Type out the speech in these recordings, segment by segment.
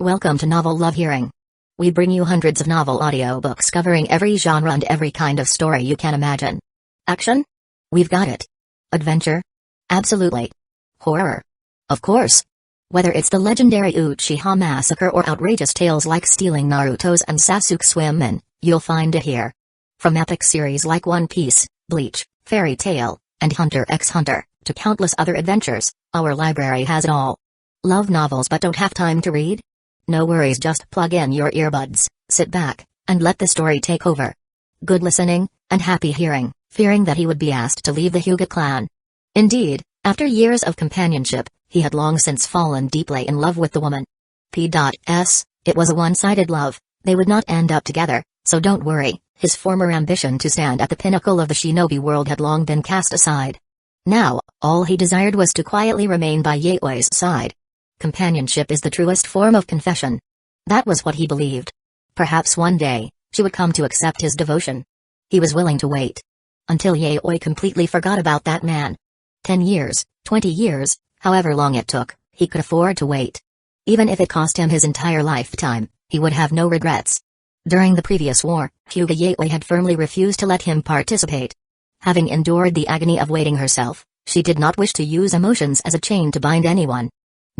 Welcome to Novel Love Hearing. We bring you hundreds of novel audiobooks covering every genre and every kind of story you can imagine. Action? We've got it. Adventure? Absolutely. Horror? Of course. Whether it's the legendary Uchiha massacre or outrageous tales like stealing Naruto's and Sasuke's women, you'll find it here. From epic series like One Piece, Bleach, Fairy Tail, and Hunter x Hunter, to countless other adventures, our library has it all. Love novels but don't have time to read? No worries, just plug in your earbuds, sit back, and let the story take over. Good listening, and happy hearing, fearing that he would be asked to leave the Hyuga clan. Indeed, after years of companionship, he had long since fallen deeply in love with the woman. P.S. It was a one-sided love, they would not end up together, so don't worry, his former ambition to stand at the pinnacle of the shinobi world had long been cast aside. Now, all he desired was to quietly remain by Yaoi's side. Companionship is the truest form of confession. That was what he believed. Perhaps one day, she would come to accept his devotion. He was willing to wait. Until Yaoi completely forgot about that man. 10 years, 20 years, however long it took, he could afford to wait. Even if it cost him his entire lifetime, he would have no regrets. During the previous war, Hyuga Yaoi had firmly refused to let him participate. Having endured the agony of waiting herself, she did not wish to use emotions as a chain to bind anyone.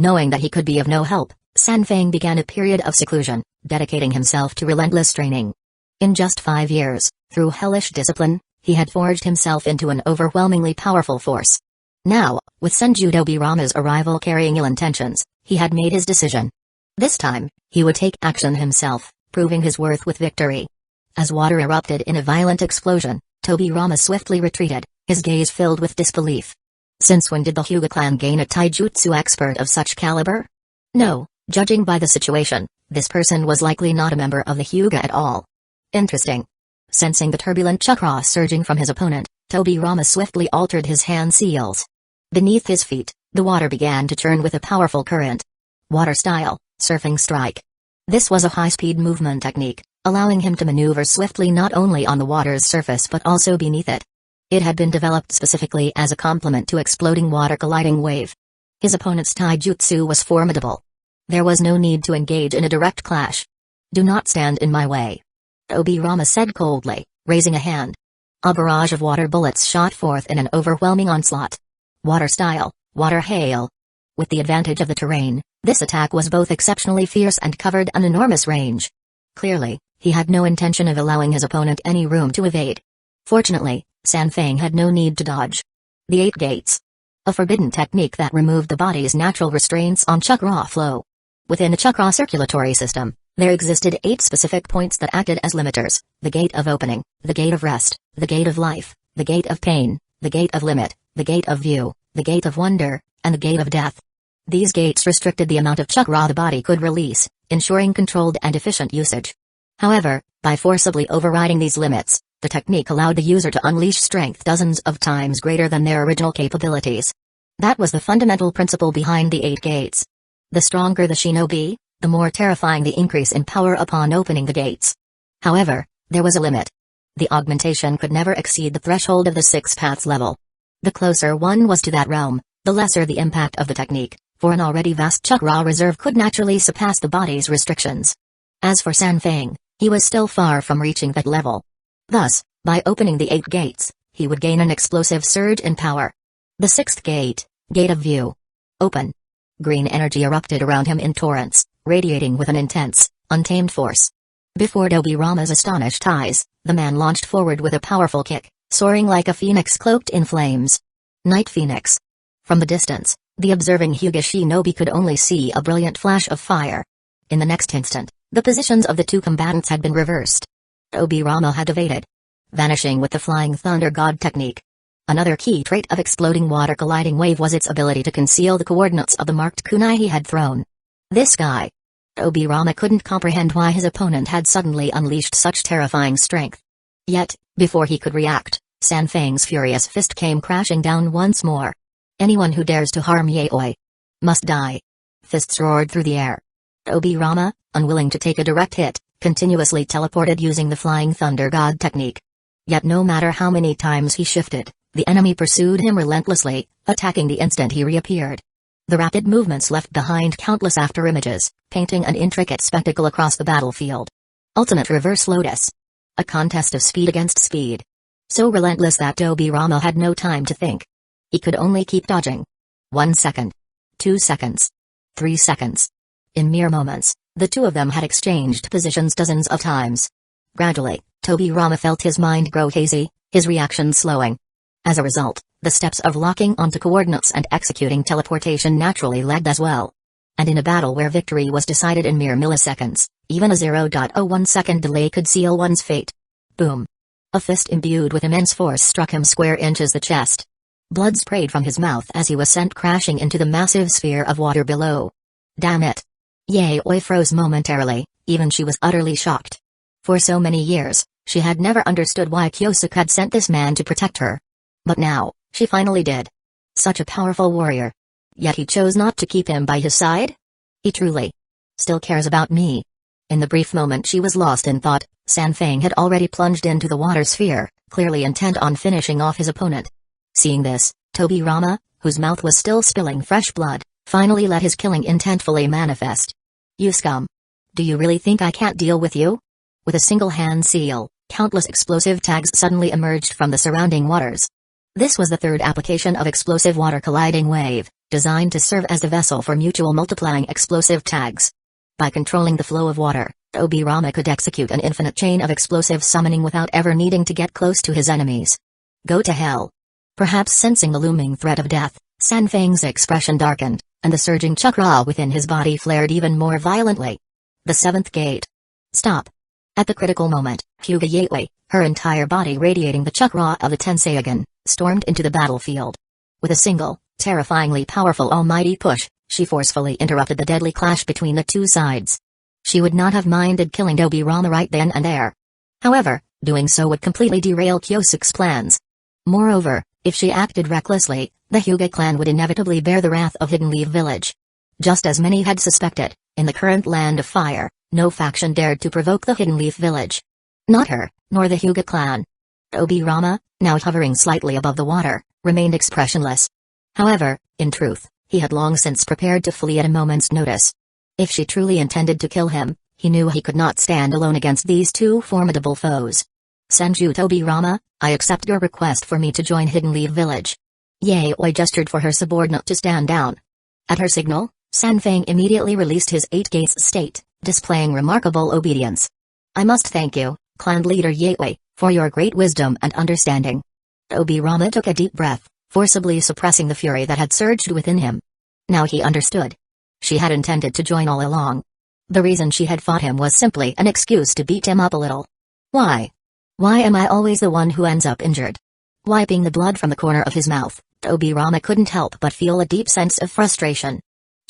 Knowing that he could be of no help, Sanfeng began a period of seclusion, dedicating himself to relentless training. In just 5 years, through hellish discipline, he had forged himself into an overwhelmingly powerful force. Now, with Senju Tobirama's arrival carrying ill intentions, he had made his decision. This time, he would take action himself, proving his worth with victory. As water erupted in a violent explosion, Tobirama swiftly retreated, his gaze filled with disbelief. Since when did the Hyuga clan gain a taijutsu expert of such caliber? No, judging by the situation, this person was likely not a member of the Hyuga at all. Interesting. Sensing the turbulent chakra surging from his opponent, Tobirama swiftly altered his hand seals. Beneath his feet, the water began to churn with a powerful current. Water style, surfing strike. This was a high-speed movement technique, allowing him to maneuver swiftly not only on the water's surface but also beneath it. It had been developed specifically as a complement to exploding water colliding wave. His opponent's taijutsu was formidable. There was no need to engage in a direct clash. Do not stand in my way. Tobirama said coldly, raising a hand. A barrage of water bullets shot forth in an overwhelming onslaught. Water style, water hail. With the advantage of the terrain, this attack was both exceptionally fierce and covered an enormous range. Clearly, he had no intention of allowing his opponent any room to evade. Fortunately, Sanfeng had no need to dodge. The 8 gates. A forbidden technique that removed the body's natural restraints on chakra flow. Within the chakra circulatory system, there existed 8 specific points that acted as limiters: the gate of opening, the gate of rest, the gate of life, the gate of pain, the gate of limit, the gate of view, the gate of wonder, and the gate of death. These gates restricted the amount of chakra the body could release, ensuring controlled and efficient usage. However, by forcibly overriding these limits, the technique allowed the user to unleash strength dozens of times greater than their original capabilities. That was the fundamental principle behind the 8 gates. The stronger the shinobi, the more terrifying the increase in power upon opening the gates. However, there was a limit. The augmentation could never exceed the threshold of the 6 paths level. The closer one was to that realm, the lesser the impact of the technique, for an already vast chakra reserve could naturally surpass the body's restrictions. As for Sanfeng, he was still far from reaching that level. Thus, by opening the 8 gates, he would gain an explosive surge in power. The 6th gate, Gate of View. Open. Green energy erupted around him in torrents, radiating with an intense, untamed force. Before Tobirama's astonished eyes, the man launched forward with a powerful kick, soaring like a phoenix cloaked in flames. Night Phoenix. From the distance, the observing Hyuga shinobi could only see a brilliant flash of fire. In the next instant, the positions of the 2 combatants had been reversed. Tobirama had evaded, vanishing with the Flying Thunder God technique. Another key trait of exploding water colliding wave was its ability to conceal the coordinates of the marked kunai he had thrown. This guy. Tobirama couldn't comprehend why his opponent had suddenly unleashed such terrifying strength. Yet, before he could react, Sanfeng's furious fist came crashing down once more. Anyone who dares to harm Yaoi must die. Fists roared through the air. Tobirama, unwilling to take a direct hit, continuously teleported using the Flying Thunder God technique. Yet no matter how many times he shifted, the enemy pursued him relentlessly, attacking the instant he reappeared. The rapid movements left behind countless afterimages, painting an intricate spectacle across the battlefield. Ultimate Reverse Lotus. A contest of speed against speed. So relentless that Tobirama had no time to think. He could only keep dodging. 1 second. 2 seconds. 3 seconds. In mere moments, the two of them had exchanged positions dozens of times. Gradually, Tobirama felt his mind grow hazy, his reaction slowing. As a result, the steps of locking onto coordinates and executing teleportation naturally lagged as well. And in a battle where victory was decided in mere milliseconds, even a 0.01 second delay could seal one's fate. Boom. A fist imbued with immense force struck him square inches the chest. Blood sprayed from his mouth as he was sent crashing into the massive sphere of water below. Damn it. Yaoi froze momentarily, even she was utterly shocked. For so many years, she had never understood why Kyosuke had sent this man to protect her. But now, she finally did. Such a powerful warrior. Yet he chose not to keep him by his side? He truly still cares about me. In the brief moment she was lost in thought, Sanfeng had already plunged into the water sphere, clearly intent on finishing off his opponent. Seeing this, Tobirama, whose mouth was still spilling fresh blood, finally let his killing intent fully manifest. You scum. Do you really think I can't deal with you? With a single hand seal, countless explosive tags suddenly emerged from the surrounding waters. This was the third application of explosive water colliding wave, designed to serve as the vessel for mutual multiplying explosive tags. By controlling the flow of water, Tobirama could execute an infinite chain of explosive summoning without ever needing to get close to his enemies. Go to hell. Perhaps sensing the looming threat of death, Sanfeng's expression darkened, and the surging chakra within his body flared even more violently. The seventh gate. Stop. At the critical moment, Hyuga Yaoi, her entire body radiating the chakra of the Tenseigan, stormed into the battlefield. With a single, terrifyingly powerful almighty push, she forcefully interrupted the deadly clash between the two sides. She would not have minded killing Tobirama right then and there. However, doing so would completely derail Kyosuke's plans. Moreover, if she acted recklessly, the Hyuga clan would inevitably bear the wrath of Hidden Leaf Village. Just as many had suspected, in the current Land of Fire, no faction dared to provoke the Hidden Leaf Village. Not her, nor the Hyuga clan. Tobirama, now hovering slightly above the water, remained expressionless. However, in truth, he had long since prepared to flee at a moment's notice. If she truly intended to kill him, he knew he could not stand alone against these two formidable foes. Senju Tobirama, I accept your request for me to join Hidden Leaf Village. Yaoi gestured for her subordinate to stand down. At her signal, Sanfeng immediately released his 8 gates state, displaying remarkable obedience. I must thank you, clan leader Yaoi, for your great wisdom and understanding. Tobirama took a deep breath, forcibly suppressing the fury that had surged within him. Now he understood. She had intended to join all along. The reason she had fought him was simply an excuse to beat him up a little. Why? Why am I always the one who ends up injured? Wiping the blood from the corner of his mouth, Tobirama couldn't help but feel a deep sense of frustration.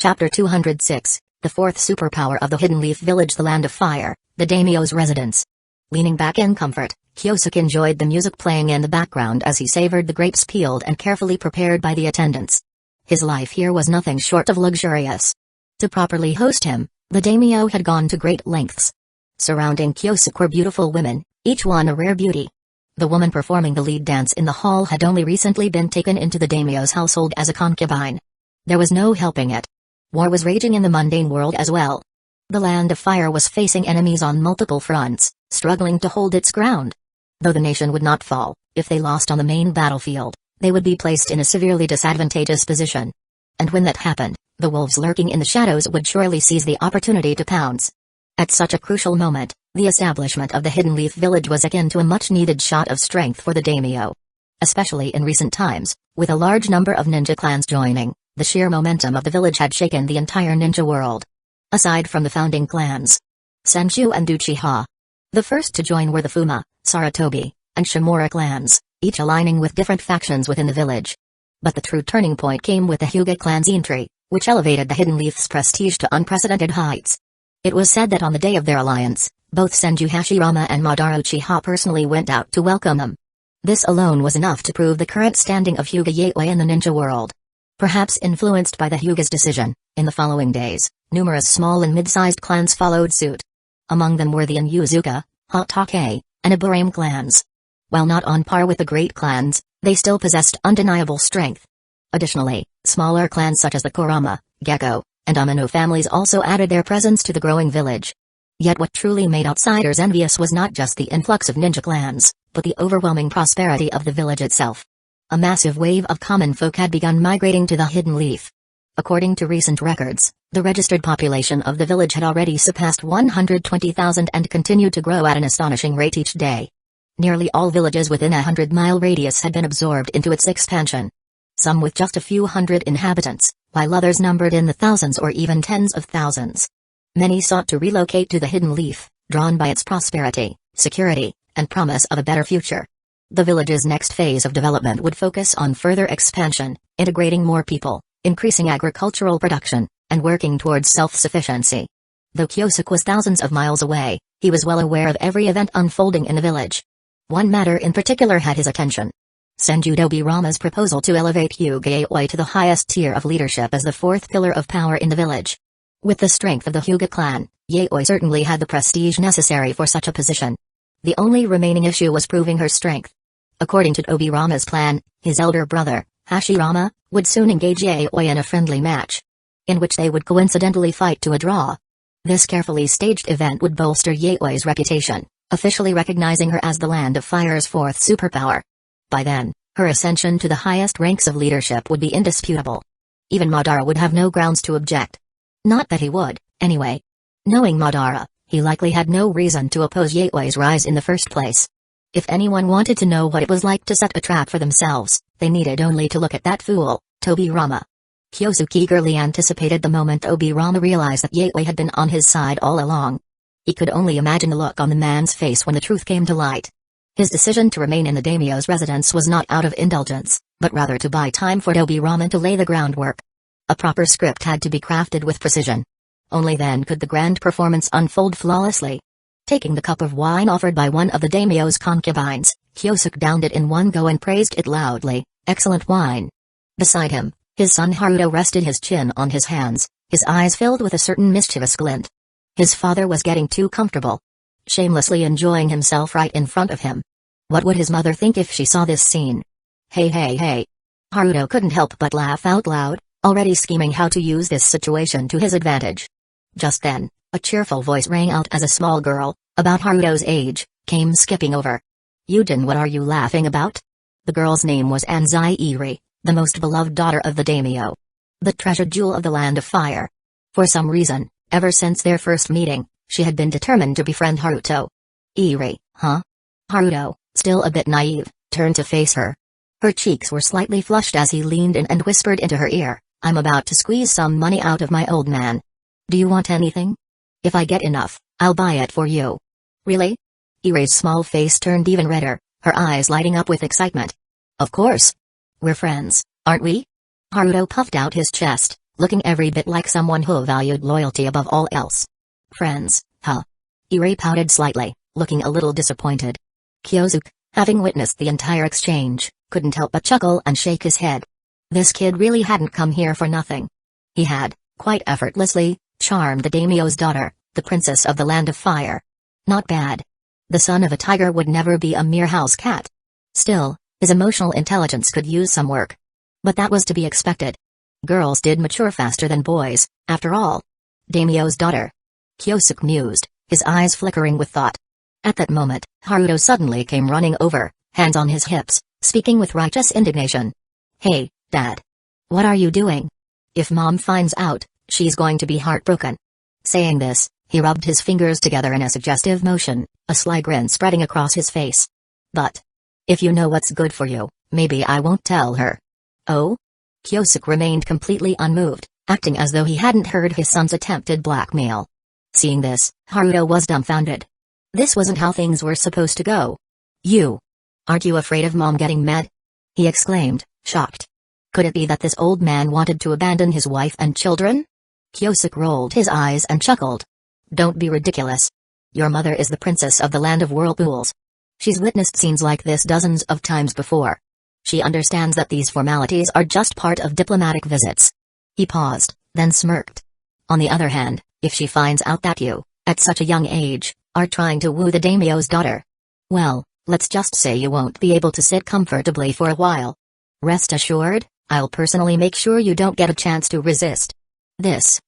Chapter 206, the fourth superpower of the Hidden Leaf Village, the Land of Fire, the daimyo's residence. Leaning back in comfort, Kyosuke enjoyed the music playing in the background as he savored the grapes peeled and carefully prepared by the attendants. His life here was nothing short of luxurious. To properly host him, the daimyo had gone to great lengths. Surrounding Kyosuke were beautiful women, each one a rare beauty. The woman performing the lead dance in the hall had only recently been taken into the daimyo's household as a concubine. There was no helping it. War was raging in the mundane world as well. The Land of Fire was facing enemies on multiple fronts, struggling to hold its ground. Though the nation would not fall, if they lost on the main battlefield, they would be placed in a severely disadvantageous position. And when that happened, the wolves lurking in the shadows would surely seize the opportunity to pounce. At such a crucial moment, the establishment of the Hidden Leaf Village was akin to a much-needed shot of strength for the daimyo. Especially in recent times, with a large number of ninja clans joining, the sheer momentum of the village had shaken the entire ninja world. Aside from the founding clans, Senju and Uchiha, the first to join were the Fuma, Saratobi, and Shimura clans, each aligning with different factions within the village. But the true turning point came with the Hyuga clan's entry, which elevated the Hidden Leaf's prestige to unprecedented heights. It was said that on the day of their alliance, both Senju Hashirama and Madara Uchiha personally went out to welcome them. This alone was enough to prove the current standing of Hyuga Yaoi in the ninja world. Perhaps influenced by the Hyuga's decision, in the following days, numerous small and mid-sized clans followed suit. Among them were the Inuzuka, Hatake, and Ibarame clans. While not on par with the great clans, they still possessed undeniable strength. Additionally, Smaller clans such as the Kurama, Gecko, and Amino families also added their presence to the growing village. Yet what truly made outsiders envious was not just the influx of ninja clans, but the overwhelming prosperity of the village itself. A massive wave of common folk had begun migrating to the Hidden Leaf. According to recent records, the registered population of the village had already surpassed 120,000 and continued to grow at an astonishing rate each day. Nearly all villages within a 100-mile radius had been absorbed into its expansion. Some with just a few hundred inhabitants, while others numbered in the thousands or even tens of thousands. Many sought to relocate to the Hidden Leaf, drawn by its prosperity, security, and promise of a better future. The village's next phase of development would focus on further expansion, integrating more people, increasing agricultural production, and working towards self-sufficiency. Though Kyosuke was thousands of miles away, he was well aware of every event unfolding in the village. One matter in particular had his attention. Senju Tobirama's proposal to elevate Hyuga Yaoi to the highest tier of leadership as the fourth pillar of power in the village. With the strength of the Hyuga clan, Yaoi certainly had the prestige necessary for such a position. The only remaining issue was proving her strength. According to Tobirama's plan, his elder brother, Hashirama, would soon engage Yaoi in a friendly match, in which they would coincidentally fight to a draw. This carefully staged event would bolster Yaoi's reputation, officially recognizing her as the Land of Fire's fourth superpower. By then, her ascension to the highest ranks of leadership would be indisputable. Even Madara would have no grounds to object. Not that he would, anyway. Knowing Madara, he likely had no reason to oppose Yaoi's rise in the first place. If anyone wanted to know what it was like to set a trap for themselves, they needed only to look at that fool, Tobirama. Kyosuke eagerly anticipated the moment Tobirama realized that Yaoi had been on his side all along. He could only imagine the look on the man's face when the truth came to light. His decision to remain in the daimyo's residence was not out of indulgence, but rather to buy time for Tobirama to lay the groundwork. A proper script had to be crafted with precision. Only then could the grand performance unfold flawlessly. Taking the cup of wine offered by one of the daimyo's concubines, Kyosuke downed it in one go and praised it loudly. Excellent wine. Beside him, his son Haruto rested his chin on his hands, his eyes filled with a certain mischievous glint. His father was getting too comfortable, shamelessly enjoying himself right in front of him. What would his mother think if she saw this scene? Hey. Haruto couldn't help but laugh out loud, already scheming how to use this situation to his advantage. Just then, a cheerful voice rang out as a small girl, about Haruto's age, came skipping over. Yujin, what are you laughing about? The girl's name was Anzai Iri, the most beloved daughter of the daimyo. The treasured jewel of the Land of Fire. For some reason, ever since their first meeting, she had been determined to befriend Haruto. Iri, huh? Haruto, still a bit naive, turned to face her. Her cheeks were slightly flushed as he leaned in and whispered into her ear, I'm about to squeeze some money out of my old man. Do you want anything? If I get enough, I'll buy it for you. Really? Iri's small face turned even redder, her eyes lighting up with excitement. Of course. We're friends, aren't we? Haruto puffed out his chest, looking every bit like someone who valued loyalty above all else. Friends, huh? Iri pouted slightly, looking a little disappointed. Kyosuke, having witnessed the entire exchange, couldn't help but chuckle and shake his head. This kid really hadn't come here for nothing. He had, quite effortlessly, charmed the daimyo's daughter, the princess of the Land of Fire. Not bad. The son of a tiger would never be a mere house cat. Still, his emotional intelligence could use some work. But that was to be expected. Girls did mature faster than boys, after all. Daimyo's daughter. Kyosuke mused, his eyes flickering with thought. At that moment, Haruto suddenly came running over, hands on his hips, speaking with righteous indignation. Hey, Dad. What are you doing? If Mom finds out, she's going to be heartbroken. Saying this, he rubbed his fingers together in a suggestive motion, a sly grin spreading across his face. But if you know what's good for you, maybe I won't tell her. Oh? Kyosuke remained completely unmoved, acting as though he hadn't heard his son's attempted blackmail. Seeing this, Haruto was dumbfounded. This wasn't how things were supposed to go. Aren't you afraid of Mom getting mad? He exclaimed, shocked. Could it be that this old man wanted to abandon his wife and children? Kyosuke rolled his eyes and chuckled. Don't be ridiculous. Your mother is the princess of the Land of Whirlpools. She's witnessed scenes like this dozens of times before. She understands that these formalities are just part of diplomatic visits. He paused, then smirked. On the other hand, if she finds out that you, at such a young age, are trying to woo the daimyo's daughter, well, let's just say you won't be able to sit comfortably for a while. Rest assured, I'll personally make sure you don't get a chance to resist. This.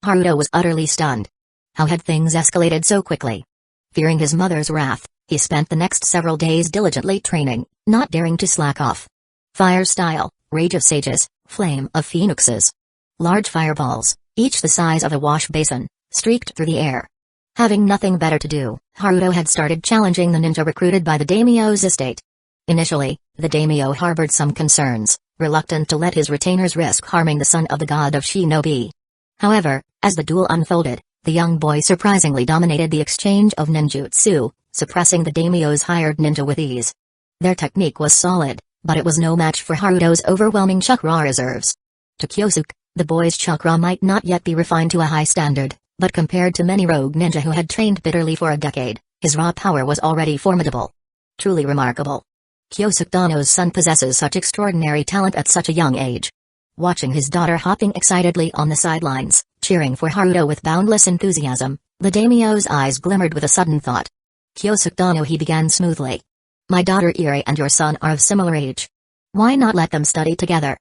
Haruto was utterly stunned. How had things escalated so quickly? Fearing his mother's wrath, he spent the next several days diligently training, not daring to slack off. Fire style, rage of sages, flame of phoenixes. Large fireballs, each the size of a wash basin, streaked through the air. Having nothing better to do, Haruto had started challenging the ninja recruited by the daimyo's estate. Initially, the daimyo harbored some concerns, reluctant to let his retainers risk harming the son of the god of shinobi. However, as the duel unfolded, the young boy surprisingly dominated the exchange of ninjutsu, suppressing the daimyo's hired ninja with ease. Their technique was solid, but it was no match for Haruto's overwhelming chakra reserves. To Kyosuke, the boy's chakra might not yet be refined to a high standard, but compared to many rogue ninja who had trained bitterly for a decade, his raw power was already formidable. Truly remarkable. Kyosuke Dano's son possesses such extraordinary talent at such a young age. Watching his daughter hopping excitedly on the sidelines, cheering for Haruto with boundless enthusiasm, the daimyo's eyes glimmered with a sudden thought. Kyosuke Dano, he began smoothly. My daughter Iri and your son are of similar age. Why not let them study together?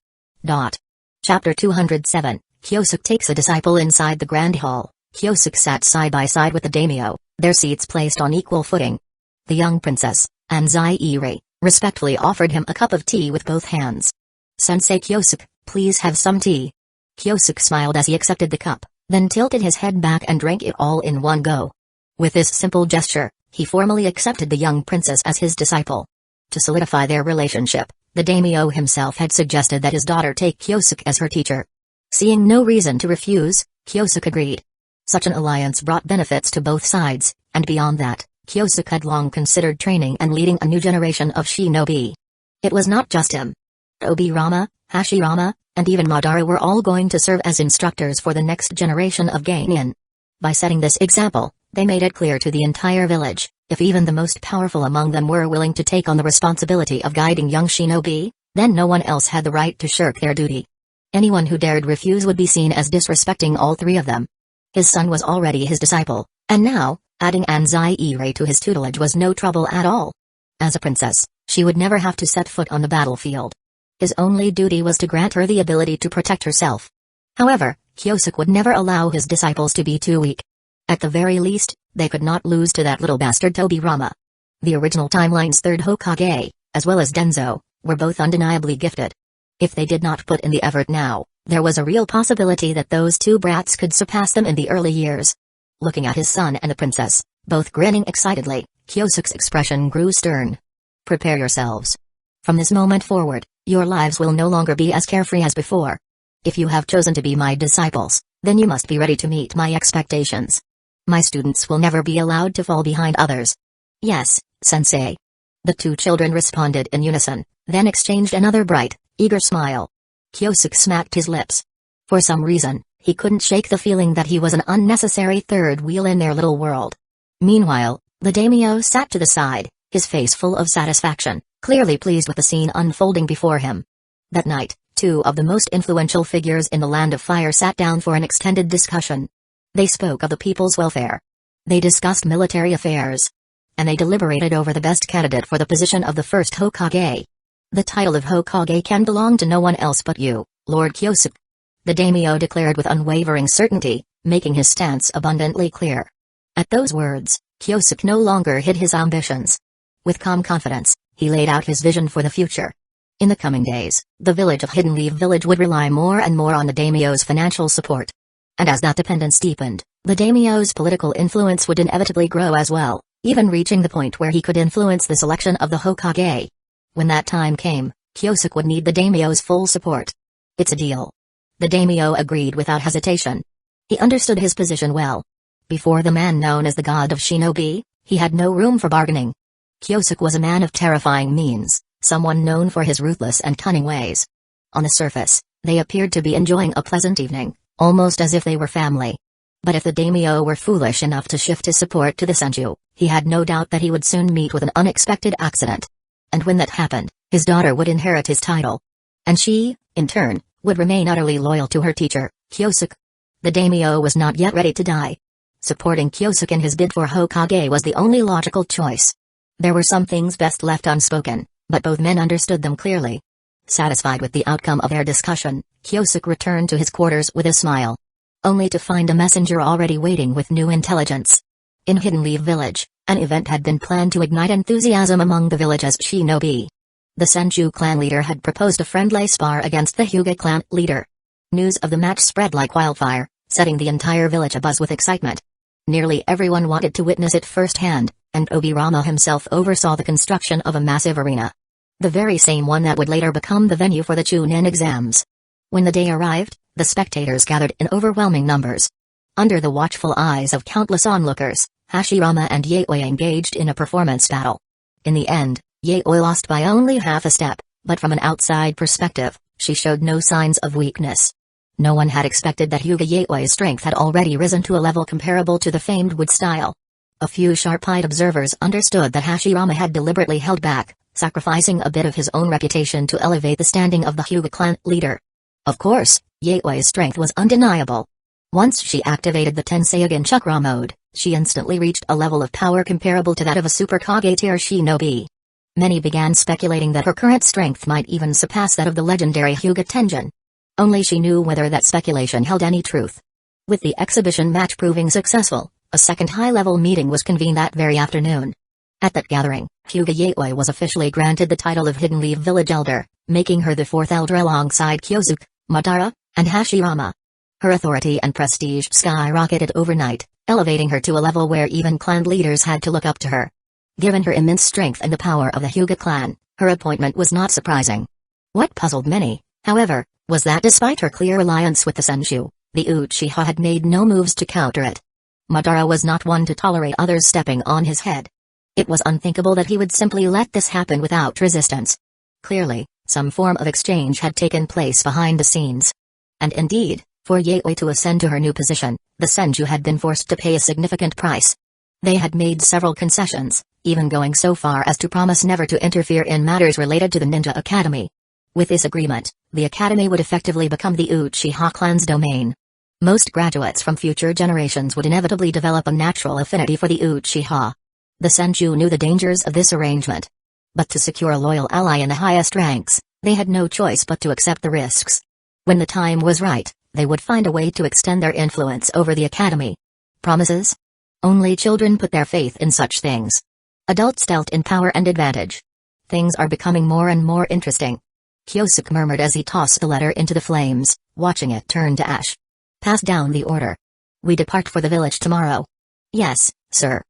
Chapter 207, Kyosuke takes a disciple inside the grand hall. Kyosuke sat side by side with the daimyo, their seats placed on equal footing. The young princess, Anzai Iri, respectfully offered him a cup of tea with both hands. Sensei Kyosuke, please have some tea. Kyosuke smiled as he accepted the cup, then tilted his head back and drank it all in one go. With this simple gesture, he formally accepted the young princess as his disciple. To solidify their relationship, the daimyo himself had suggested that his daughter take Kyosuke as her teacher. Seeing no reason to refuse, Kyosuke agreed. Such an alliance brought benefits to both sides, and beyond that, Kyosuke had long considered training and leading a new generation of shinobi. It was not just him. Obirama, Hashirama, and even Madara were all going to serve as instructors for the next generation of genin. By setting this example, they made it clear to the entire village, if even the most powerful among them were willing to take on the responsibility of guiding young shinobi, then no one else had the right to shirk their duty. Anyone who dared refuse would be seen as disrespecting all three of them. His son was already his disciple, and now, adding Anzai Iri to his tutelage was no trouble at all. As a princess, she would never have to set foot on the battlefield. His only duty was to grant her the ability to protect herself. However, Kyosuke would never allow his disciples to be too weak. At the very least, they could not lose to that little bastard Tobirama. The original timeline's third Hokage, as well as Denzo, were both undeniably gifted. If they did not put in the effort now, there was a real possibility that those two brats could surpass them in the early years. Looking at his son and the princess, both grinning excitedly, Kyosuke's expression grew stern. Prepare yourselves. From this moment forward, your lives will no longer be as carefree as before. If you have chosen to be my disciples, then you must be ready to meet my expectations. My students will never be allowed to fall behind others. Yes, sensei. The two children responded in unison, then exchanged another bright, eager smile. Kyosuke smacked his lips. For some reason, he couldn't shake the feeling that he was an unnecessary third wheel in their little world. Meanwhile, the daimyo sat to the side, his face full of satisfaction, clearly pleased with the scene unfolding before him. That night, two of the most influential figures in the Land of Fire sat down for an extended discussion. They spoke of the people's welfare. They discussed military affairs. And they deliberated over the best candidate for the position of the first Hokage. The title of Hokage can belong to no one else but you, Lord Kyosuke. The daimyo declared with unwavering certainty, making his stance abundantly clear. At those words, Kyosuke no longer hid his ambitions. With calm confidence, he laid out his vision for the future. In the coming days, the village of Hidden Leaf Village would rely more and more on the daimyo's financial support. And as that dependence deepened, the daimyo's political influence would inevitably grow as well, even reaching the point where he could influence the selection of the Hokage. When that time came, Kyosuke would need the daimyo's full support. It's a deal. The daimyo agreed without hesitation. He understood his position well. Before the man known as the god of shinobi, he had no room for bargaining. Kyosuke was a man of terrifying means, someone known for his ruthless and cunning ways. On the surface, they appeared to be enjoying a pleasant evening, almost as if they were family. But if the daimyo were foolish enough to shift his support to the senju, he had no doubt that he would soon meet with an unexpected accident. And when that happened, his daughter would inherit his title. And she, in turn, would remain utterly loyal to her teacher, Kyosuke. The daimyo was not yet ready to die. Supporting Kyosuke in his bid for Hokage was the only logical choice. There were some things best left unspoken, but both men understood them clearly. Satisfied with the outcome of their discussion, Kyosuke returned to his quarters with a smile. Only to find a messenger already waiting with new intelligence. In Hidden Leaf Village, an event had been planned to ignite enthusiasm among the village's shinobi. The Senju clan leader had proposed a friendly spar against the Hyuga clan leader. News of the match spread like wildfire, setting the entire village abuzz with excitement. Nearly everyone wanted to witness it firsthand, and Obirama himself oversaw the construction of a massive arena. The very same one that would later become the venue for the Chunin exams. When the day arrived, the spectators gathered in overwhelming numbers. Under the watchful eyes of countless onlookers, Hashirama and Yaoi engaged in a performance battle. In the end, Yaoi lost by only half a step, but from an outside perspective, she showed no signs of weakness. No one had expected that Hyuga Yaoi's strength had already risen to a level comparable to the famed wood style. A few sharp-eyed observers understood that Hashirama had deliberately held back, sacrificing a bit of his own reputation to elevate the standing of the Hyuga clan leader. Of course, Yaoi's strength was undeniable. Once she activated the Tenseigen Chakra mode, she instantly reached a level of power comparable to that of a Super Kage tier shinobi. Many began speculating that her current strength might even surpass that of the legendary Hyuga Tenjin. Only she knew whether that speculation held any truth. With the exhibition match proving successful, a second high-level meeting was convened that very afternoon. At that gathering, Hyuga Yaoi was officially granted the title of Hidden Leaf Village Elder, making her the fourth elder alongside Kyosuke, Madara, and Hashirama. Her authority and prestige skyrocketed overnight, elevating her to a level where even clan leaders had to look up to her. Given her immense strength and the power of the Hyuga clan, her appointment was not surprising. What puzzled many, however, was that despite her clear alliance with the Senju, the Uchiha had made no moves to counter it. Madara was not one to tolerate others stepping on his head. It was unthinkable that he would simply let this happen without resistance. Clearly, some form of exchange had taken place behind the scenes. And indeed, for Yaoi to ascend to her new position, the Senju had been forced to pay a significant price. They had made several concessions, even going so far as to promise never to interfere in matters related to the Ninja Academy. With this agreement, the academy would effectively become the Uchiha clan's domain. Most graduates from future generations would inevitably develop a natural affinity for the Uchiha. The Senju knew the dangers of this arrangement. But to secure a loyal ally in the highest ranks, they had no choice but to accept the risks. When the time was right, they would find a way to extend their influence over the academy. Promises? Only children put their faith in such things. Adults dealt in power and advantage. Things are becoming more and more interesting. Kyosuke murmured as he tossed the letter into the flames, watching it turn to ash. Pass down the order. We depart for the village tomorrow. Yes, sir.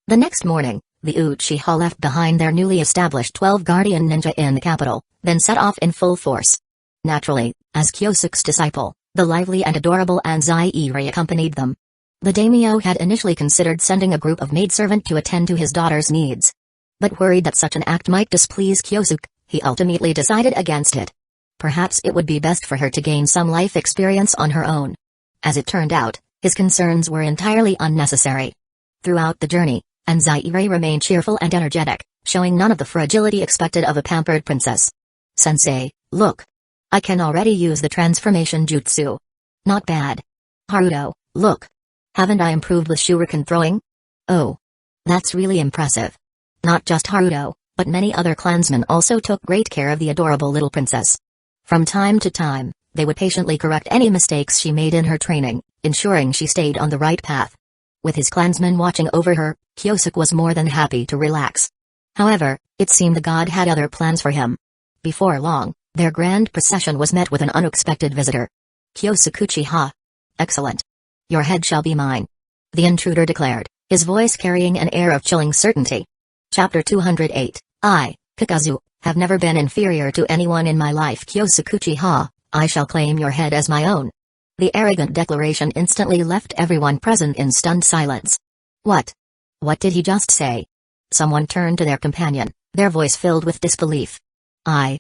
The next morning, the Uchiha left behind their newly established 12 guardian ninja in the capital, then set off in full force. Naturally, as Kyosuke's disciple, the lively and adorable Anzai accompanied them. The daimyo had initially considered sending a group of maidservant to attend to his daughter's needs. But worried that such an act might displease Kyosuke, he ultimately decided against it. Perhaps it would be best for her to gain some life experience on her own. As it turned out, his concerns were entirely unnecessary. Throughout the journey, Anzai remained cheerful and energetic, showing none of the fragility expected of a pampered princess. Sensei, look. I can already use the transformation jutsu. Not bad. Haruto, look. Haven't I improved with shuriken throwing? Oh. That's really impressive. Not just Haruto, but many other clansmen also took great care of the adorable little princess. From time to time, they would patiently correct any mistakes she made in her training, ensuring she stayed on the right path. With his clansmen watching over her, Kyosuke was more than happy to relax. However, it seemed the god had other plans for him. Before long, their grand procession was met with an unexpected visitor. Kyosuke Uchiha. Excellent. Your head shall be mine. The intruder declared, his voice carrying an air of chilling certainty. Chapter 208, I, Kakazu, have never been inferior to anyone in my life. Kyosuke Uchiha, I shall claim your head as my own. The arrogant declaration instantly left everyone present in stunned silence. What? What did he just say? Someone turned to their companion, their voice filled with disbelief. I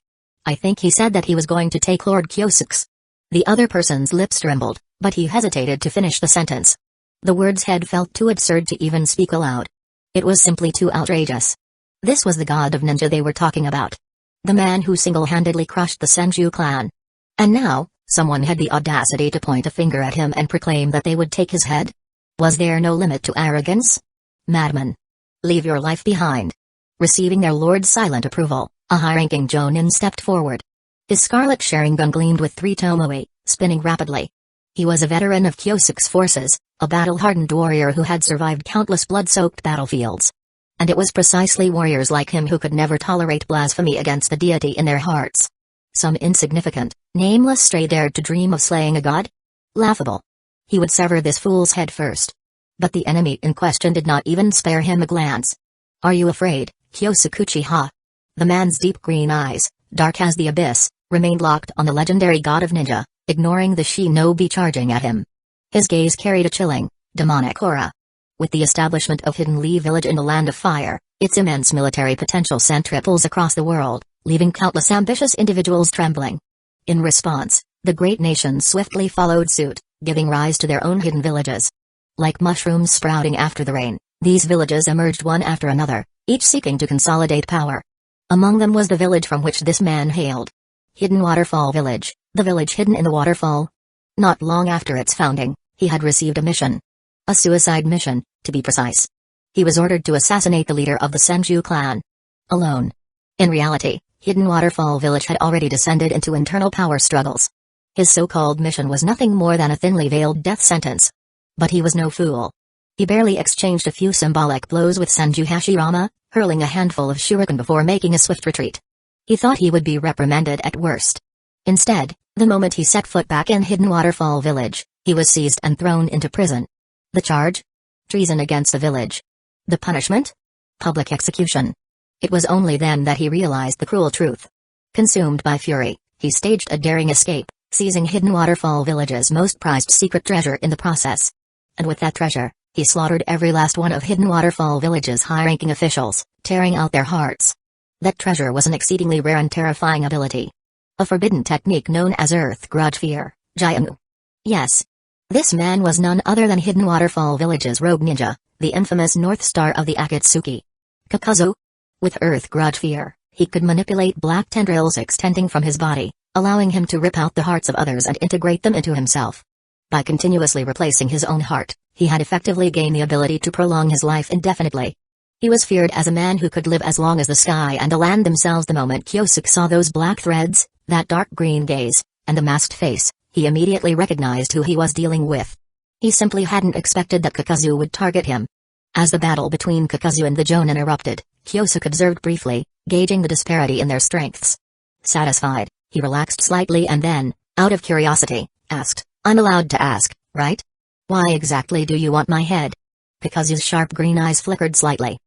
think he said that he was going to take Lord Kyosuke's. The other person's lips trembled, but he hesitated to finish the sentence. The words had felt too absurd to even speak aloud. It was simply too outrageous. This was the god of ninja they were talking about. The man who single-handedly crushed the Senju clan. And now, someone had the audacity to point a finger at him and proclaim that they would take his head? Was there no limit to arrogance? Madman. Leave your life behind. Receiving their lord's silent approval, a high-ranking jonin stepped forward. His scarlet Sharingan gleamed with three tomoe, spinning rapidly. He was a veteran of Kyosuke's forces, a battle-hardened warrior who had survived countless blood-soaked battlefields. And it was precisely warriors like him who could never tolerate blasphemy against the deity in their hearts. Some insignificant, nameless stray dared to dream of slaying a god? Laughable. He would sever this fool's head first. But the enemy in question did not even spare him a glance. "Are you afraid, Kyosuke Uchiha?" The man's deep green eyes, dark as the abyss, remained locked on the legendary god of ninja, ignoring the shinobi charging at him. His gaze carried a chilling, demonic aura. With the establishment of Hidden Lee Village in the Land of Fire, its immense military potential sent ripples across the world, leaving countless ambitious individuals trembling. In response, the great nations swiftly followed suit, giving rise to their own hidden villages. Like mushrooms sprouting after the rain, these villages emerged one after another, each seeking to consolidate power. Among them was the village from which this man hailed. Hidden Waterfall Village, the village hidden in the waterfall. Not long after its founding, he had received a mission. A suicide mission, to be precise. He was ordered to assassinate the leader of the Senju clan. Alone. In reality, Hidden Waterfall Village had already descended into internal power struggles. His so-called mission was nothing more than a thinly veiled death sentence. But he was no fool. He barely exchanged a few symbolic blows with Senju Hashirama, hurling a handful of shuriken before making a swift retreat. He thought he would be reprimanded at worst. Instead, the moment he set foot back in Hidden Waterfall Village, he was seized and thrown into prison. The charge? Treason against the village. The punishment? Public execution. It was only then that he realized the cruel truth. Consumed by fury, he staged a daring escape, seizing Hidden Waterfall Village's most prized secret treasure in the process. And with that treasure, he slaughtered every last one of Hidden Waterfall Village's high-ranking officials, tearing out their hearts. That treasure was an exceedingly rare and terrifying ability. A forbidden technique known as Earth Grudge Fear, Jianu. Yes. This man was none other than Hidden Waterfall Village's rogue ninja, the infamous North Star of the Akatsuki. Kakazu? With Earth Grudge Fear, he could manipulate black tendrils extending from his body, allowing him to rip out the hearts of others and integrate them into himself. By continuously replacing his own heart, he had effectively gained the ability to prolong his life indefinitely. He was feared as a man who could live as long as the sky and the land themselves. The moment Kyosuke saw those black threads, that dark green gaze, and the masked face, he immediately recognized who he was dealing with. He simply hadn't expected that Kakazu would target him. As the battle between Kakazu and the Jonin erupted, Kyosuke observed briefly, gauging the disparity in their strengths. Satisfied, he relaxed slightly and then, out of curiosity, asked, "I'm allowed to ask, right? Why exactly do you want my head?" Kakazu's sharp green eyes flickered slightly.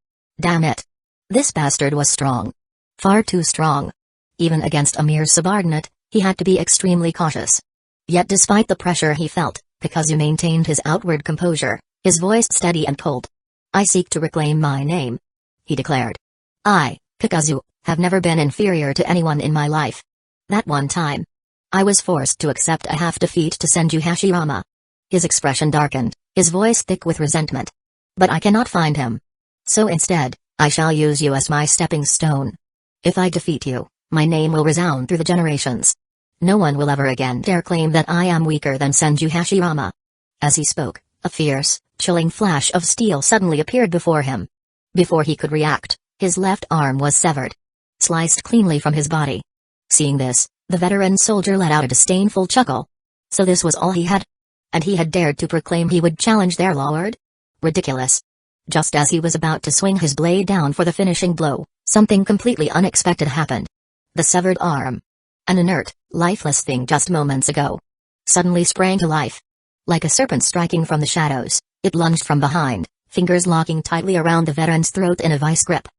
Damn it. This bastard was strong. Far too strong. Even against a mere subordinate, he had to be extremely cautious. Yet despite the pressure he felt, Kakazu maintained his outward composure, his voice steady and cold. "I seek to reclaim my name," he declared. "I, Kakazu, have never been inferior to anyone in my life. That one time, I was forced to accept a half-defeat to Senju Hashirama." His expression darkened, his voice thick with resentment. "But I cannot find him. So instead, I shall use you as my stepping stone. If I defeat you, my name will resound through the generations. No one will ever again dare claim that I am weaker than Senju Hashirama." As he spoke, a fierce, chilling flash of steel suddenly appeared before him. Before he could react, his left arm was severed, sliced cleanly from his body. Seeing this, the veteran soldier let out a disdainful chuckle. So this was all he had? And he had dared to proclaim he would challenge their lord? Ridiculous. Just as he was about to swing his blade down for the finishing blow, something completely unexpected happened. The severed arm, an inert, lifeless thing just moments ago, suddenly sprang to life. Like a serpent striking from the shadows, it lunged from behind, fingers locking tightly around the veteran's throat in a vice grip.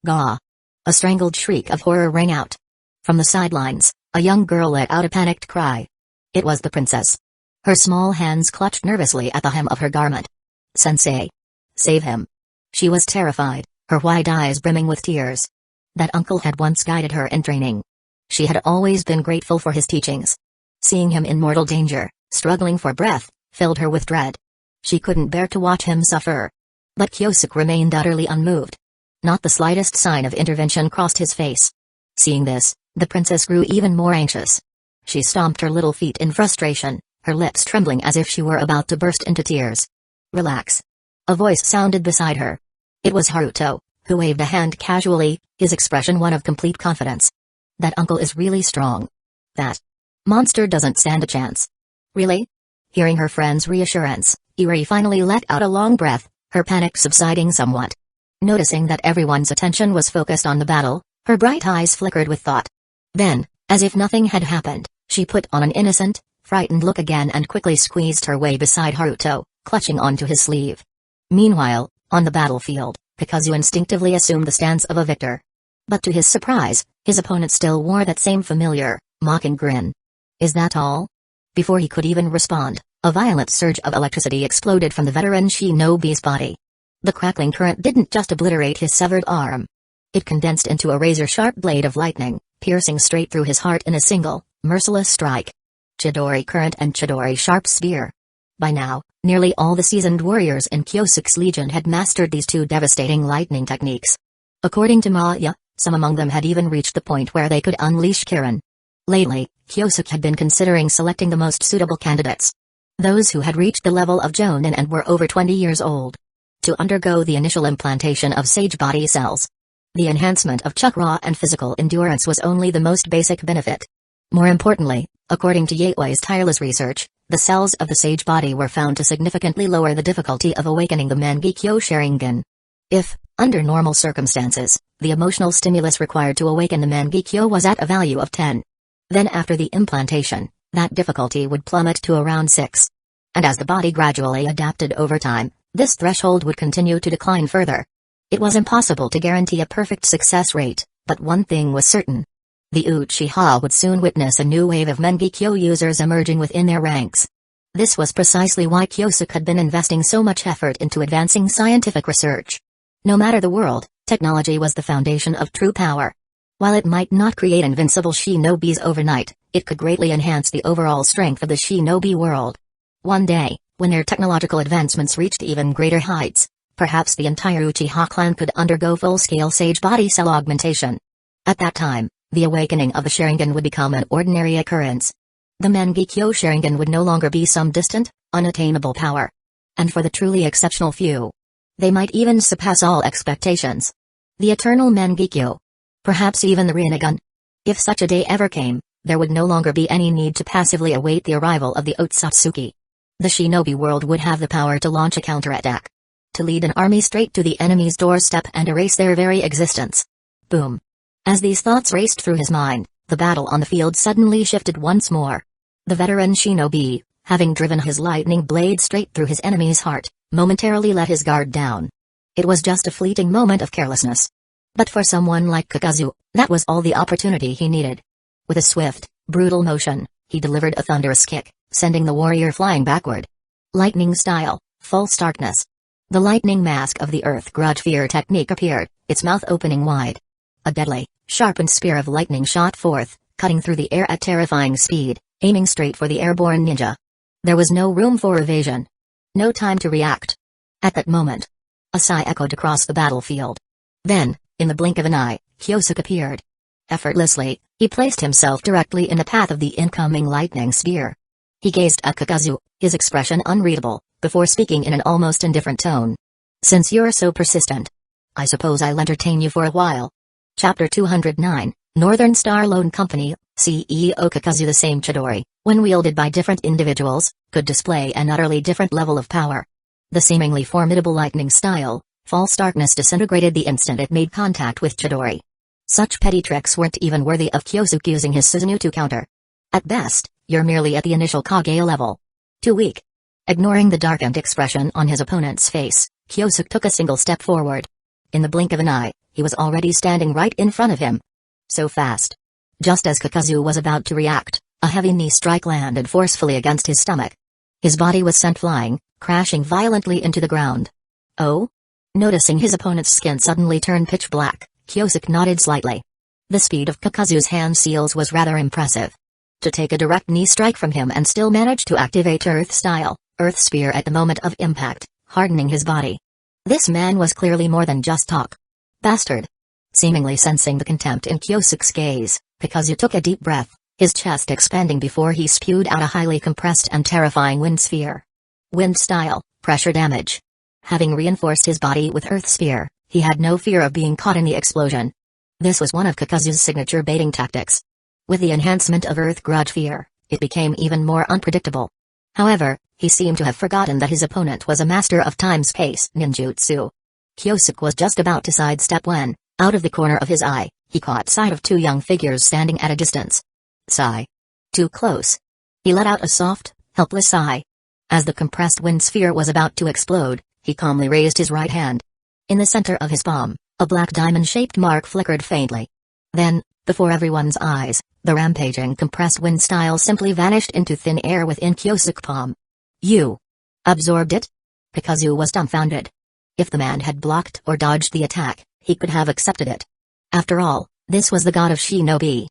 Gah! A strangled shriek of horror rang out. From the sidelines, a young girl let out a panicked cry. It was the princess. Her small hands clutched nervously at the hem of her garment. "Sensei! Save him!" She was terrified, her wide eyes brimming with tears. That uncle had once guided her in training. She had always been grateful for his teachings. Seeing him in mortal danger, struggling for breath, filled her with dread. She couldn't bear to watch him suffer. But Kyosuke remained utterly unmoved. Not the slightest sign of intervention crossed his face. Seeing this, the princess grew even more anxious. She stomped her little feet in frustration, her lips trembling as if she were about to burst into tears. "Relax." A voice sounded beside her. It was Haruto, who waved a hand casually, his expression one of complete confidence. "That uncle is really strong. That monster doesn't stand a chance. Really? Hearing her friend's reassurance, Eri finally let out a long breath, her panic subsiding somewhat. Noticing that everyone's attention was focused on the battle, her bright eyes flickered with thought. Then, as if nothing had happened, she put on an innocent, frightened look again and quickly squeezed her way beside Naruto, clutching onto his sleeve. Meanwhile, on the battlefield, Kakazu instinctively assumed the stance of a victor. But to his surprise, his opponent still wore that same familiar, mocking grin. Is that all? Before he could even respond, a violent surge of electricity exploded from the veteran shinobi's body. The crackling current didn't just obliterate his severed arm. It condensed into a razor-sharp blade of lightning, piercing straight through his heart in a single, merciless strike. Chidori Current and Chidori Sharp Spear. By now, nearly all the seasoned warriors in Kyosuke's legion had mastered these two devastating lightning techniques. According to Maya, some among them had even reached the point where they could unleash Kirin. Lately, Kyosuke had been considering selecting the most suitable candidates. Those who had reached the level of Jonin and were over 20 years old. To undergo the initial implantation of sage body cells. The enhancement of chakra and physical endurance was only the most basic benefit. More importantly, according to Yateway's tireless research, the cells of the sage body were found to significantly lower the difficulty of awakening the Mangekyo Sharingan. If, under normal circumstances, the emotional stimulus required to awaken the Mangekyo was at a value of 10. Then after the implantation, that difficulty would plummet to around 6. And as the body gradually adapted over time, this threshold would continue to decline further. It was impossible to guarantee a perfect success rate, but one thing was certain. The Uchiha would soon witness a new wave of Mangekyo users emerging within their ranks. This was precisely why Kyosuke had been investing so much effort into advancing scientific research. No matter the world, technology was the foundation of true power. While it might not create invincible shinobis overnight, it could greatly enhance the overall strength of the shinobi world. One day, when their technological advancements reached even greater heights, perhaps the entire Uchiha clan could undergo full-scale sage body cell augmentation. At that time, the awakening of the Sharingan would become an ordinary occurrence. The Mangekyo Sharingan would no longer be some distant, unattainable power. And for the truly exceptional few, they might even surpass all expectations. The eternal Mangekyo. Perhaps even the Rinnegan. If such a day ever came, there would no longer be any need to passively await the arrival of the Otsutsuki. The shinobi world would have the power to launch a counterattack. To lead an army straight to the enemy's doorstep and erase their very existence. Boom. As these thoughts raced through his mind, the battle on the field suddenly shifted once more. The veteran shinobi, having driven his lightning blade straight through his enemy's heart, momentarily let his guard down. It was just a fleeting moment of carelessness. But for someone like Kakazu, that was all the opportunity he needed. With a swift, brutal motion, he delivered a thunderous kick, sending the warrior flying backward. Lightning style, false darkness. The lightning mask of the Earth Grudge Fear technique appeared, its mouth opening wide. A deadly, sharpened spear of lightning shot forth, cutting through the air at terrifying speed, aiming straight for the airborne ninja. There was no room for evasion. No time to react. At that moment, a sigh echoed across the battlefield. Then, in the blink of an eye, Kyosuke appeared. Effortlessly, he placed himself directly in the path of the incoming lightning spear. He gazed at Kakazu, his expression unreadable, before speaking in an almost indifferent tone. Since you're so persistent, I suppose I'll entertain you for a while. Chapter 209, Northern Star Loan Company, CEO Kakazu. The same Chidori, when wielded by different individuals, could display an utterly different level of power. The seemingly formidable lightning style, false darkness, disintegrated the instant it made contact with Chidori. Such petty tricks weren't even worthy of Kyosuke using his Susanoo to counter. At best, you're merely at the initial Kage level. Too weak. Ignoring the darkened expression on his opponent's face, Kyosuke took a single step forward. In the blink of an eye, he was already standing right in front of him. So fast. Just as Kakazu was about to react, a heavy knee strike landed forcefully against his stomach. His body was sent flying, crashing violently into the ground. Oh? Noticing his opponent's skin suddenly turn pitch black, Kyosuke nodded slightly. The speed of Kakazu's hand seals was rather impressive. To take a direct knee strike from him and still manage to activate Earth-style, Earth Spear at the moment of impact, hardening his body. This man was clearly more than just talk. Bastard. Seemingly sensing the contempt in Kyosuke's gaze, Kakazu took a deep breath, his chest expanding before he spewed out a highly compressed and terrifying wind sphere. Wind-style, pressure damage. Having reinforced his body with Earth Spear, he had no fear of being caught in the explosion. This was one of Kakazu's signature baiting tactics. With the enhancement of Earth Grudge Fear, it became even more unpredictable. However, he seemed to have forgotten that his opponent was a master of time-space ninjutsu. Kyosuke was just about to sidestep when, out of the corner of his eye, he caught sight of two young figures standing at a distance. Sigh. Too close. He let out a soft, helpless sigh. As the compressed wind sphere was about to explode, he calmly raised his right hand. In the center of his palm, a black diamond-shaped mark flickered faintly. Then, before everyone's eyes, the rampaging compressed wind style simply vanished into thin air within Kyosuke's palm. You absorbed it? Pikazu was dumbfounded. If the man had blocked or dodged the attack, he could have accepted it. After all, this was the god of shinobi.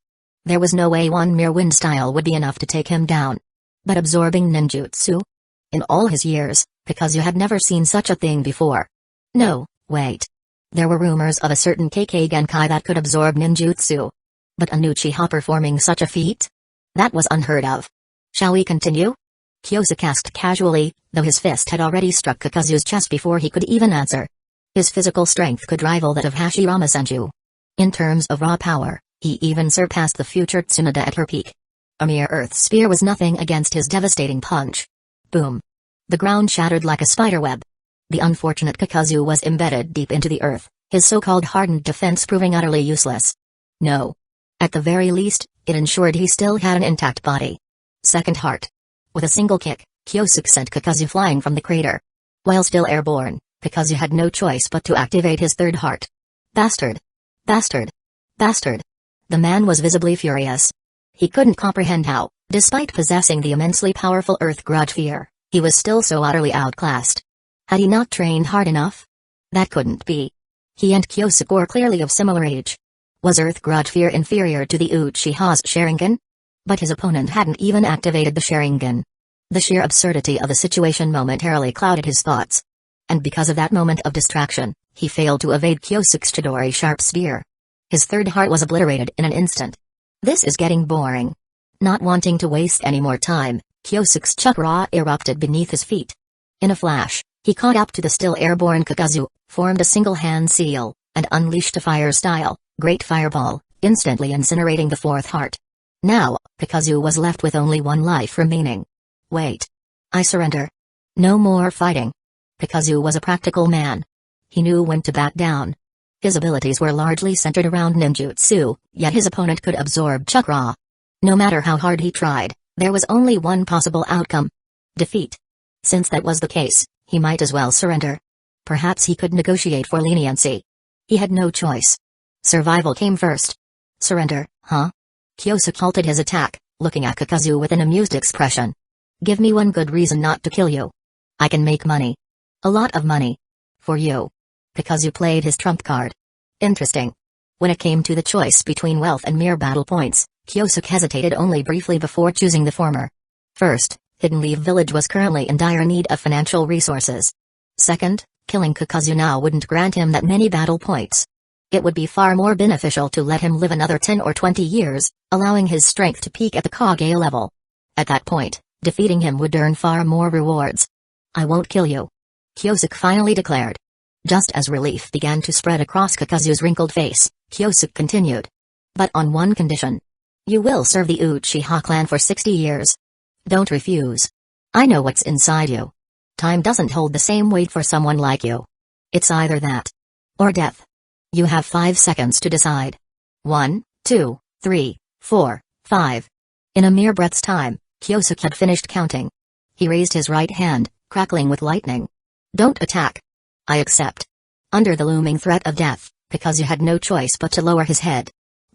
There was no way one mere wind style would be enough to take him down. But absorbing ninjutsu? In all his years, Pikazu had never seen such a thing before. No, wait. There were rumors of a certain Kekkei Genkai that could absorb ninjutsu. But a new Uchiha performing such a feat? That was unheard of. Shall we continue? Kyosuke asked casually, though his fist had already struck Kakazu's chest before he could even answer. His physical strength could rival that of Hashirama Senju. In terms of raw power, he even surpassed the future Tsunade at her peak. A mere earth sphere was nothing against his devastating punch. Boom. The ground shattered like a spiderweb. The unfortunate Kakazu was embedded deep into the earth, his so-called hardened defense proving utterly useless. No. At the very least, it ensured he still had an intact body. Second heart. With a single kick, Kyosuke sent Kakazu flying from the crater. While still airborne, Kakazu had no choice but to activate his third heart. Bastard! Bastard! Bastard! The man was visibly furious. He couldn't comprehend how, despite possessing the immensely powerful Earth Grudge Fear, he was still so utterly outclassed. Had he not trained hard enough? That couldn't be. He and Kyosuke were clearly of similar age. Was Earth Grudge Fear inferior to the Uchiha's Sharingan? But his opponent hadn't even activated the Sharingan. The sheer absurdity of the situation momentarily clouded his thoughts. And because of that moment of distraction, he failed to evade Kyosuke's Chidori sharp spear. His third heart was obliterated in an instant. This is getting boring. Not wanting to waste any more time, Kyosuke's chakra erupted beneath his feet. In a flash, he caught up to the still airborne Kakazu, formed a single hand seal, and unleashed a fire-style, great fireball, instantly incinerating the fourth heart. Now, Kakazu was left with only one life remaining. Wait. I surrender. No more fighting. Kakazu was a practical man. He knew when to back down. His abilities were largely centered around ninjutsu, yet his opponent could absorb chakra. No matter how hard he tried, there was only one possible outcome. Defeat. Since that was the case, he might as well surrender. Perhaps he could negotiate for leniency. He had no choice. Survival came first. Surrender, huh? Kyosuke halted his attack, looking at Kakazu with an amused expression. Give me one good reason not to kill you. I can make money. A lot of money. For you. Kakazu played his trump card. Interesting. When it came to the choice between wealth and mere battle points, Kyosuke hesitated only briefly before choosing the former. First, Hidden Leaf Village was currently in dire need of financial resources. Second, killing Kakazu now wouldn't grant him that many battle points. It would be far more beneficial to let him live another 10 or 20 years, allowing his strength to peak at the Kage level. At that point, defeating him would earn far more rewards. I won't kill you. Kyosuke finally declared. Just as relief began to spread across Kakazu's wrinkled face, Kyosuke continued. But on one condition. You will serve the Uchiha clan for 60 years. Don't refuse. I know what's inside you. Time doesn't hold the same weight for someone like you. It's either that. Or death. You have 5 seconds to decide. 1, 2, 3, 4, 5. In a mere breath's time, Kyosuke had finished counting. He raised his right hand, crackling with lightning. Don't attack. I accept. Under the looming threat of death, Kakazu had no choice but to lower his head.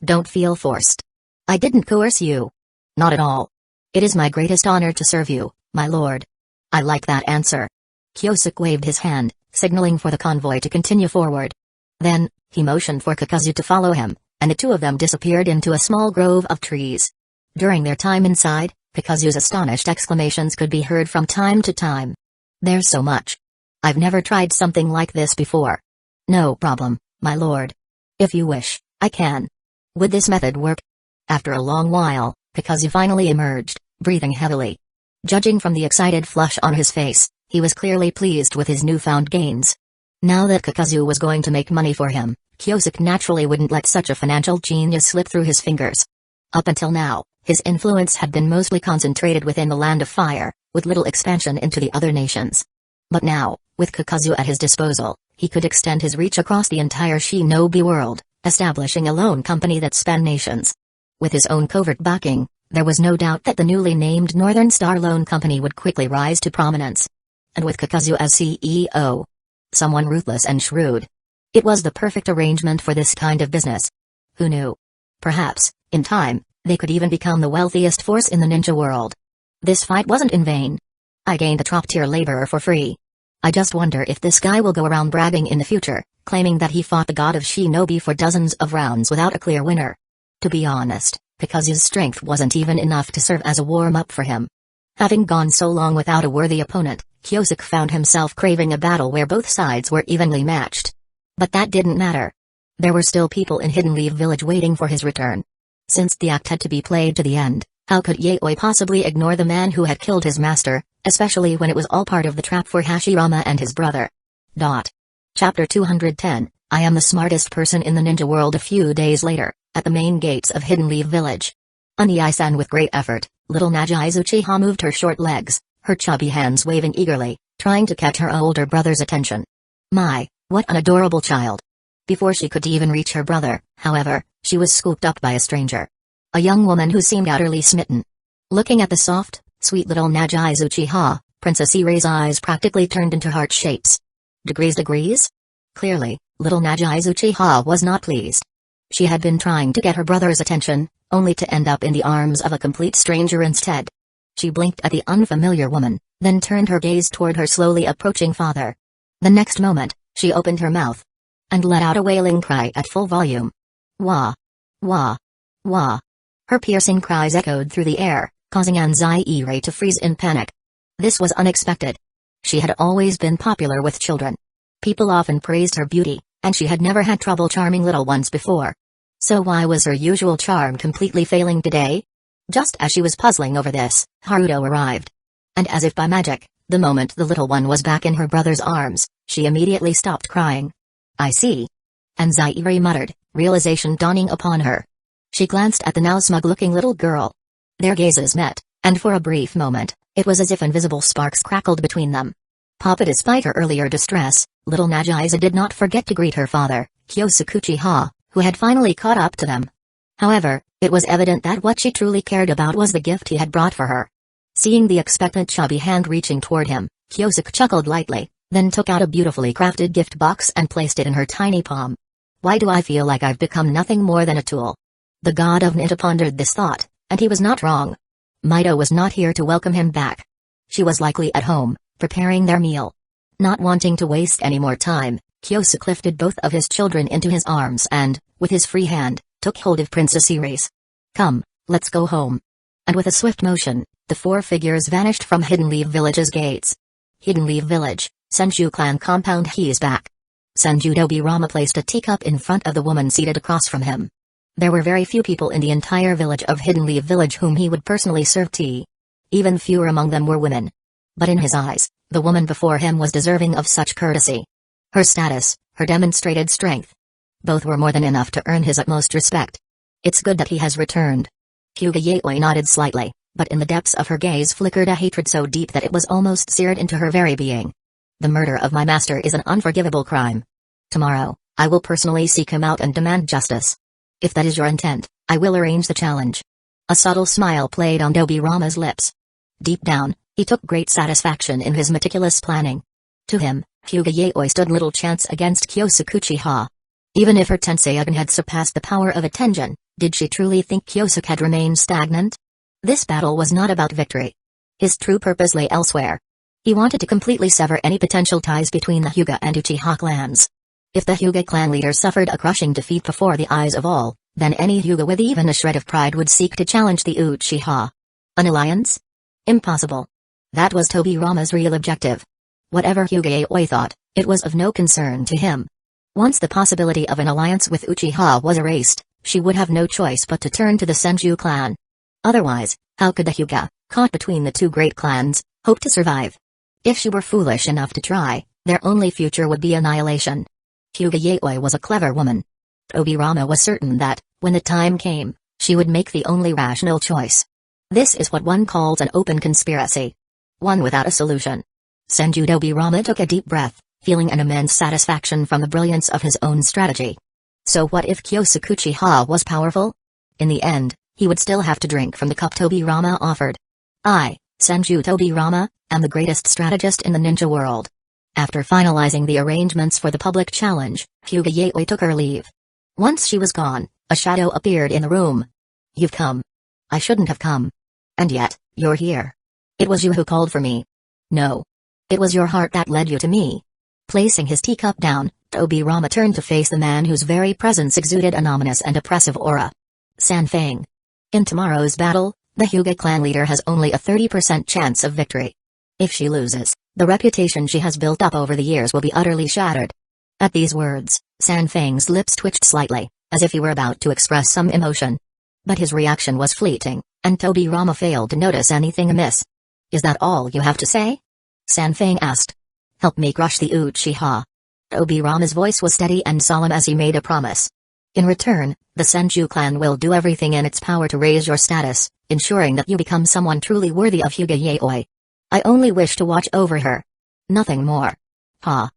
Don't feel forced. I didn't coerce you. Not at all. It is my greatest honor to serve you, my lord. I like that answer. Kyosuke waved his hand, signaling for the convoy to continue forward. Then, he motioned for Kakazu to follow him, and the two of them disappeared into a small grove of trees. During their time inside, Kakazu's astonished exclamations could be heard from time to time. There's so much. I've never tried something like this before. No problem, my lord. If you wish, I can. Would this method work? After a long while, Kakazu finally emerged, breathing heavily. Judging from the excited flush on his face, he was clearly pleased with his newfound gains. Now that Kakazu was going to make money for him, Kyosuke naturally wouldn't let such a financial genius slip through his fingers. Up until now, his influence had been mostly concentrated within the Land of Fire, with little expansion into the other nations. But now, with Kakazu at his disposal, he could extend his reach across the entire shinobi world, establishing a loan company that spanned nations. With his own covert backing, there was no doubt that the newly named Northern Star Loan Company would quickly rise to prominence. And with Kakazu as CEO, someone ruthless and shrewd, it was the perfect arrangement for this kind of business. Who knew? Perhaps, in time, they could even become the wealthiest force in the ninja world. This fight wasn't in vain. I gained a top-tier laborer for free. I just wonder if this guy will go around bragging in the future, claiming that he fought the god of shinobi for dozens of rounds without a clear winner. To be honest, Kakazu's strength wasn't even enough to serve as a warm-up for him. Having gone so long without a worthy opponent, Kyosuke found himself craving a battle where both sides were evenly matched. But that didn't matter. There were still people in Hidden Leaf Village waiting for his return. Since the act had to be played to the end, how could Yaoi possibly ignore the man who had killed his master, especially when it was all part of the trap for Hashirama and his brother? Chapter 210, I am the smartest person in the ninja world. A few days later, at the main gates of Hidden Leaf Village. Oniai-san, with great effort, little Nagai Uchiha moved her short legs, her chubby hands waving eagerly, trying to catch her older brother's attention. My, what an adorable child. Before she could even reach her brother, however, she was scooped up by a stranger. A young woman who seemed utterly smitten. Looking at the soft, sweet little Nagai Uchiha, Princess Irai's eyes practically turned into heart shapes. Degrees? Clearly, little Nagai Uchiha was not pleased. She had been trying to get her brother's attention, only to end up in the arms of a complete stranger instead. She blinked at the unfamiliar woman, then turned her gaze toward her slowly approaching father. The next moment, she opened her mouth and let out a wailing cry at full volume. Wah! Wah! Wah! Her piercing cries echoed through the air, causing Anzai Irai to freeze in panic. This was unexpected. She had always been popular with children. People often praised her beauty, and she had never had trouble charming little ones before. So why was her usual charm completely failing today? Just as she was puzzling over this, Haruto arrived. And as if by magic, the moment the little one was back in her brother's arms, she immediately stopped crying. I see. Anzai Irai muttered, realization dawning upon her. She glanced at the now smug-looking little girl. Their gazes met, and for a brief moment, it was as if invisible sparks crackled between them. Papa, despite her earlier distress, little Nagiza did not forget to greet her father, Kyosuke Uchiha, who had finally caught up to them. However, it was evident that what she truly cared about was the gift he had brought for her. Seeing the expectant chubby hand reaching toward him, Kyosuke chuckled lightly, then took out a beautifully crafted gift box and placed it in her tiny palm. Why do I feel like I've become nothing more than a tool? The god of ninja pondered this thought, and he was not wrong. Mido was not here to welcome him back. She was likely at home, preparing their meal. Not wanting to waste any more time, Kyosuke lifted both of his children into his arms and, with his free hand, took hold of Princess Iris. Come, let's go home. And with a swift motion, the four figures vanished from Hidden Leaf Village's gates. Hidden Leaf Village, Senju clan compound. He is back. Senju Dobirama placed a teacup in front of the woman seated across from him. There were very few people in the entire village of Hidden Leaf Village whom he would personally serve tea. Even fewer among them were women. But in his eyes, the woman before him was deserving of such courtesy. Her status, her demonstrated strength. Both were more than enough to earn his utmost respect. It's good that he has returned. Hyuga Yaoi nodded slightly, but in the depths of her gaze flickered a hatred so deep that it was almost seared into her very being. The murder of my master is an unforgivable crime. Tomorrow, I will personally seek him out and demand justice. If that is your intent, I will arrange the challenge. A subtle smile played on Dobirama's lips. Deep down, he took great satisfaction in his meticulous planning. To him, Hyuga Yaoi stood little chance against Kyosuke Uchiha. Even if her Tenseigen had surpassed the power of a Tenjin, did she truly think Kyosuke had remained stagnant? This battle was not about victory. His true purpose lay elsewhere. He wanted to completely sever any potential ties between the Hyuga and Uchiha clans. If the Hyuga clan leader suffered a crushing defeat before the eyes of all, then any Hyuga with even a shred of pride would seek to challenge the Uchiha. An alliance? Impossible. That was Tobirama's real objective. Whatever Hyuga Yaoi thought, it was of no concern to him. Once the possibility of an alliance with Uchiha was erased, she would have no choice but to turn to the Senju clan. Otherwise, how could the Hyuga, caught between the two great clans, hope to survive? If she were foolish enough to try, their only future would be annihilation. Hyuga Yaoi was a clever woman. Tobirama was certain that, when the time came, she would make the only rational choice. This is what one calls an open conspiracy. One without a solution. Senju Tobirama took a deep breath, feeling an immense satisfaction from the brilliance of his own strategy. So what if Kyosuke-Uchiha was powerful? In the end, he would still have to drink from the cup Tobirama offered. I, Senju Tobirama, am the greatest strategist in the ninja world. After finalizing the arrangements for the public challenge, Hyuga Yaoi took her leave. Once she was gone, a shadow appeared in the room. You've come. I shouldn't have come. And yet, you're here. It was you who called for me. No. It was your heart that led you to me. Placing his teacup down, Tobirama turned to face the man whose very presence exuded an ominous and oppressive aura. Sanfeng. In tomorrow's battle, the Hyuga clan leader has only a 30% chance of victory. If she loses, the reputation she has built up over the years will be utterly shattered. At these words, Sanfeng's lips twitched slightly, as if he were about to express some emotion. But his reaction was fleeting, and Tobirama failed to notice anything amiss. Is that all you have to say? Sanfeng asked. Help me crush the Uchiha. Tobirama's voice was steady and solemn as he made a promise. In return, the Senju clan will do everything in its power to raise your status, ensuring that you become someone truly worthy of Hyuga Yaoi. I only wish to watch over her. Nothing more. Ha.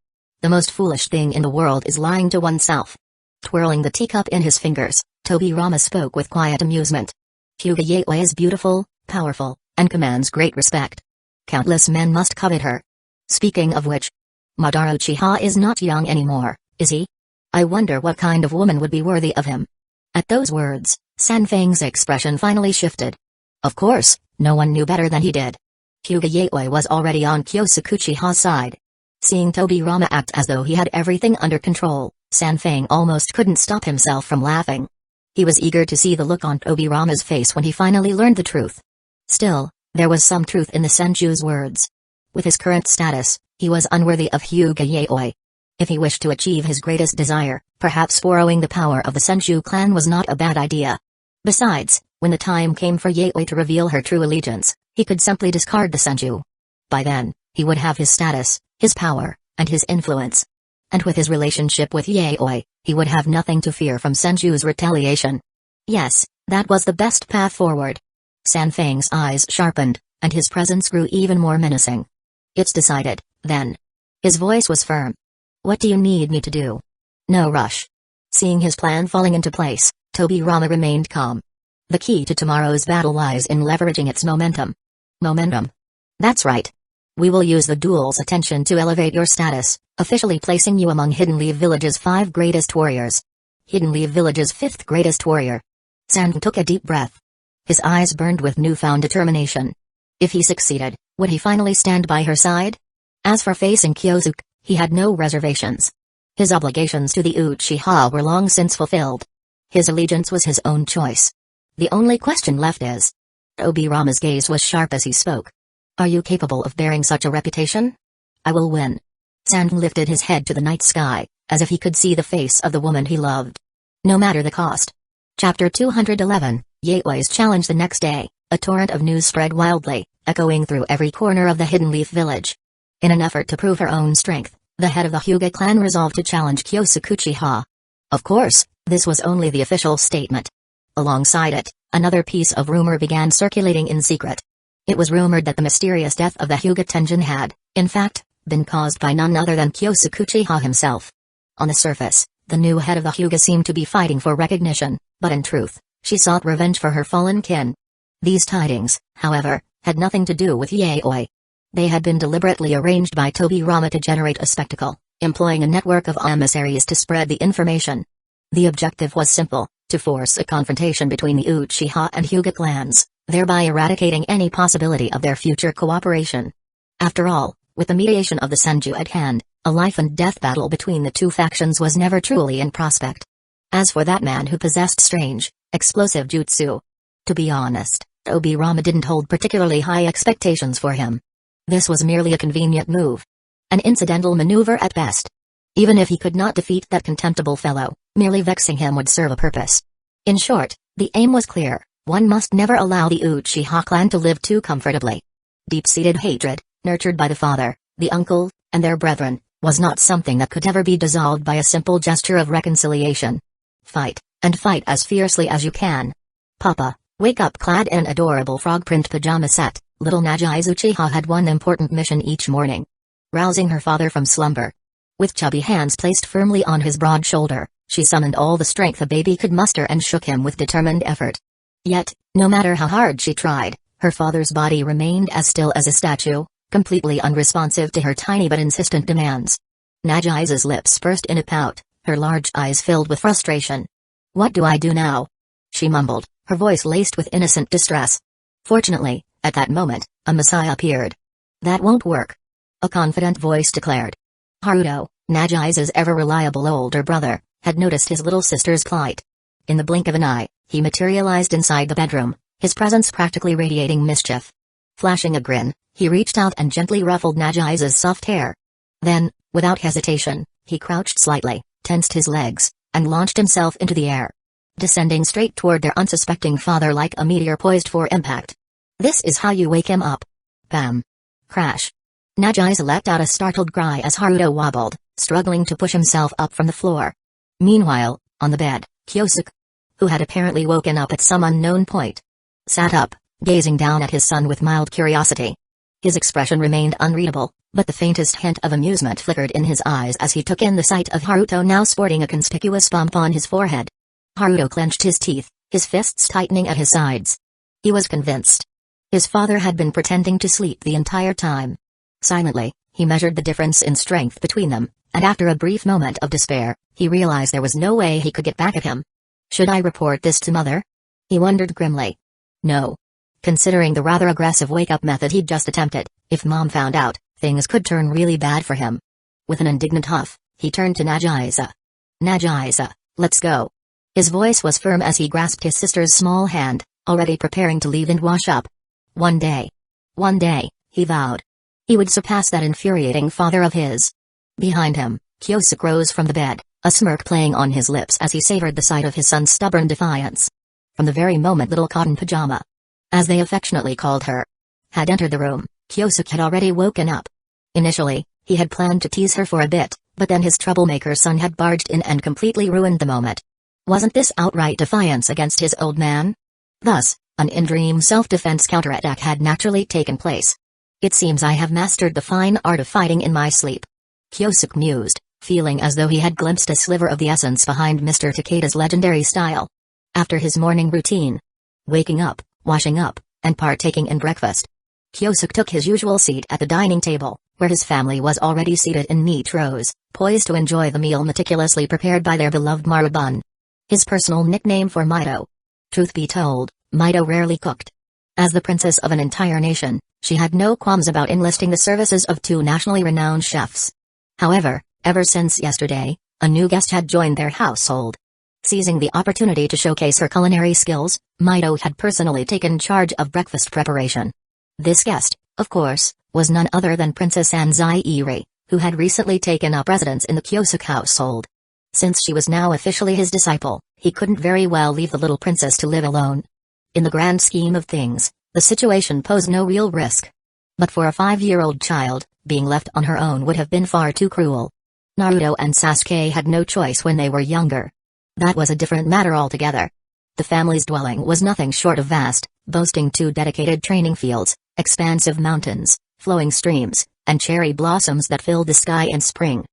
The most foolish thing in the world is lying to oneself. Twirling the teacup in his fingers, Tobirama spoke with quiet amusement. Hyuga Yaoi is beautiful, powerful, and commands great respect. Countless men must covet her. Speaking of which, Madara Uchiha is not young anymore, is he? I wonder what kind of woman would be worthy of him. At those words, Sanfeng's expression finally shifted. Of course, no one knew better than he did. Hyuga Yaoi was already on Kyosuke-Uchiha's side. Seeing Tobirama act as though he had everything under control, Sanfeng almost couldn't stop himself from laughing. He was eager to see the look on Tobirama's face when he finally learned the truth. Still, there was some truth in the Senju's words. With his current status, he was unworthy of Hyuga Yaoi. If he wished to achieve his greatest desire, perhaps borrowing the power of the Senju clan was not a bad idea. Besides, when the time came for Yaoi to reveal her true allegiance, he could simply discard the Senju. By then, he would have his status, his power, and his influence. And with his relationship with Yaoi, he would have nothing to fear from Senju's retaliation. Yes, that was the best path forward. Sanfeng's eyes sharpened, and his presence grew even more menacing. It's decided, then. His voice was firm. What do you need me to do? No rush. Seeing his plan falling into place, Tobirama remained calm. The key to tomorrow's battle lies in leveraging its momentum. Momentum. That's right. We will use the duel's attention to elevate your status, officially placing you among Hidden Leaf Village's 5 greatest warriors. Hidden Leaf Village's 5th greatest warrior. Sanfeng took a deep breath. His eyes burned with newfound determination. If he succeeded, would he finally stand by her side? As for facing Kyosuke, he had no reservations. His obligations to the Uchiha were long since fulfilled. His allegiance was his own choice. The only question left is... Tobirama's gaze was sharp as he spoke. Are you capable of bearing such a reputation? I will win. Sanfeng lifted his head to the night sky, as if he could see the face of the woman he loved. No matter the cost. Chapter 211, Yaoi's challenge. The next day, a torrent of news spread wildly, echoing through every corner of the Hidden Leaf Village. In an effort to prove her own strength, the head of the Hyuga clan resolved to challenge Kyosuke-Uchiha. Of course, this was only the official statement. Alongside it, another piece of rumor began circulating in secret. It was rumored that the mysterious death of the Hyuga Tenjin had, in fact, been caused by none other than Kyosuke-Uchiha himself. On the surface, the new head of the Hyuga seemed to be fighting for recognition, but in truth, she sought revenge for her fallen kin. These tidings, however, had nothing to do with Yaoi. They had been deliberately arranged by Tobirama to generate a spectacle, employing a network of emissaries to spread the information. The objective was simple, to force a confrontation between the Uchiha and Hyuga clans, thereby eradicating any possibility of their future cooperation. After all, with the mediation of the Senju at hand, a life-and-death battle between the two factions was never truly in prospect. As for that man who possessed strange, explosive jutsu, to be honest, Tobirama didn't hold particularly high expectations for him. This was merely a convenient move. An incidental maneuver at best. Even if he could not defeat that contemptible fellow, merely vexing him would serve a purpose. In short, the aim was clear: one must never allow the Uchiha clan to live too comfortably. Deep-seated hatred, nurtured by the father, the uncle, and their brethren, was not something that could ever be dissolved by a simple gesture of reconciliation. Fight, and fight as fiercely as you can. Papa, wake up! Clad in adorable frog print pajama set, little Nagi's Uchiha had one important mission each morning. Rousing her father from slumber. With chubby hands placed firmly on his broad shoulder, she summoned all the strength a baby could muster and shook him with determined effort. Yet, no matter how hard she tried, her father's body remained as still as a statue, completely unresponsive to her tiny but insistent demands. Nagi's lips pursed in a pout, her large eyes filled with frustration. "What do I do now?" she mumbled, her voice laced with innocent distress. Fortunately, at that moment, a messiah appeared. "That won't work," a confident voice declared. Haruto, Nagi's ever-reliable older brother, had noticed his little sister's plight. In the blink of an eye, he materialized inside the bedroom, his presence practically radiating mischief. Flashing a grin, he reached out and gently ruffled Nagi's soft hair. Then, without hesitation, he crouched slightly, tensed his legs, and launched himself into the air. Descending straight toward their unsuspecting father like a meteor poised for impact. "This is how you wake him up." Bam. Crash. Nagi's let out a startled cry as Haruto wobbled, struggling to push himself up from the floor. Meanwhile, on the bed, Kyosuke, who had apparently woken up at some unknown point, sat up, gazing down at his son with mild curiosity. His expression remained unreadable, but the faintest hint of amusement flickered in his eyes as he took in the sight of Haruto now sporting a conspicuous bump on his forehead. Haruto clenched his teeth, his fists tightening at his sides. He was convinced. His father had been pretending to sleep the entire time. Silently, he measured the difference in strength between them, and after a brief moment of despair, he realized there was no way he could get back at him. Should I report this to Mother? He wondered grimly. No. Considering the rather aggressive wake-up method he'd just attempted, if Mom found out, things could turn really bad for him. With an indignant huff, he turned to Nagi's. "Nagi's, let's go." His voice was firm as he grasped his sister's small hand, already preparing to leave and wash up. One day, he vowed, he would surpass that infuriating father of his. Behind him, Kyosuke rose from the bed, a smirk playing on his lips as he savored the sight of his son's stubborn defiance. From the very moment little Cotton Pajama, as they affectionately called her, had entered the room, Kyosuke had already woken up. Initially, he had planned to tease her for a bit, but then his troublemaker son had barged in and completely ruined the moment. Wasn't this outright defiance against his old man? Thus, an in-dream self-defense counterattack had naturally taken place. "It seems I have mastered the fine art of fighting in my sleep," Kyosuke mused, feeling as though he had glimpsed a sliver of the essence behind Mr. Takeda's legendary style. After his morning routine, waking up, washing up, and partaking in breakfast, Kyosuke took his usual seat at the dining table, where his family was already seated in neat rows, poised to enjoy the meal meticulously prepared by their beloved Marubun. His personal nickname for Mito. Truth be told, Mito rarely cooked. As the princess of an entire nation, she had no qualms about enlisting the services of two nationally renowned chefs. However, ever since yesterday, a new guest had joined their household. Seizing the opportunity to showcase her culinary skills, Mito had personally taken charge of breakfast preparation. This guest, of course, was none other than Princess Anzairi, who had recently taken up residence in the Kyosuke household. Since she was now officially his disciple, he couldn't very well leave the little princess to live alone. In the grand scheme of things, the situation posed no real risk. But for a 5-year-old child, being left on her own would have been far too cruel. Naruto and Sasuke had no choice when they were younger. That was a different matter altogether. The family's dwelling was nothing short of vast, boasting 2 dedicated training fields, expansive mountains, flowing streams, and cherry blossoms that filled the sky in spring.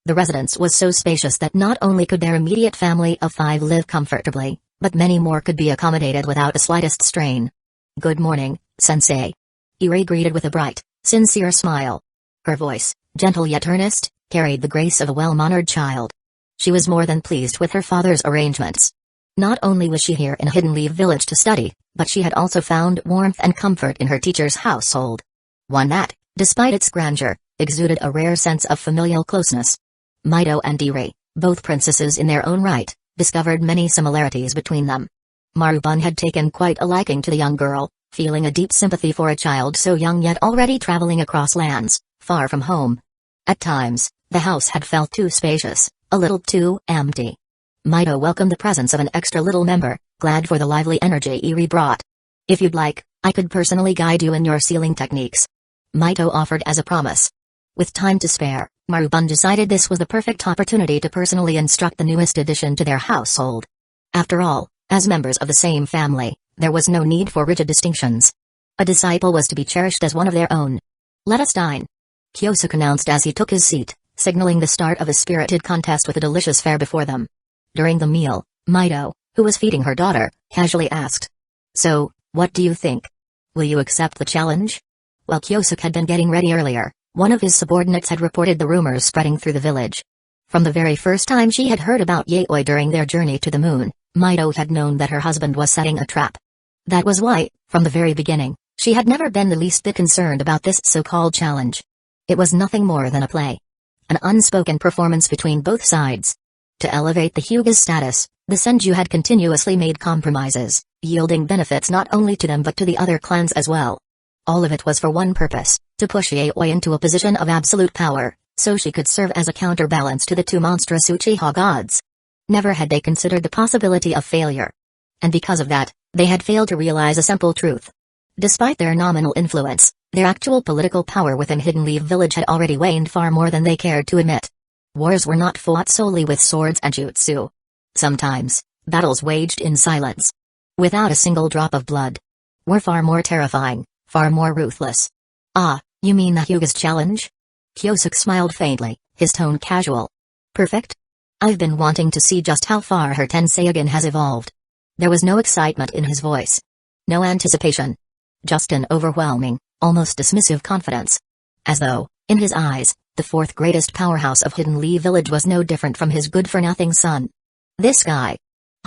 The residence was so spacious that not only could their immediate family of 5 live comfortably, but many more could be accommodated without the slightest strain. "Good morning, Sensei." Iri greeted with a bright, sincere smile. Her voice, gentle yet earnest, carried the grace of a well-mannered child. She was more than pleased with her father's arrangements. Not only was she here in a Hidden Leaf village to study, but she had also found warmth and comfort in her teacher's household. One that, despite its grandeur, exuded a rare sense of familial closeness. Mito and Iri, both princesses in their own right, discovered many similarities between them. Marubun had taken quite a liking to the young girl, feeling a deep sympathy for a child so young yet already traveling across lands, far from home. At times, the house had felt too spacious, a little too empty. Mito welcomed the presence of an extra little member, glad for the lively energy Iri brought. "If you'd like, I could personally guide you in your sealing techniques," Mito offered as a promise. With time to spare, Marubun decided this was the perfect opportunity to personally instruct the newest addition to their household. After all, As members of the same family, there was no need for rigid distinctions. A disciple was to be cherished as one of their own. "Let us dine," Kyosuke announced as he took his seat, signaling the start of a spirited contest with a delicious fare before them. During the meal, Mido, who was feeding her daughter, casually asked, "So, what do you think? Will you accept the challenge?" While Kyosuke had been getting ready earlier, one of his subordinates had reported the rumors spreading through the village. From the very first time she had heard about Yaoi during their journey to the moon, Mido had known that her husband was setting a trap. That was why, from the very beginning, she had never been the least bit concerned about this so-called challenge. It was nothing more than a play. An unspoken performance between both sides. To elevate the Hyuga's status, the Senju had continuously made compromises, yielding benefits not only to them but to the other clans as well. All of it was for one purpose, to push Yaoi into a position of absolute power, so she could serve as a counterbalance to the two monstrous Uchiha gods. Never had they considered the possibility of failure. And because of that, they had failed to realize a simple truth. Despite their nominal influence, their actual political power within Hidden Leaf Village had already waned far more than they cared to admit. Wars were not fought solely with swords and jutsu. Sometimes, battles waged in silence, without a single drop of blood, were far more terrifying, far more ruthless. "Ah, you mean the Hyuga's challenge?" Kyosuke smiled faintly, his tone casual. "Perfect. I've been wanting to see just how far her Tenseigen has evolved." There was no excitement in his voice. No anticipation. Just an overwhelming, almost dismissive confidence. As though, in his eyes, the fourth greatest powerhouse of Hidden Leaf Village was no different from his good-for-nothing son. This guy.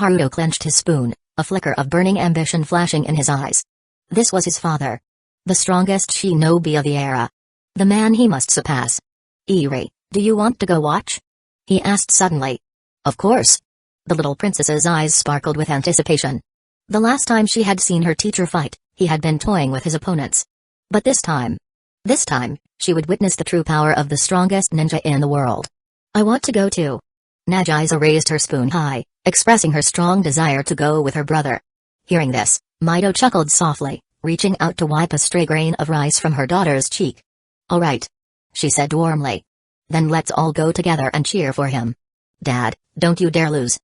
Haruto clenched his spoon, a flicker of burning ambition flashing in his eyes. This was his father. The strongest shinobi of the era. The man he must surpass. "Eri, do you want to go watch?" he asked suddenly. "Of course." The little princess's eyes sparkled with anticipation. The last time she had seen her teacher fight, he had been toying with his opponents. But this time, she would witness the true power of the strongest ninja in the world. "I want to go too." Nagisa raised her spoon high, expressing her strong desire to go with her brother. Hearing this, Mido chuckled softly, reaching out to wipe a stray grain of rice from her daughter's cheek. "All right," she said warmly. "Then let's all go together and cheer for him. Dad, don't you dare lose."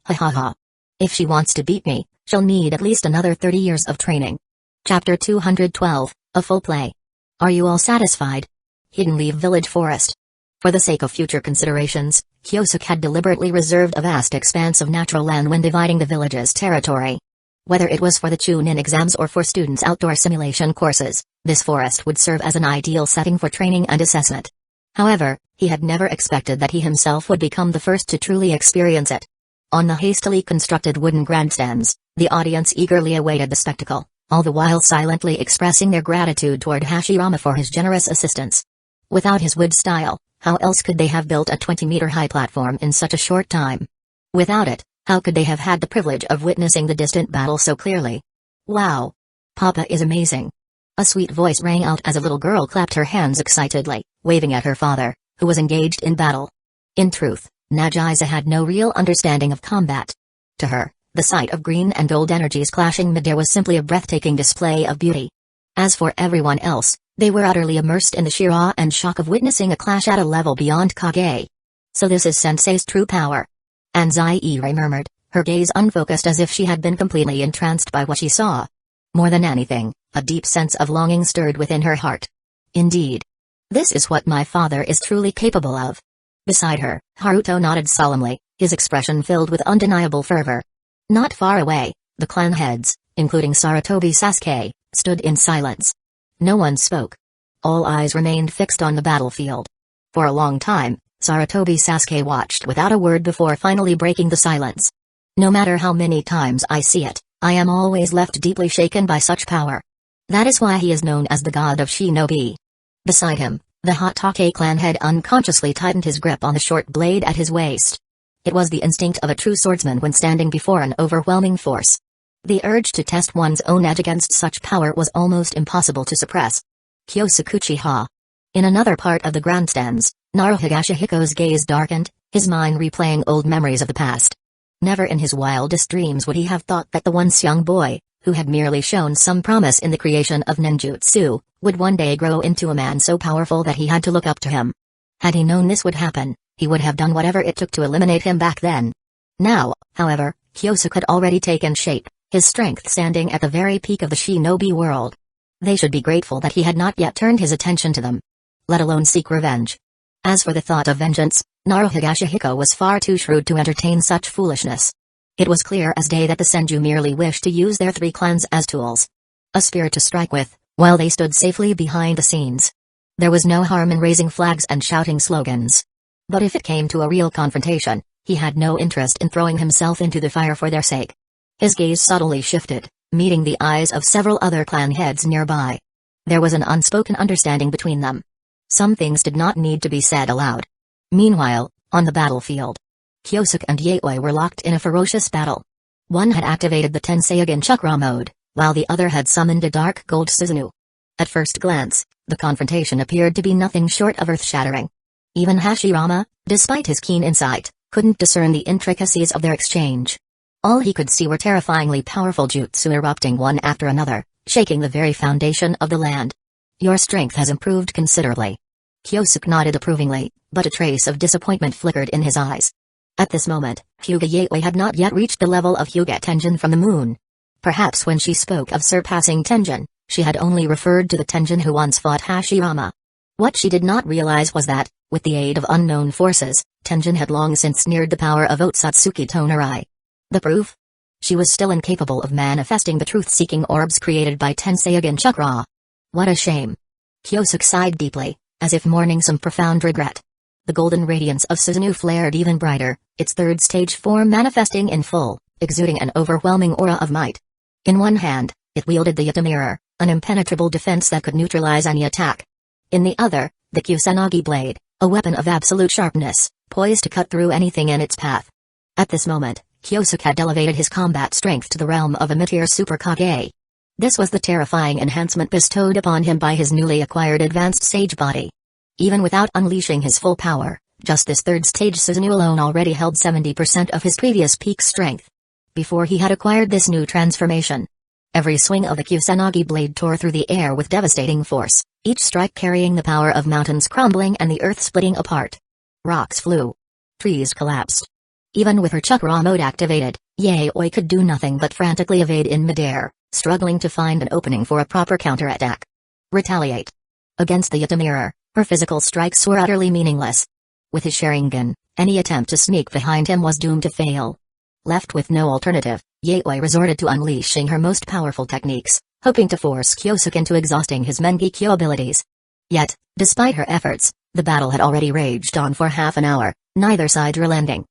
"Ha ha ha. If she wants to beat me, she'll need at least another 30 years of training." Chapter 212, A Full Play. Are you all satisfied? Hidden Leaf Village Forest. For the sake of future considerations, Kyosuke had deliberately reserved a vast expanse of natural land when dividing the village's territory. Whether it was for the Chunin exams or for students' outdoor simulation courses, this forest would serve as an ideal setting for training and assessment. However, he had never expected that he himself would become the first to truly experience it. On the hastily constructed wooden grandstands, the audience eagerly awaited the spectacle, all the while silently expressing their gratitude toward Hashirama for his generous assistance. Without his wood style, how else could they have built a 20-meter-high platform in such a short time? Without it, how could they have had the privilege of witnessing the distant battle so clearly? "Wow! Papa is amazing!" A sweet voice rang out as a little girl clapped her hands excitedly, waving at her father, who was engaged in battle. In truth, Nagisa had no real understanding of combat. To her, the sight of green and gold energies clashing midair was simply a breathtaking display of beauty. As for everyone else, they were utterly immersed in the sheer awe and shock of witnessing a clash at a level beyond Kage. "So this is Sensei's true power," Anzai-iri murmured, her gaze unfocused as if she had been completely entranced by what she saw. More than anything, a deep sense of longing stirred within her heart. Indeed. This is what my father is truly capable of. Beside her, Haruto nodded solemnly, his expression filled with undeniable fervor. Not far away, the clan heads, including Sarutobi Sasuke, stood in silence. No one spoke. All eyes remained fixed on the battlefield. For a long time, Sarutobi Sasuke watched without a word before finally breaking the silence. "No matter how many times I see it, I am always left deeply shaken by such power. That is why he is known as the god of shinobi." Beside him, the Hatake clan head unconsciously tightened his grip on the short blade at his waist. It was the instinct of a true swordsman when standing before an overwhelming force. The urge to test one's own edge against such power was almost impossible to suppress. Kyosuke Uchiha. In another part of the grandstands, Naruhigashihiko's gaze darkened, his mind replaying old memories of the past. Never in his wildest dreams would he have thought that the once young boy, who had merely shown some promise in the creation of ninjutsu, would one day grow into a man so powerful that he had to look up to him. Had he known this would happen, he would have done whatever it took to eliminate him back then. Now, however, Kyosuke had already taken shape, his strength standing at the very peak of the shinobi world. They should be grateful that he had not yet turned his attention to them, let alone seek revenge. As for the thought of vengeance, Naruto Higashihiko was far too shrewd to entertain such foolishness. It was clear as day that the Senju merely wished to use their three clans as tools. A spear to strike with, while they stood safely behind the scenes. There was no harm in raising flags and shouting slogans. But if it came to a real confrontation, he had no interest in throwing himself into the fire for their sake. His gaze subtly shifted, meeting the eyes of several other clan heads nearby. There was an unspoken understanding between them. Some things did not need to be said aloud. Meanwhile, on the battlefield, Kyosuke and Yaoi were locked in a ferocious battle. One had activated the Tenseigan Chakra mode, while the other had summoned a dark gold Susanoo. At first glance, the confrontation appeared to be nothing short of earth-shattering. Even Hashirama, despite his keen insight, couldn't discern the intricacies of their exchange. All he could see were terrifyingly powerful jutsu erupting one after another, shaking the very foundation of the land. Your strength has improved considerably. Kyosuke nodded approvingly, but a trace of disappointment flickered in his eyes. At this moment, Hyuga Yaoi had not yet reached the level of Hyuga Tenjin from the moon. Perhaps when she spoke of surpassing Tenjin, she had only referred to the Tenjin who once fought Hashirama. What she did not realize was that, with the aid of unknown forces, Tenjin had long since neared the power of Otsutsuki Tonarai. The proof? She was still incapable of manifesting the truth-seeking orbs created by Tenseigan Chakra. What a shame. Kyosuke sighed deeply, as if mourning some profound regret. The golden radiance of Susanoo flared even brighter, its third stage form manifesting in full, exuding an overwhelming aura of might. In one hand, it wielded the Yata mirror, an impenetrable defense that could neutralize any attack. In the other, the Kusanagi blade, a weapon of absolute sharpness, poised to cut through anything in its path. At this moment, Kyosuke had elevated his combat strength to the realm of a mid-tier Super Kage. This was the terrifying enhancement bestowed upon him by his newly acquired advanced sage body. Even without unleashing his full power, just this third stage Susanoo alone already held 70% of his previous peak strength. Before he had acquired this new transformation, every swing of the Kusanagi blade tore through the air with devastating force, each strike carrying the power of mountains crumbling and the earth splitting apart. Rocks flew. Trees collapsed. Even with her chakra mode activated, Yaoi could do nothing but frantically evade in midair, struggling to find an opening for a proper counterattack. Retaliate. Against the Yata mirror, her physical strikes were utterly meaningless. With his Sharingan, any attempt to sneak behind him was doomed to fail. Left with no alternative, Yaoi resorted to unleashing her most powerful techniques, hoping to force Kyosuke into exhausting his Mengekyo abilities. Yet, despite her efforts, the battle had already raged on for half an hour, neither side relenting.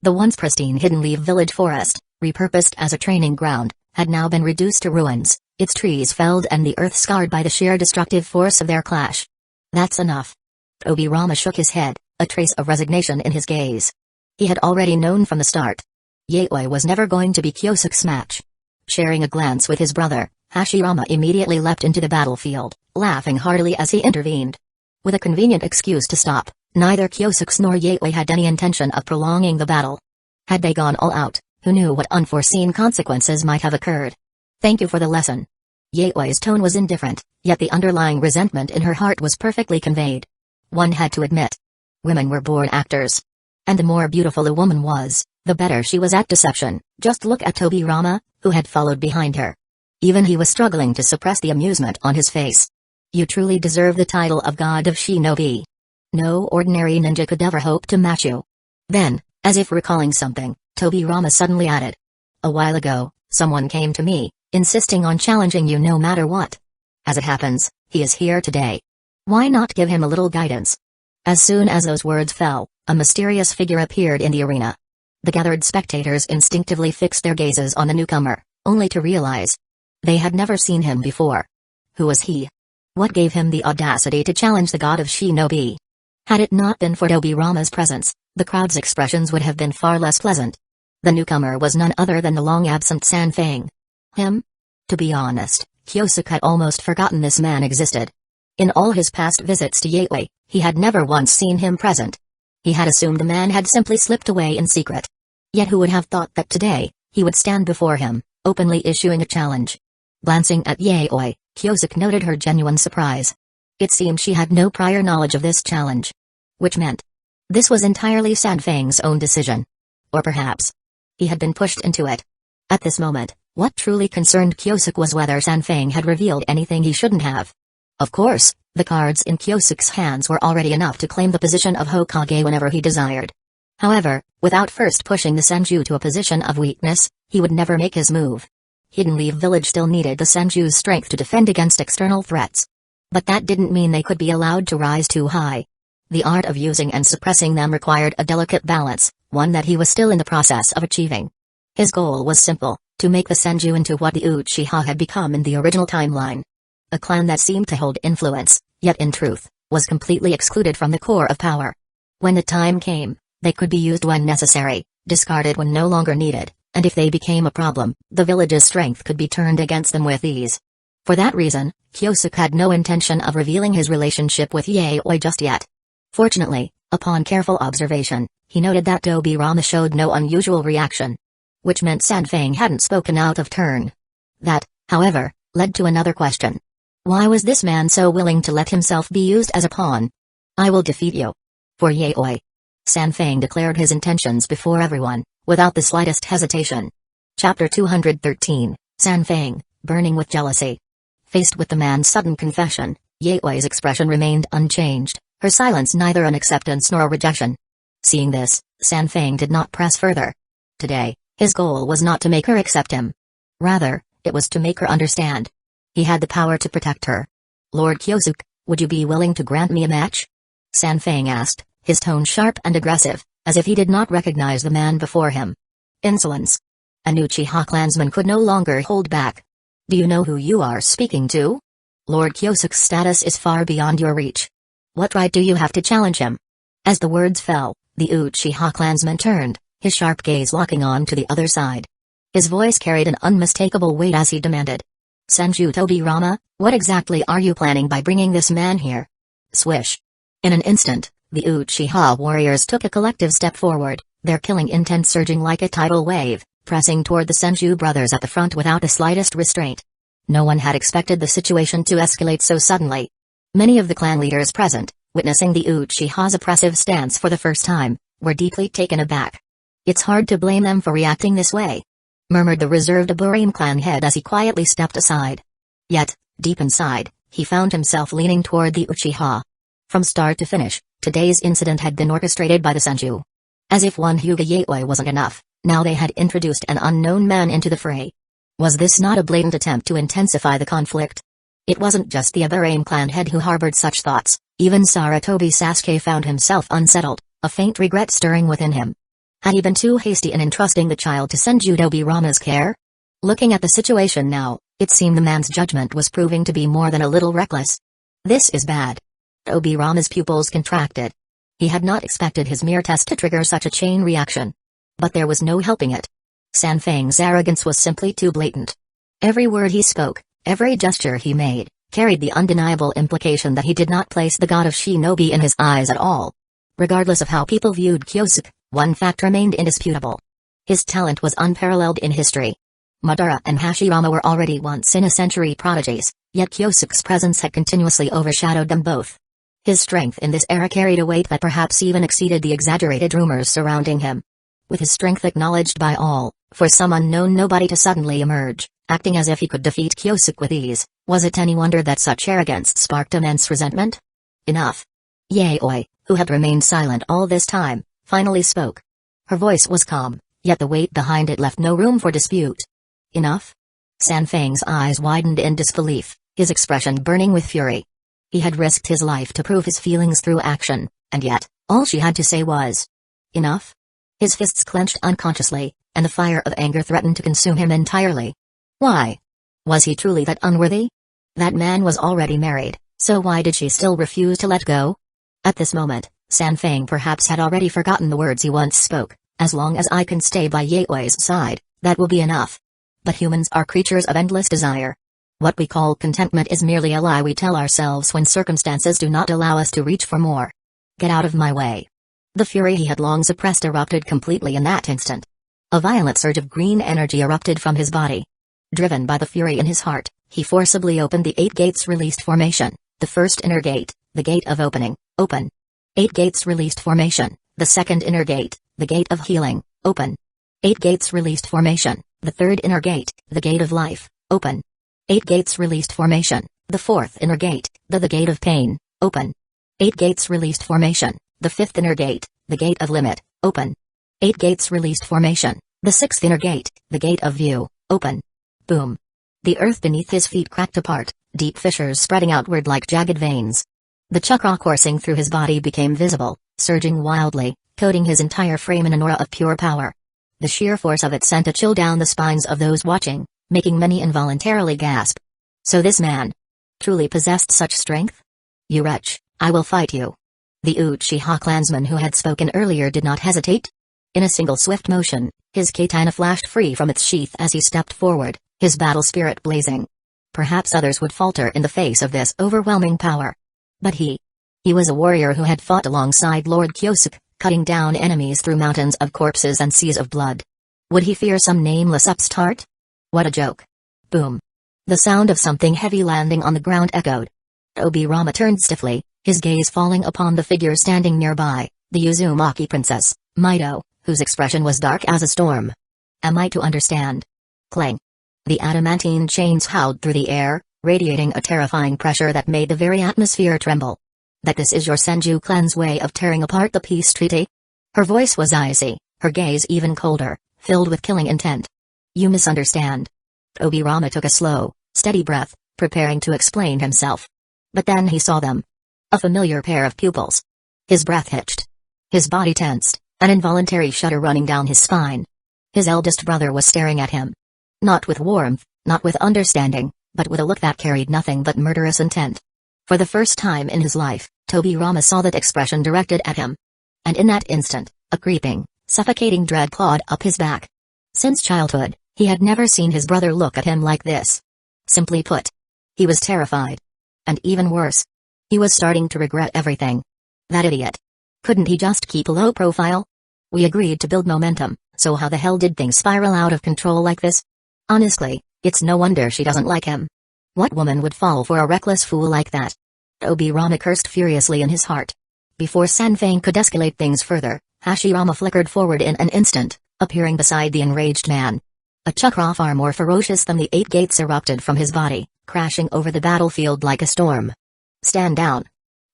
The once pristine Hidden Leaf Village forest, repurposed as a training ground, had now been reduced to ruins, its trees felled and the earth scarred by the sheer destructive force of their clash. That's enough. Tobirama shook his head, a trace of resignation in his gaze. He had already known from the start. Yaoi was never going to be Kyosuke's match. Sharing a glance with his brother, Hashirama immediately leapt into the battlefield, laughing heartily as he intervened. With a convenient excuse to stop, neither Kyosuke nor Yaoi had any intention of prolonging the battle. Had they gone all out, who knew what unforeseen consequences might have occurred? Thank you for the lesson. Yaoi's tone was indifferent, yet the underlying resentment in her heart was perfectly conveyed. One had to admit. Women were born actors. And the more beautiful a woman was, the better she was at deception. Just look at Tobirama, who had followed behind her. Even he was struggling to suppress the amusement on his face. You truly deserve the title of God of Shinobi. No ordinary ninja could ever hope to match you. Then, as if recalling something, Tobirama suddenly added. A while ago, someone came to me, insisting on challenging you no matter what. As it happens, he is here today. Why not give him a little guidance? As soon as those words fell, a mysterious figure appeared in the arena. The gathered spectators instinctively fixed their gazes on the newcomer, only to realize they had never seen him before. Who was he? What gave him the audacity to challenge the god of Shinobi? Had it not been for Tobirama's presence, the crowd's expressions would have been far less pleasant. The newcomer was none other than the long-absent Sanfeng. Him? To be honest, Kyosuke had almost forgotten this man existed. In all his past visits to Yaoi, he had never once seen him present. He had assumed the man had simply slipped away in secret. Yet who would have thought that today, he would stand before him, openly issuing a challenge? Glancing at Yaoi, Kyosuke noted her genuine surprise. It seemed she had no prior knowledge of this challenge. Which meant this was entirely Sanfeng's own decision. Or perhaps He had been pushed into it. At this moment, what truly concerned Kyosuke was whether Sanfeng had revealed anything he shouldn't have. Of course, the cards in Kyosuke's hands were already enough to claim the position of Hokage whenever he desired. However, without first pushing the Senju to a position of weakness, he would never make his move. Hidden Leaf Village still needed the Senju's strength to defend against external threats. But that didn't mean they could be allowed to rise too high. The art of using and suppressing them required a delicate balance, one that he was still in the process of achieving. His goal was simple, to make the Senju into what the Uchiha had become in the original timeline. A clan that seemed to hold influence, yet in truth, was completely excluded from the core of power. When the time came, they could be used when necessary, discarded when no longer needed, and if they became a problem, the village's strength could be turned against them with ease. For that reason, Kyosuke had no intention of revealing his relationship with Yaoi just yet. Fortunately, upon careful observation, he noted that Tobirama showed no unusual reaction. Which meant Sanfeng hadn't spoken out of turn. That, however, led to another question. Why was this man so willing to let himself be used as a pawn? I will defeat you. For Yaoi. Sanfeng declared his intentions before everyone, without the slightest hesitation. Chapter 213, Sanfeng, burning with jealousy. Faced with the man's sudden confession, Yaoi's expression remained unchanged, her silence neither an acceptance nor a rejection. Seeing this, Sanfeng did not press further. Today, his goal was not to make her accept him. Rather, it was to make her understand. He had the power to protect her. Lord Kyosuke, would you be willing to grant me a match? Sanfeng asked, his tone sharp and aggressive, as if he did not recognize the man before him. Insolence. An Uchiha clansman could no longer hold back. Do you know who you are speaking to? Lord Kyosuke's status is far beyond your reach. What right do you have to challenge him? As the words fell, the Uchiha clansman turned, his sharp gaze locking on to the other side. His voice carried an unmistakable weight as he demanded. Senju Tobirama, what exactly are you planning by bringing this man here? Swish. In an instant, the Uchiha warriors took a collective step forward, their killing intent surging like a tidal wave, pressing toward the Senju brothers at the front without the slightest restraint. No one had expected the situation to escalate so suddenly. Many of the clan leaders present, witnessing the Uchiha's oppressive stance for the first time, were deeply taken aback. It's hard to blame them for reacting this way, murmured the reserved Aburame clan head as he quietly stepped aside. Yet, deep inside, he found himself leaning toward the Uchiha. From start to finish, today's incident had been orchestrated by the Senju. As if one Hyuga Yaoi wasn't enough, now they had introduced an unknown man into the fray. Was this not a blatant attempt to intensify the conflict? It wasn't just the Aburame clan head who harbored such thoughts, even Sarutobi Sasuke found himself unsettled, a faint regret stirring within him. Had he been too hasty in entrusting the child to Senju Tobirama's care? Looking at the situation now, it seemed the man's judgment was proving to be more than a little reckless. This is bad. Tobirama's pupils contracted. He had not expected his mere test to trigger such a chain reaction. But there was no helping it. Sanfeng's arrogance was simply too blatant. Every word he spoke, every gesture he made, carried the undeniable implication that he did not place the god of shinobi in his eyes at all. Regardless of how people viewed Kyosuke, one fact remained indisputable. His talent was unparalleled in history. Madara and Hashirama were already once-in-a-century prodigies, yet Kyosuke's presence had continuously overshadowed them both. His strength in this era carried a weight that perhaps even exceeded the exaggerated rumors surrounding him. With his strength acknowledged by all, for some unknown nobody to suddenly emerge, acting as if he could defeat Kyosuke with ease, was it any wonder that such arrogance sparked immense resentment? Enough. Yaoi, who had remained silent all this time, finally spoke. Her voice was calm, yet the weight behind it left no room for dispute. Enough? Sanfeng's eyes widened in disbelief, his expression burning with fury. He had risked his life to prove his feelings through action, and yet, all she had to say was, enough? His fists clenched unconsciously, and the fire of anger threatened to consume him entirely. Why? Was he truly that unworthy? That man was already married, so why did she still refuse to let go? At this moment, Sanfeng perhaps had already forgotten the words he once spoke, as long as I can stay by Yaoi's side, that will be enough. But humans are creatures of endless desire. What we call contentment is merely a lie we tell ourselves when circumstances do not allow us to reach for more. Get out of my way. The fury he had long suppressed erupted completely in that instant. A violent surge of green energy erupted from his body. Driven by the fury in his heart, he forcibly opened the 8 gates released formation, the first inner gate, the gate of opening, open. 8 gates released formation, the second inner gate, the gate of healing, open. 8 gates released formation, the third inner gate, the gate of life, open. 8 gates released formation, the fourth inner gate, the gate of pain, open. 8 gates released formation, the fifth inner gate, the gate of limit, open. 8 gates released formation, the sixth inner gate, the gate of view, open. Boom. The earth beneath his feet cracked apart, deep fissures spreading outward like jagged veins. The chakra coursing through his body became visible, surging wildly, coating his entire frame in an aura of pure power. The sheer force of it sent a chill down the spines of those watching, making many involuntarily gasp. So this man truly possessed such strength? You wretch, I will fight you. The Uchiha clansman who had spoken earlier did not hesitate. In a single swift motion, his katana flashed free from its sheath as he stepped forward, his battle spirit blazing. Perhaps others would falter in the face of this overwhelming power. But he was a warrior who had fought alongside Lord Kyosuke, cutting down enemies through mountains of corpses and seas of blood. Would he fear some nameless upstart? What a joke. Boom. The sound of something heavy landing on the ground echoed. Obirama turned stiffly, his gaze falling upon the figure standing nearby, the Uzumaki princess, Mido, whose expression was dark as a storm. Am I to understand? Clang. The adamantine chains howled through the air, radiating a terrifying pressure that made the very atmosphere tremble. That this is your Senju clan's way of tearing apart the peace treaty? Her voice was icy, her gaze even colder, filled with killing intent. You misunderstand. Obirama took a slow, steady breath, preparing to explain himself. But then he saw them. A familiar pair of pupils. His breath hitched. His body tensed, an involuntary shudder running down his spine. His eldest brother was staring at him. Not with warmth, not with understanding, but with a look that carried nothing but murderous intent. For the first time in his life, Tobirama saw that expression directed at him. And in that instant, a creeping, suffocating dread clawed up his back. Since childhood, he had never seen his brother look at him like this. Simply put, he was terrified. And even worse, he was starting to regret everything. That idiot. Couldn't he just keep a low profile? We agreed to build momentum, so how the hell did things spiral out of control like this? Honestly, it's no wonder she doesn't like him. What woman would fall for a reckless fool like that? Obirama cursed furiously in his heart. Before Sanfang could escalate things further, Hashirama flickered forward in an instant, appearing beside the enraged man. A chakra far more ferocious than the 8 gates erupted from his body, crashing over the battlefield like a storm. Stand down.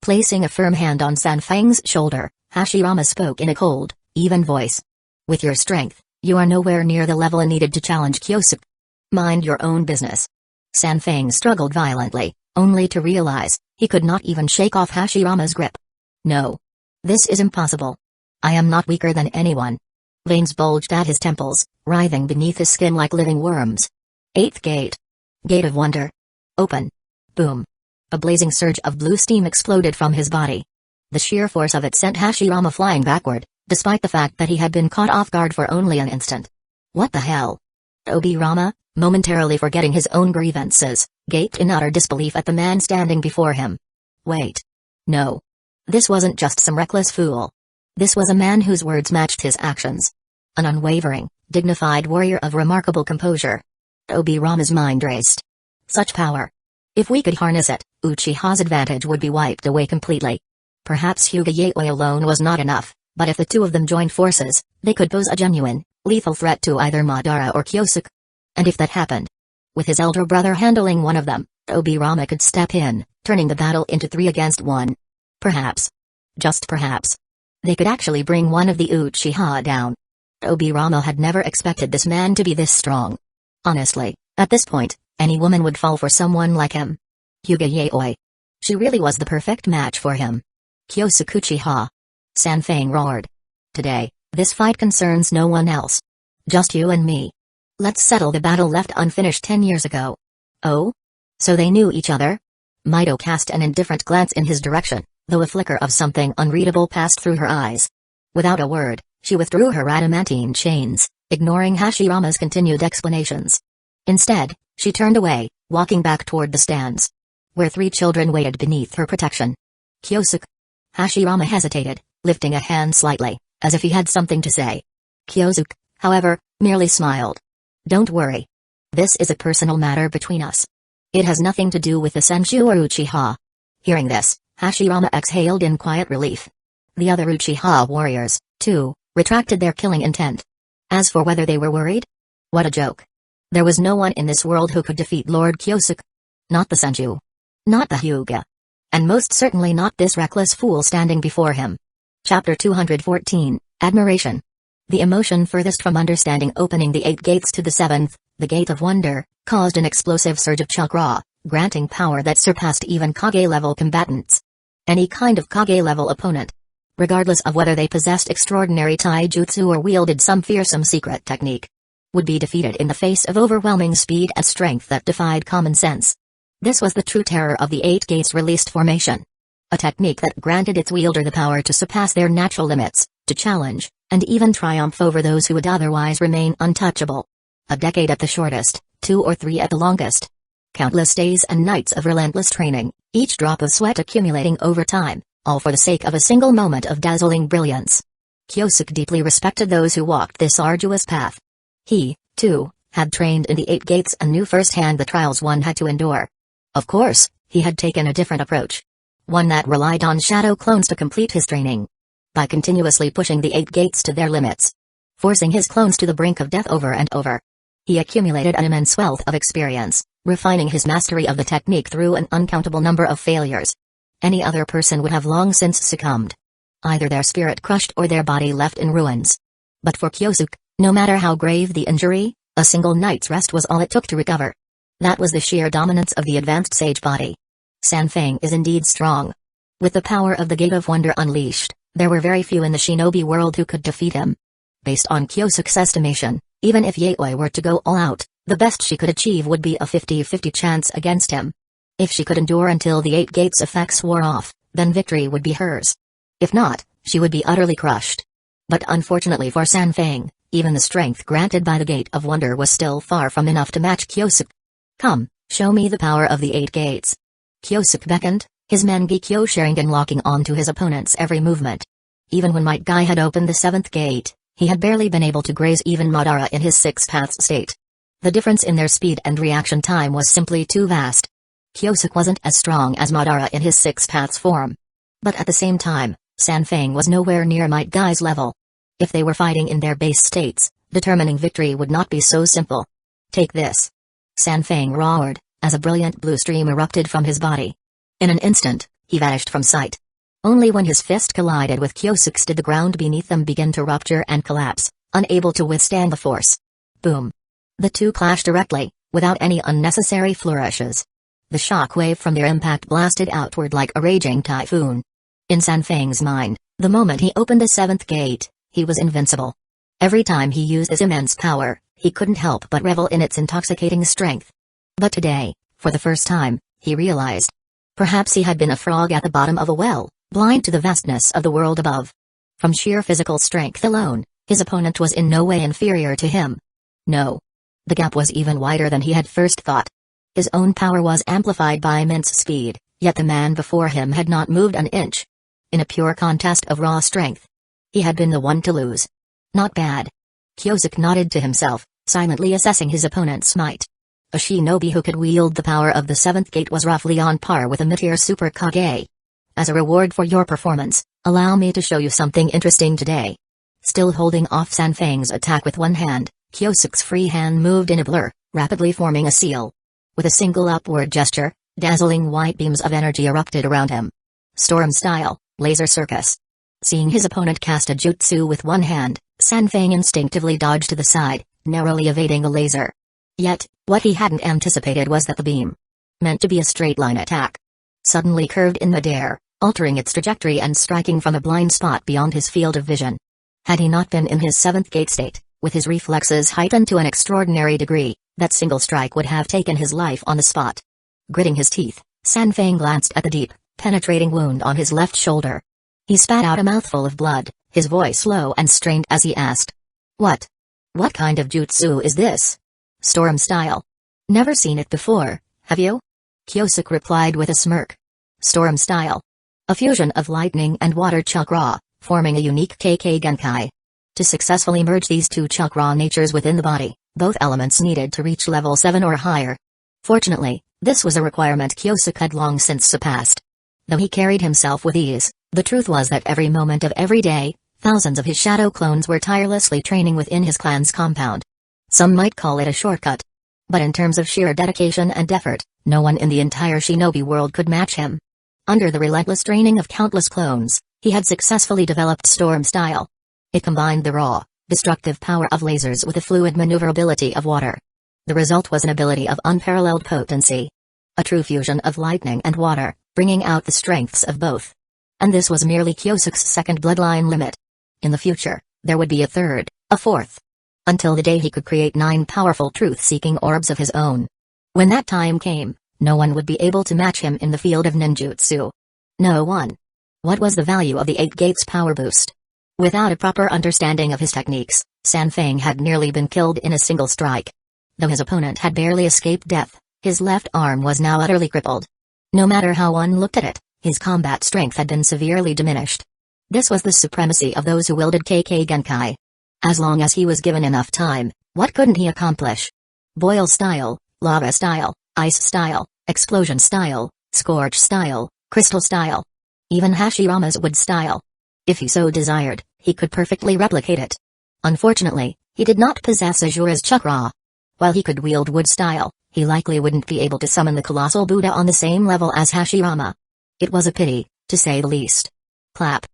Placing a firm hand on Sanfang's shoulder, Hashirama spoke in a cold, even voice. With your strength, you are nowhere near the level needed to challenge Kyosuke. Mind your own business. Sanfang struggled violently, only to realize he could not even shake off Hashirama's grip. No. This is impossible. I am not weaker than anyone. Veins bulged at his temples, writhing beneath his skin like living worms. 8th gate. Gate of wonder. Open. Boom. A blazing surge of blue steam exploded from his body. The sheer force of it sent Hashirama flying backward, despite the fact that he had been caught off guard for only an instant. What the hell? Obirama, momentarily forgetting his own grievances, gaped in utter disbelief at the man standing before him. Wait. No. This wasn't just some reckless fool. This was a man whose words matched his actions. An unwavering, dignified warrior of remarkable composure. Obirama's mind raced. Such power. If we could harness it, Uchiha's advantage would be wiped away completely. Perhaps Hyuga Yaoi alone was not enough, but if the two of them joined forces, they could pose a genuine, lethal threat to either Madara or Kyosuke. And if that happened, with his elder brother handling one of them, Obirama could step in, turning the battle into 3 against 1. Perhaps. Just perhaps. They could actually bring one of the Uchiha down. Obirama had never expected this man to be this strong. Honestly, at this point, any woman would fall for someone like him. Hyuga Yaoi. She really was the perfect match for him. Kyosuke Uchiha. Sanfang roared. Today, this fight concerns no one else. Just you and me. Let's settle the battle left unfinished 10 years ago. Oh? So they knew each other? Mido cast an indifferent glance in his direction, though a flicker of something unreadable passed through her eyes. Without a word, she withdrew her adamantine chains, ignoring Hashirama's continued explanations. Instead, she turned away, walking back toward the stands, where 3 children waited beneath her protection. Kyosuke. Hashirama hesitated, lifting a hand slightly, as if he had something to say. Kyosuke, however, merely smiled. Don't worry. This is a personal matter between us. It has nothing to do with the Senju or Uchiha. Hearing this, Hashirama exhaled in quiet relief. The other Uchiha warriors, too, retracted their killing intent. As for whether they were worried? What a joke. There was no one in this world who could defeat Lord Kyosuke. Not the Senju. Not the Hyuga. And most certainly not this reckless fool standing before him. Chapter 214, Admiration. The emotion furthest from understanding opening the 8 gates to the 7th, the Gate of Wonder, caused an explosive surge of chakra, granting power that surpassed even Kage-level combatants. Any kind of Kage-level opponent, regardless of whether they possessed extraordinary taijutsu or wielded some fearsome secret technique, would be defeated in the face of overwhelming speed and strength that defied common sense. This was the true terror of the 8 gates released formation. A technique that granted its wielder the power to surpass their natural limits, to challenge, and even triumph over those who would otherwise remain untouchable. A decade at the shortest, 2 or 3 at the longest. Countless days and nights of relentless training, each drop of sweat accumulating over time, all for the sake of a single moment of dazzling brilliance. Kyosuke deeply respected those who walked this arduous path. He, too, had trained in the 8 gates and knew firsthand the trials one had to endure. Of course, he had taken a different approach. One that relied on shadow clones to complete his training. By continuously pushing the 8 gates to their limits, forcing his clones to the brink of death over and over, he accumulated an immense wealth of experience, refining his mastery of the technique through an uncountable number of failures. Any other person would have long since succumbed. Either their spirit crushed or their body left in ruins. But for Kyosuke, no matter how grave the injury, a single night's rest was all it took to recover. That was the sheer dominance of the advanced sage body. Sanfeng is indeed strong. With the power of the Gate of Wonder unleashed, there were very few in the shinobi world who could defeat him. Based on Kyosuke's estimation, even if Yaoi were to go all out, the best she could achieve would be a 50-50 chance against him. If she could endure until the 8 gates' effects wore off, then victory would be hers. If not, she would be utterly crushed. But unfortunately for Sanfeng, even the strength granted by the Gate of Wonder was still far from enough to match Kyosuke. Come, show me the power of the 8 gates. Kyosuke beckoned, his Mangekyo Sharingan locking onto his opponent's every movement. Even when Might Guy had opened the 7th gate, he had barely been able to graze even Madara in his 6th path's state. The difference in their speed and reaction time was simply too vast. Kyosuke wasn't as strong as Madara in his 6th path's form. But at the same time, Sanfeng was nowhere near Might Guy's level. If they were fighting in their base states, determining victory would not be so simple. Take this. Sanfeng roared, as a brilliant blue stream erupted from his body. In an instant, he vanished from sight. Only when his fist collided with Kyosuke's did the ground beneath them begin to rupture and collapse, unable to withstand the force. Boom. The two clashed directly, without any unnecessary flourishes. The shock wave from their impact blasted outward like a raging typhoon. In Sanfeng's mind, the moment he opened the 7th gate, he was invincible. Every time he used his immense power, he couldn't help but revel in its intoxicating strength. But today, for the first time, he realized. Perhaps he had been a frog at the bottom of a well, blind to the vastness of the world above. From sheer physical strength alone, his opponent was in no way inferior to him. No. The gap was even wider than he had first thought. His own power was amplified by immense speed, yet the man before him had not moved an inch. In a pure contest of raw strength, he had been the one to lose. Not bad. Kyosuke nodded to himself, silently assessing his opponent's might. A shinobi who could wield the power of the 7th gate was roughly on par with a mid-tier super Kage. As a reward for your performance, allow me to show you something interesting today. Still holding off Sanfeng's attack with one hand, Kyosuke's free hand moved in a blur, rapidly forming a seal. With a single upward gesture, dazzling white beams of energy erupted around him. Storm style, laser circus. Seeing his opponent cast a jutsu with one hand, Sanfeng instinctively dodged to the side, narrowly evading a laser. Yet, what he hadn't anticipated was that the beam, meant to be a straight-line attack, suddenly curved in midair, altering its trajectory and striking from a blind spot beyond his field of vision. Had he not been in his 7th gate state, with his reflexes heightened to an extraordinary degree, that single strike would have taken his life on the spot. Gritting his teeth, Sanfeng glanced at the deep, penetrating wound on his left shoulder. He spat out a mouthful of blood, his voice low and strained as he asked. What? What kind of jutsu is this? Storm style. Never seen it before, have you? Kyosuke replied with a smirk. Storm style. A fusion of lightning and water chakra, forming a unique KK Genkai. To successfully merge these two chakra natures within the body, both elements needed to reach level 7 or higher. Fortunately, this was a requirement Kyosuke had long since surpassed. Though he carried himself with ease, the truth was that every moment of every day, Thousands of his shadow clones were tirelessly training within his clan's compound. Some might call it a shortcut. But in terms of sheer dedication and effort, no one in the entire shinobi world could match him. Under the relentless training of countless clones, he had successfully developed Storm Style. It combined the raw, destructive power of lasers with the fluid maneuverability of water. The result was an ability of unparalleled potency. A true fusion of lightning and water, bringing out the strengths of both. And this was merely Kyosuke's second bloodline limit. In the future, there would be a third, a fourth. Until the day he could create 9 powerful truth-seeking orbs of his own. When that time came, no one would be able to match him in the field of ninjutsu. No one. What was the value of the 8 gates power boost? Without a proper understanding of his techniques, Sanfeng had nearly been killed in a single strike. Though his opponent had barely escaped death, his left arm was now utterly crippled. No matter how one looked at it, his combat strength had been severely diminished. This was the supremacy of those who wielded KK Genkai. As long as he was given enough time, what couldn't he accomplish? Boil style, lava style, ice style, explosion style, scorch style, crystal style. Even Hashirama's wood style. If he so desired, he could perfectly replicate it. Unfortunately, he did not possess Azura's chakra. While he could wield wood style, he likely wouldn't be able to summon the colossal Buddha on the same level as Hashirama. It was a pity, to say the least. Clap.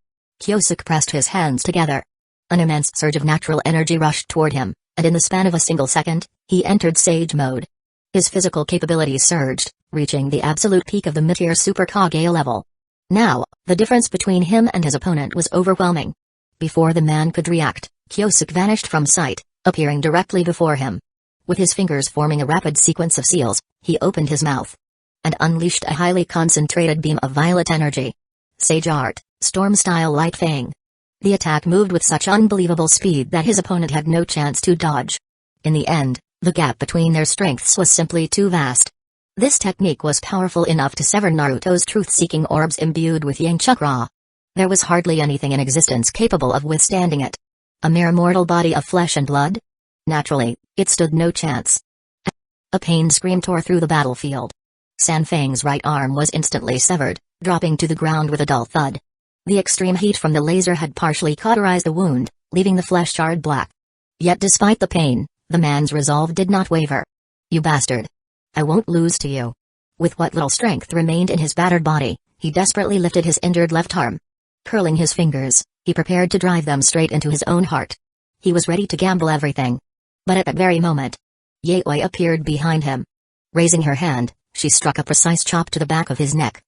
Kyosuke pressed his hands together. An immense surge of natural energy rushed toward him, and in the span of a single second, he entered Sage mode. His physical capabilities surged, reaching the absolute peak of the mid-tier Super Kage level. Now, the difference between him and his opponent was overwhelming. Before the man could react, Kyosuke vanished from sight, appearing directly before him. With his fingers forming a rapid sequence of seals, he opened his mouth and unleashed a highly concentrated beam of violet energy. Sage Art, Storm Style Light Fang. The attack moved with such unbelievable speed that his opponent had no chance to dodge. In the end, the gap between their strengths was simply too vast. This technique was powerful enough to sever Naruto's truth-seeking orbs imbued with Yang Chakra. There was hardly anything in existence capable of withstanding it. A mere mortal body of flesh and blood? Naturally, it stood no chance. A pain scream tore through the battlefield. Sanfeng's right arm was instantly severed, dropping to the ground with a dull thud. The extreme heat from the laser had partially cauterized the wound, leaving the flesh charred black. Yet despite the pain, the man's resolve did not waver. "You bastard. I won't lose to you." With what little strength remained in his battered body, he desperately lifted his injured left arm. Curling his fingers, he prepared to drive them straight into his own heart. He was ready to gamble everything. But at that very moment, Yaoi appeared behind him. Raising her hand, she struck a precise chop to the back of his neck.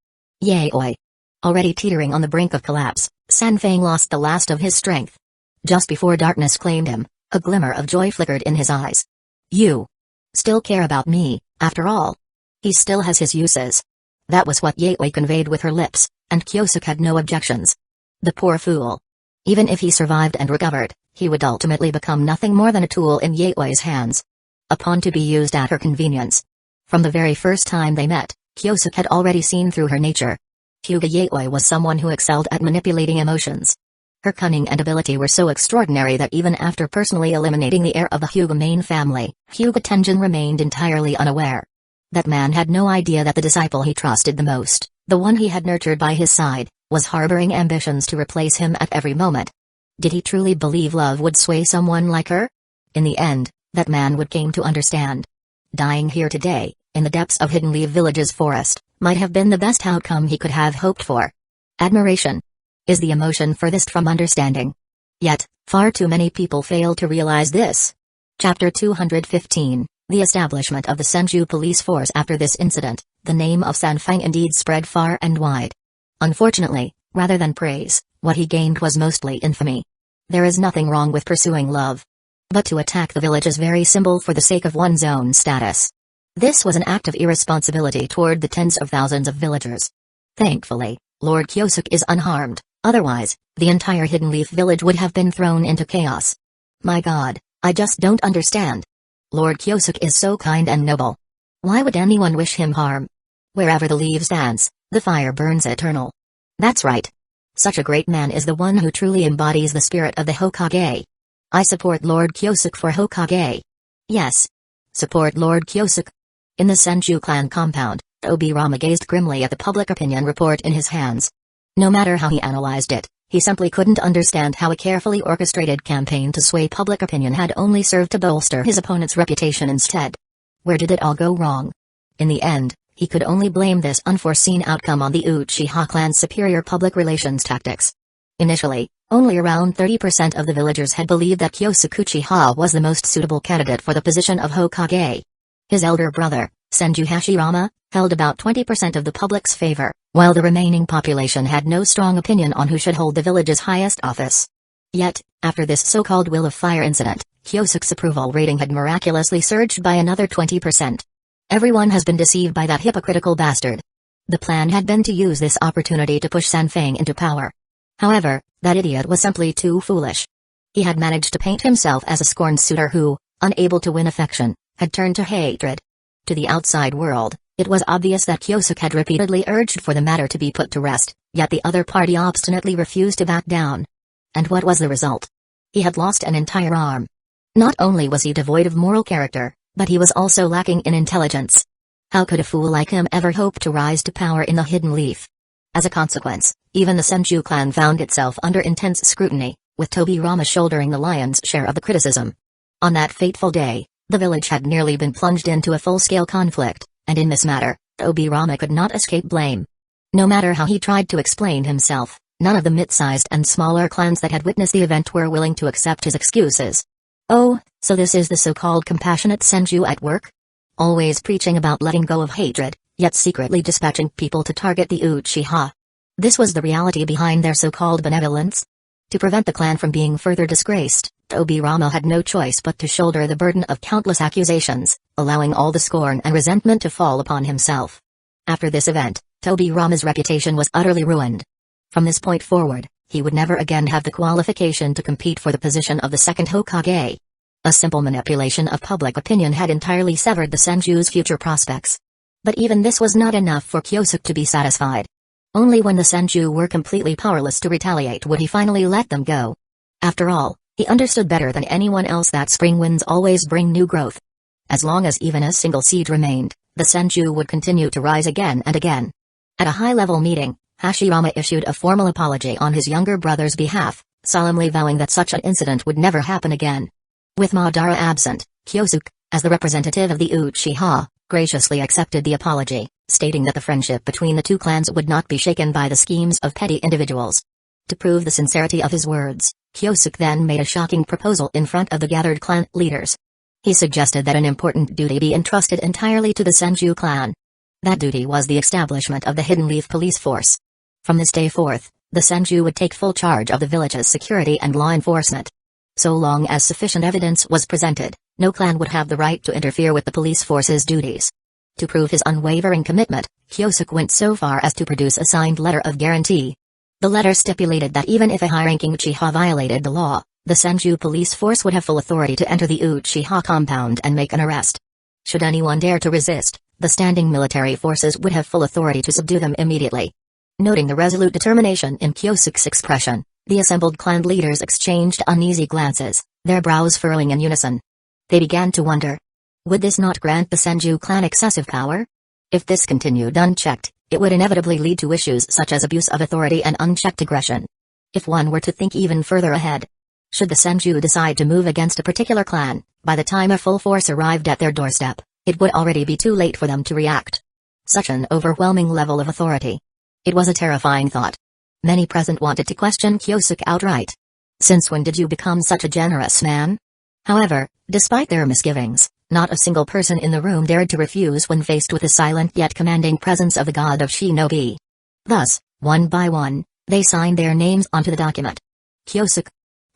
Yaoi. Already teetering on the brink of collapse, Sanfeng lost the last of his strength. Just before darkness claimed him, a glimmer of joy flickered in his eyes. "You still care about me, after all. He still has his uses." That was what Yaoi conveyed with her lips, and Kyosuke had no objections. The poor fool. Even if he survived and recovered, he would ultimately become nothing more than a tool in Yaoi's hands. A pawn to be used at her convenience. From the very first time they met, Kyosuke had already seen through her nature. Hyuga Yaoi was someone who excelled at manipulating emotions. Her cunning and ability were so extraordinary that even after personally eliminating the heir of the Hyuga main family, Hyuga Tenjin remained entirely unaware. That man had no idea that the disciple he trusted the most, the one he had nurtured by his side, was harboring ambitions to replace him at every moment. Did he truly believe love would sway someone like her? In the end, that man would came to understand. Dying here today, in the depths of Hidden Leaf Village's forest, might have been the best outcome he could have hoped for. Admiration is the emotion furthest from understanding. Yet, far too many people fail to realize this. Chapter 215, The Establishment of the Senju Police Force. After this incident, the name of Sanfeng indeed spread far and wide. Unfortunately, rather than praise, what he gained was mostly infamy. There is nothing wrong with pursuing love. But to attack the village is very simple for the sake of one's own status. This was an act of irresponsibility toward the tens of thousands of villagers. Thankfully, Lord Kyosuke is unharmed, otherwise, the entire Hidden Leaf Village would have been thrown into chaos. My God, I just don't understand. Lord Kyosuke is so kind and noble. Why would anyone wish him harm? Wherever the leaves dance, the fire burns eternal. That's right. Such a great man is the one who truly embodies the spirit of the Hokage. I support Lord Kyosuke for Hokage. Yes. Support Lord Kyosuke. In the Senju clan compound, Obirama gazed grimly at the public opinion report in his hands. No matter how he analyzed it, He simply couldn't understand how a carefully orchestrated campaign to sway public opinion had only served to bolster his opponent's reputation instead. Where did it all go wrong? In the end, he could only blame this unforeseen outcome on the Uchiha clan's superior public relations tactics. Initially, only around 30% of the villagers had believed that Kyosuke Uchiha was the most suitable candidate for the position of Hokage. His elder brother, Senju Hashirama, held about 20% of the public's favor, while the remaining population had no strong opinion on who should hold the village's highest office. Yet, after this so-called Will of Fire incident, Kyosuke's approval rating had miraculously surged by another 20%. Everyone has been deceived by that hypocritical bastard. The plan had been to use this opportunity to push Sanfeng into power. However, that idiot was simply too foolish. He had managed to paint himself as a scorned suitor who, unable to win affection, had turned to hatred. To the outside world, it was obvious that Kyosuke had repeatedly urged for the matter to be put to rest, yet the other party obstinately refused to back down. And what was the result? He had lost an entire arm. Not only was he devoid of moral character, but he was also lacking in intelligence. How could a fool like him ever hope to rise to power in the Hidden Leaf? As a consequence, even the Senju clan found itself under intense scrutiny, with Tobirama shouldering the lion's share of the criticism. On that fateful day, the village had nearly been plunged into a full-scale conflict, and in this matter, Tobirama could not escape blame. No matter how he tried to explain himself, none of the mid-sized and smaller clans that had witnessed the event were willing to accept his excuses. Oh, so this is the so-called compassionate Senju at work? Always preaching about letting go of hatred, yet secretly dispatching people to target the Uchiha. This was the reality behind their so-called benevolence? To prevent the clan from being further disgraced, Tobirama had no choice but to shoulder the burden of countless accusations, allowing all the scorn and resentment to fall upon himself. After this event, Tobirama's reputation was utterly ruined. From this point forward, he would never again have the qualification to compete for the position of the second Hokage. A simple manipulation of public opinion had entirely severed the Senju's future prospects. But even this was not enough for Kyosuke to be satisfied. Only when the Senju were completely powerless to retaliate would he finally let them go. After all, he understood better than anyone else that spring winds always bring new growth. As long as even a single seed remained, the Senju would continue to rise again and again. At a high-level meeting, Hashirama issued a formal apology on his younger brother's behalf, solemnly vowing that such an incident would never happen again. With Madara absent, Kyosuke, as the representative of the Uchiha, graciously accepted the apology, stating that the friendship between the two clans would not be shaken by the schemes of petty individuals. To prove the sincerity of his words, Kyosuke then made a shocking proposal in front of the gathered clan leaders. He suggested that an important duty be entrusted entirely to the Senju clan. That duty was the establishment of the Hidden Leaf police force. From this day forth, the Senju would take full charge of the village's security and law enforcement. So long as sufficient evidence was presented, no clan would have the right to interfere with the police force's duties. To prove his unwavering commitment, Kyosuke went so far as to produce a signed letter of guarantee. The letter stipulated that even if a high-ranking Uchiha violated the law, the Senju police force would have full authority to enter the Uchiha compound and make an arrest. Should anyone dare to resist, the standing military forces would have full authority to subdue them immediately. Noting the resolute determination in Kyosuke's expression, the assembled clan leaders exchanged uneasy glances, their brows furrowing in unison. They began to wonder. Would this not grant the Senju clan excessive power? If this continued unchecked, it would inevitably lead to issues such as abuse of authority and unchecked aggression. If one were to think even further ahead, should the Senju decide to move against a particular clan, by the time a full force arrived at their doorstep, it would already be too late for them to react. Such an overwhelming level of authority. It was a terrifying thought. Many present wanted to question Kyosuke outright. Since when did you become such a generous man? However, despite their misgivings, not a single person in the room dared to refuse when faced with the silent yet commanding presence of the god of shinobi. Thus, one by one, they signed their names onto the document. Kyosuke.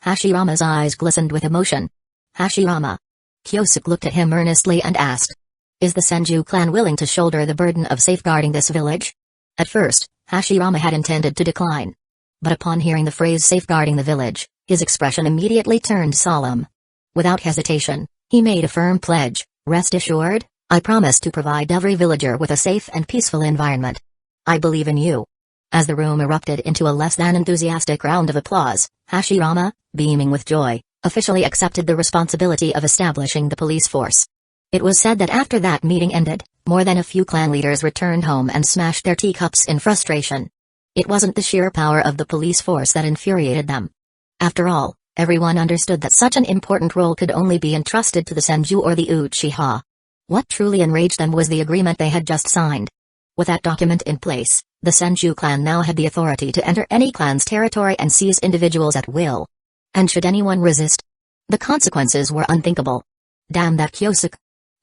Hashirama's eyes glistened with emotion. Hashirama. Kyosuke looked at him earnestly and asked. Is the Senju clan willing to shoulder the burden of safeguarding this village? At first, Hashirama had intended to decline. But upon hearing the phrase safeguarding the village, his expression immediately turned solemn. Without hesitation, he made a firm pledge. Rest assured, I promise to provide every villager with a safe and peaceful environment. I believe in you. As the room erupted into a less than enthusiastic round of applause, Hashirama, beaming with joy, officially accepted the responsibility of establishing the police force. It was said that after that meeting ended, more than a few clan leaders returned home and smashed their teacups in frustration. It wasn't the sheer power of the police force that infuriated them. After all, everyone understood that such an important role could only be entrusted to the Senju or the Uchiha. What truly enraged them was the agreement they had just signed. With that document in place, the Senju clan now had the authority to enter any clan's territory and seize individuals at will. And should anyone resist, the consequences were unthinkable. Damn that Kyosuke.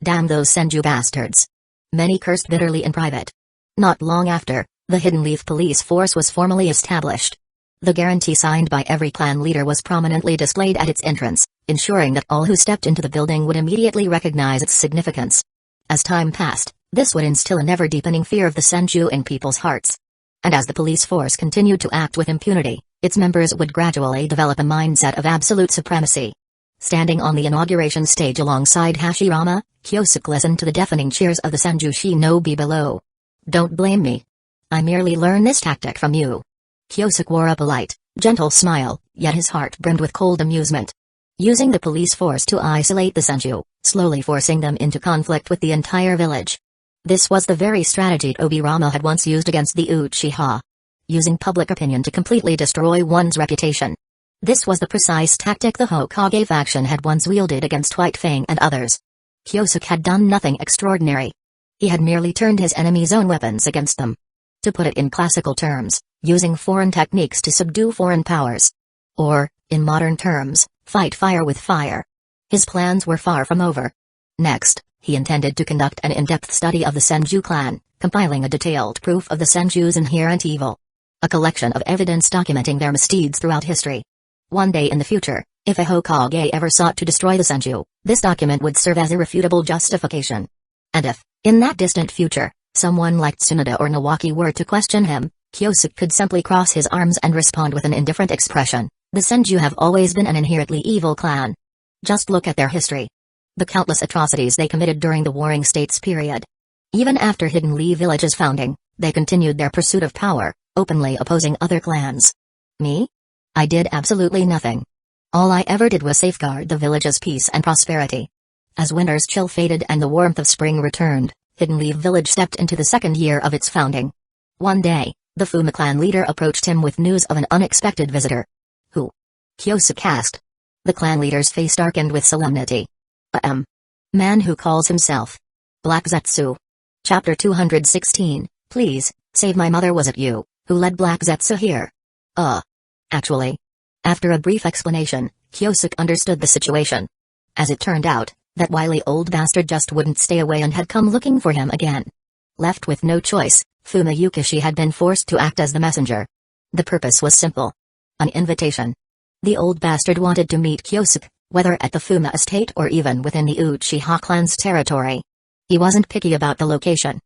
Damn those Senju bastards. Many cursed bitterly in private. Not long after, the Hidden Leaf police force was formally established. The guarantee signed by every clan leader was prominently displayed at its entrance, ensuring that all who stepped into the building would immediately recognize its significance. As time passed, this would instill a never-deepening fear of the Senju in people's hearts. And as the police force continued to act with impunity, its members would gradually develop a mindset of absolute supremacy. Standing on the inauguration stage alongside Hashirama, Kyosuke listened to the deafening cheers of the Senju shinobi below. Don't blame me. I merely learned this tactic from you. Kyosuke wore a polite, gentle smile, yet his heart brimmed with cold amusement. Using the police force to isolate the Senju, slowly forcing them into conflict with the entire village. This was the very strategy Obirama had once used against the Uchiha. Using public opinion to completely destroy one's reputation. This was the precise tactic the Hokage faction had once wielded against White Fang and others. Kyosuke had done nothing extraordinary. He had merely turned his enemy's own weapons against them. To put it in classical terms, using foreign techniques to subdue foreign powers. Or, in modern terms, fight fire with fire. His plans were far from over. Next, he intended to conduct an in-depth study of the Senju clan, compiling a detailed proof of the Senju's inherent evil. A collection of evidence documenting their misdeeds throughout history. One day in the future, if a Hokage ever sought to destroy the Senju, this document would serve as irrefutable justification. And if, in that distant future, someone like Tsunoda or Nawaki were to question him, Kyosuke could simply cross his arms and respond with an indifferent expression. The Senju have always been an inherently evil clan. Just look at their history. The countless atrocities they committed during the Warring States period. Even after Hidden Leaf Village's founding, they continued their pursuit of power, openly opposing other clans. Me? I did absolutely nothing. All I ever did was safeguard the village's peace and prosperity. As winter's chill faded and the warmth of spring returned, Hidden Leaf Village stepped into the second year of its founding. One day, the Fuma clan leader approached him with news of an unexpected visitor. Who? Kyosuke asked. The clan leader's face darkened with solemnity. Man who calls himself Black Zetsu. Chapter 216, Please, save my mother. Was it you who led Black Zetsu here? Actually. After a brief explanation, Kyosuke understood the situation. As it turned out, that wily old bastard just wouldn't stay away and had come looking for him again. Left with no choice, Fuma Yukishi had been forced to act as the messenger. The purpose was simple. An invitation. The old bastard wanted to meet Kyosuke, whether at the Fuma estate or even within the Uchiha clan's territory. He wasn't picky about the location.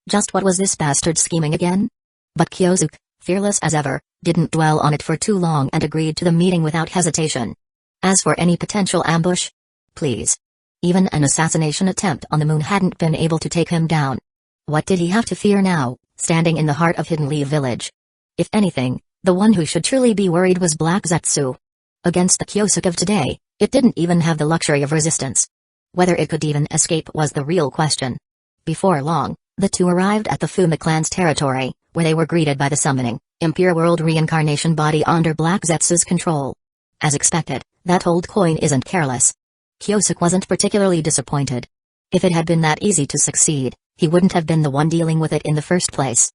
Just what was this bastard scheming again? But Kyosuke, fearless as ever, didn't dwell on it for too long and agreed to the meeting without hesitation. As for any potential ambush? Please. Even an assassination attempt on the moon hadn't been able to take him down. What did he have to fear now, standing in the heart of Hidden Leaf Village? If anything, the one who should truly be worried was Black Zetsu. Against the Kyosuke of today, it didn't even have the luxury of resistance. Whether it could even escape was the real question. Before long, the two arrived at the Fuma clan's territory, where they were greeted by the summoning, Impure World reincarnation body under Black Zetsu's control. As expected, that old coin isn't careless. Kyosuke wasn't particularly disappointed. If it had been that easy to succeed, he wouldn't have been the one dealing with it in the first place.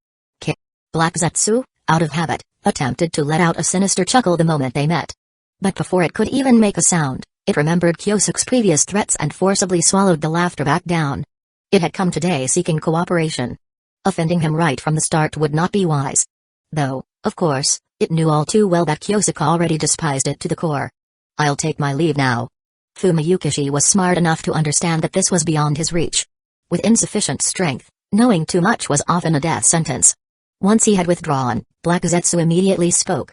Black Zetsu, out of habit, attempted to let out a sinister chuckle the moment they met. But before it could even make a sound, it remembered Kyosuke's previous threats and forcibly swallowed the laughter back down. It had come today seeking cooperation. Offending him right from the start would not be wise. Though, of course, it knew all too well that Kyosuke already despised it to the core. I'll take my leave now. Fuma Yukishi was smart enough to understand that this was beyond his reach. With insufficient strength, knowing too much was often a death sentence. Once he had withdrawn, Black Zetsu immediately spoke.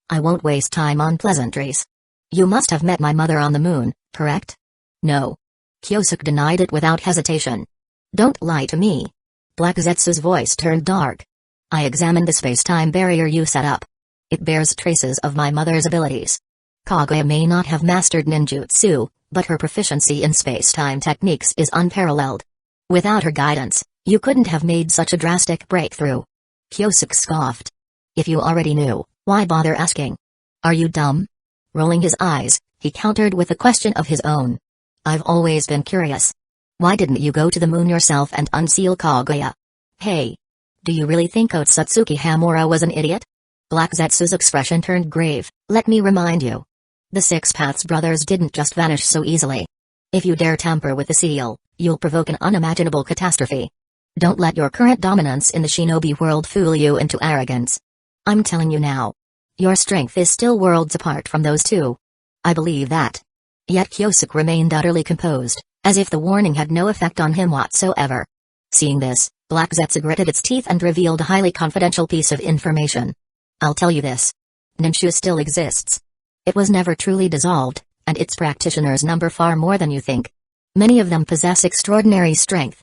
I won't waste time on pleasantries. You must have met my mother on the moon, correct? No. Kyosuke denied it without hesitation. Don't lie to me. Black Zetsu's voice turned dark. I examined the space-time barrier you set up. It bears traces of my mother's abilities. Kaguya may not have mastered ninjutsu, but her proficiency in space-time techniques is unparalleled. Without her guidance, you couldn't have made such a drastic breakthrough. Kyosuke scoffed. If you already knew, why bother asking? Are you dumb? Rolling his eyes, he countered with a question of his own. I've always been curious. Why didn't you go to the moon yourself and unseal Kaguya? Hey! Do you really think Otsutsuki Hamura was an idiot? Black Zetsu's expression turned grave. Let me remind you. The Six Paths brothers didn't just vanish so easily. If you dare tamper with the seal, you'll provoke an unimaginable catastrophe. Don't let your current dominance in the shinobi world fool you into arrogance. I'm telling you now. Your strength is still worlds apart from those two. I believe that. Yet Kyosuke remained utterly composed, as if the warning had no effect on him whatsoever. Seeing this, Black Zetsu gritted its teeth and revealed a highly confidential piece of information. I'll tell you this. Ninshu still exists. It was never truly dissolved, and its practitioners number far more than you think. Many of them possess extraordinary strength.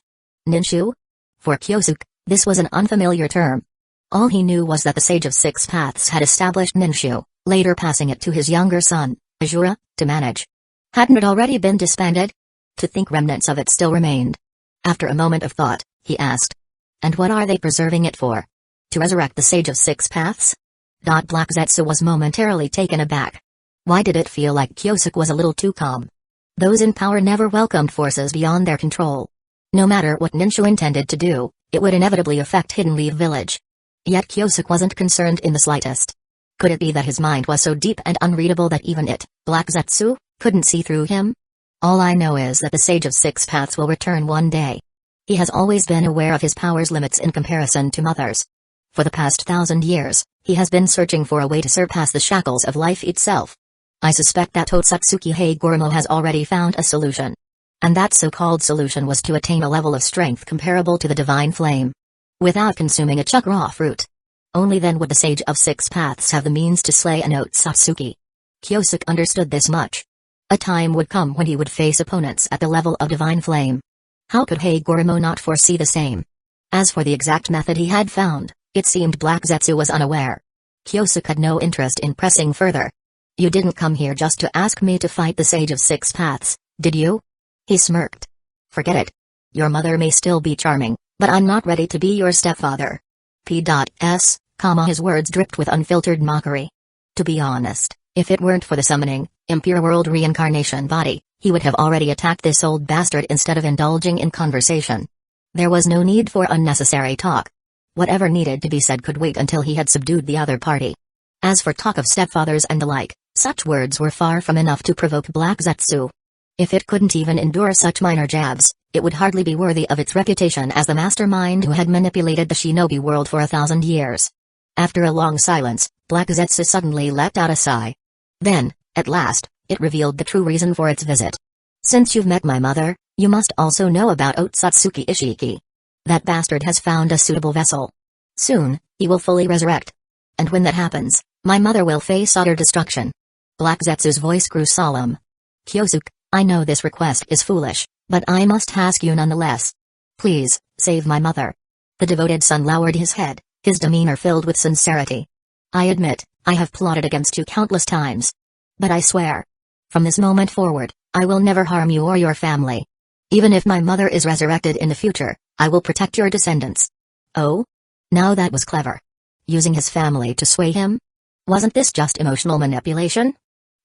Ninshu? For Kyosuke, this was an unfamiliar term. All he knew was that the Sage of Six Paths had established Ninshu, later passing it to his younger son, Azura, to manage. Hadn't it already been disbanded? To think remnants of it still remained. After a moment of thought, he asked. And what are they preserving it for? To resurrect the Sage of Six Paths? Black Zetsu was momentarily taken aback. Why did it feel like Kyosuke was a little too calm? Those in power never welcomed forces beyond their control. No matter what Ninshu intended to do, it would inevitably affect Hidden Leaf Village. Yet Kyosuke wasn't concerned in the slightest. Could it be that his mind was so deep and unreadable that even it, Black Zetsu, couldn't see through him? All I know is that the Sage of Six Paths will return one day. He has always been aware of his power's limits in comparison to others. For the past 1,000 years, he has been searching for a way to surpass the shackles of life itself. I suspect that Otsutsuki Hagoromo has already found a solution. And that so-called solution was to attain a level of strength comparable to the divine flame. Without consuming a chakra fruit. Only then would the Sage of Six Paths have the means to slay an Otsutsuki. Kyosuke understood this much. A time would come when he would face opponents at the level of divine flame. How could Hagoromo not foresee the same? As for the exact method he had found, it seemed Black Zetsu was unaware. Kyosuke had no interest in pressing further. You didn't come here just to ask me to fight the Sage of Six Paths, did you? He smirked. Forget it. Your mother may still be charming, but I'm not ready to be your stepfather. His words dripped with unfiltered mockery. To be honest, if it weren't for the summoning, Impure World reincarnation body, he would have already attacked this old bastard instead of indulging in conversation. There was no need for unnecessary talk. Whatever needed to be said could wait until he had subdued the other party. As for talk of stepfathers and the like, such words were far from enough to provoke Black Zetsu. If it couldn't even endure such minor jabs, it would hardly be worthy of its reputation as the mastermind who had manipulated the shinobi world for 1,000 years. After a long silence, Black Zetsu suddenly let out a sigh. Then, at last, it revealed the true reason for its visit. Since you've met my mother, you must also know about Otsutsuki Ishiki. That bastard has found a suitable vessel. Soon, he will fully resurrect. And when that happens, my mother will face utter destruction. Black Zetsu's voice grew solemn. Kyosuke, I know this request is foolish, but I must ask you nonetheless. Please, save my mother. The devoted son lowered his head, his demeanor filled with sincerity. I admit, I have plotted against you countless times. But I swear. From this moment forward, I will never harm you or your family. Even if my mother is resurrected in the future, I will protect your descendants. Oh? Now that was clever. Using his family to sway him? Wasn't this just emotional manipulation?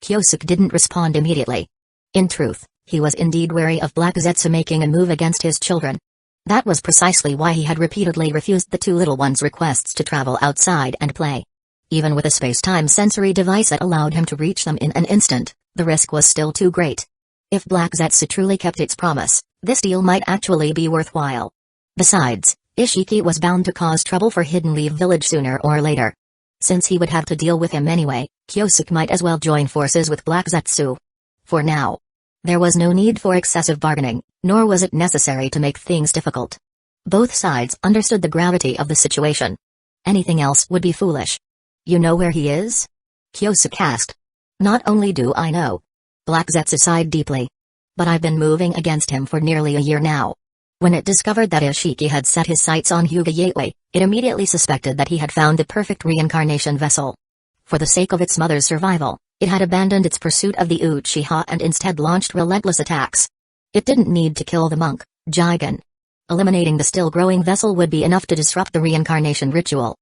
Kyosuke didn't respond immediately. In truth, he was indeed wary of Black Zetsu making a move against his children. That was precisely why he had repeatedly refused the two little ones' requests to travel outside and play. Even with a space-time sensory device that allowed him to reach them in an instant, the risk was still too great. If Black Zetsu truly kept its promise, this deal might actually be worthwhile. Besides, Ishiki was bound to cause trouble for Hidden Leaf Village sooner or later. Since he would have to deal with him anyway, Kyosuke might as well join forces with Black Zetsu. For now. There was no need for excessive bargaining, nor was it necessary to make things difficult. Both sides understood the gravity of the situation. Anything else would be foolish. You know where he is? Kyosuke asked. Not only do I know. Black Zetsu sighed deeply. But I've been moving against him for nearly a year now. When it discovered that Ishiki had set his sights on Hyuga Gateway, it immediately suspected that he had found the perfect reincarnation vessel. For the sake of its mother's survival, it had abandoned its pursuit of the Uchiha and instead launched relentless attacks. It didn't need to kill the monk, Jigen. Eliminating the still-growing vessel would be enough to disrupt the reincarnation ritual.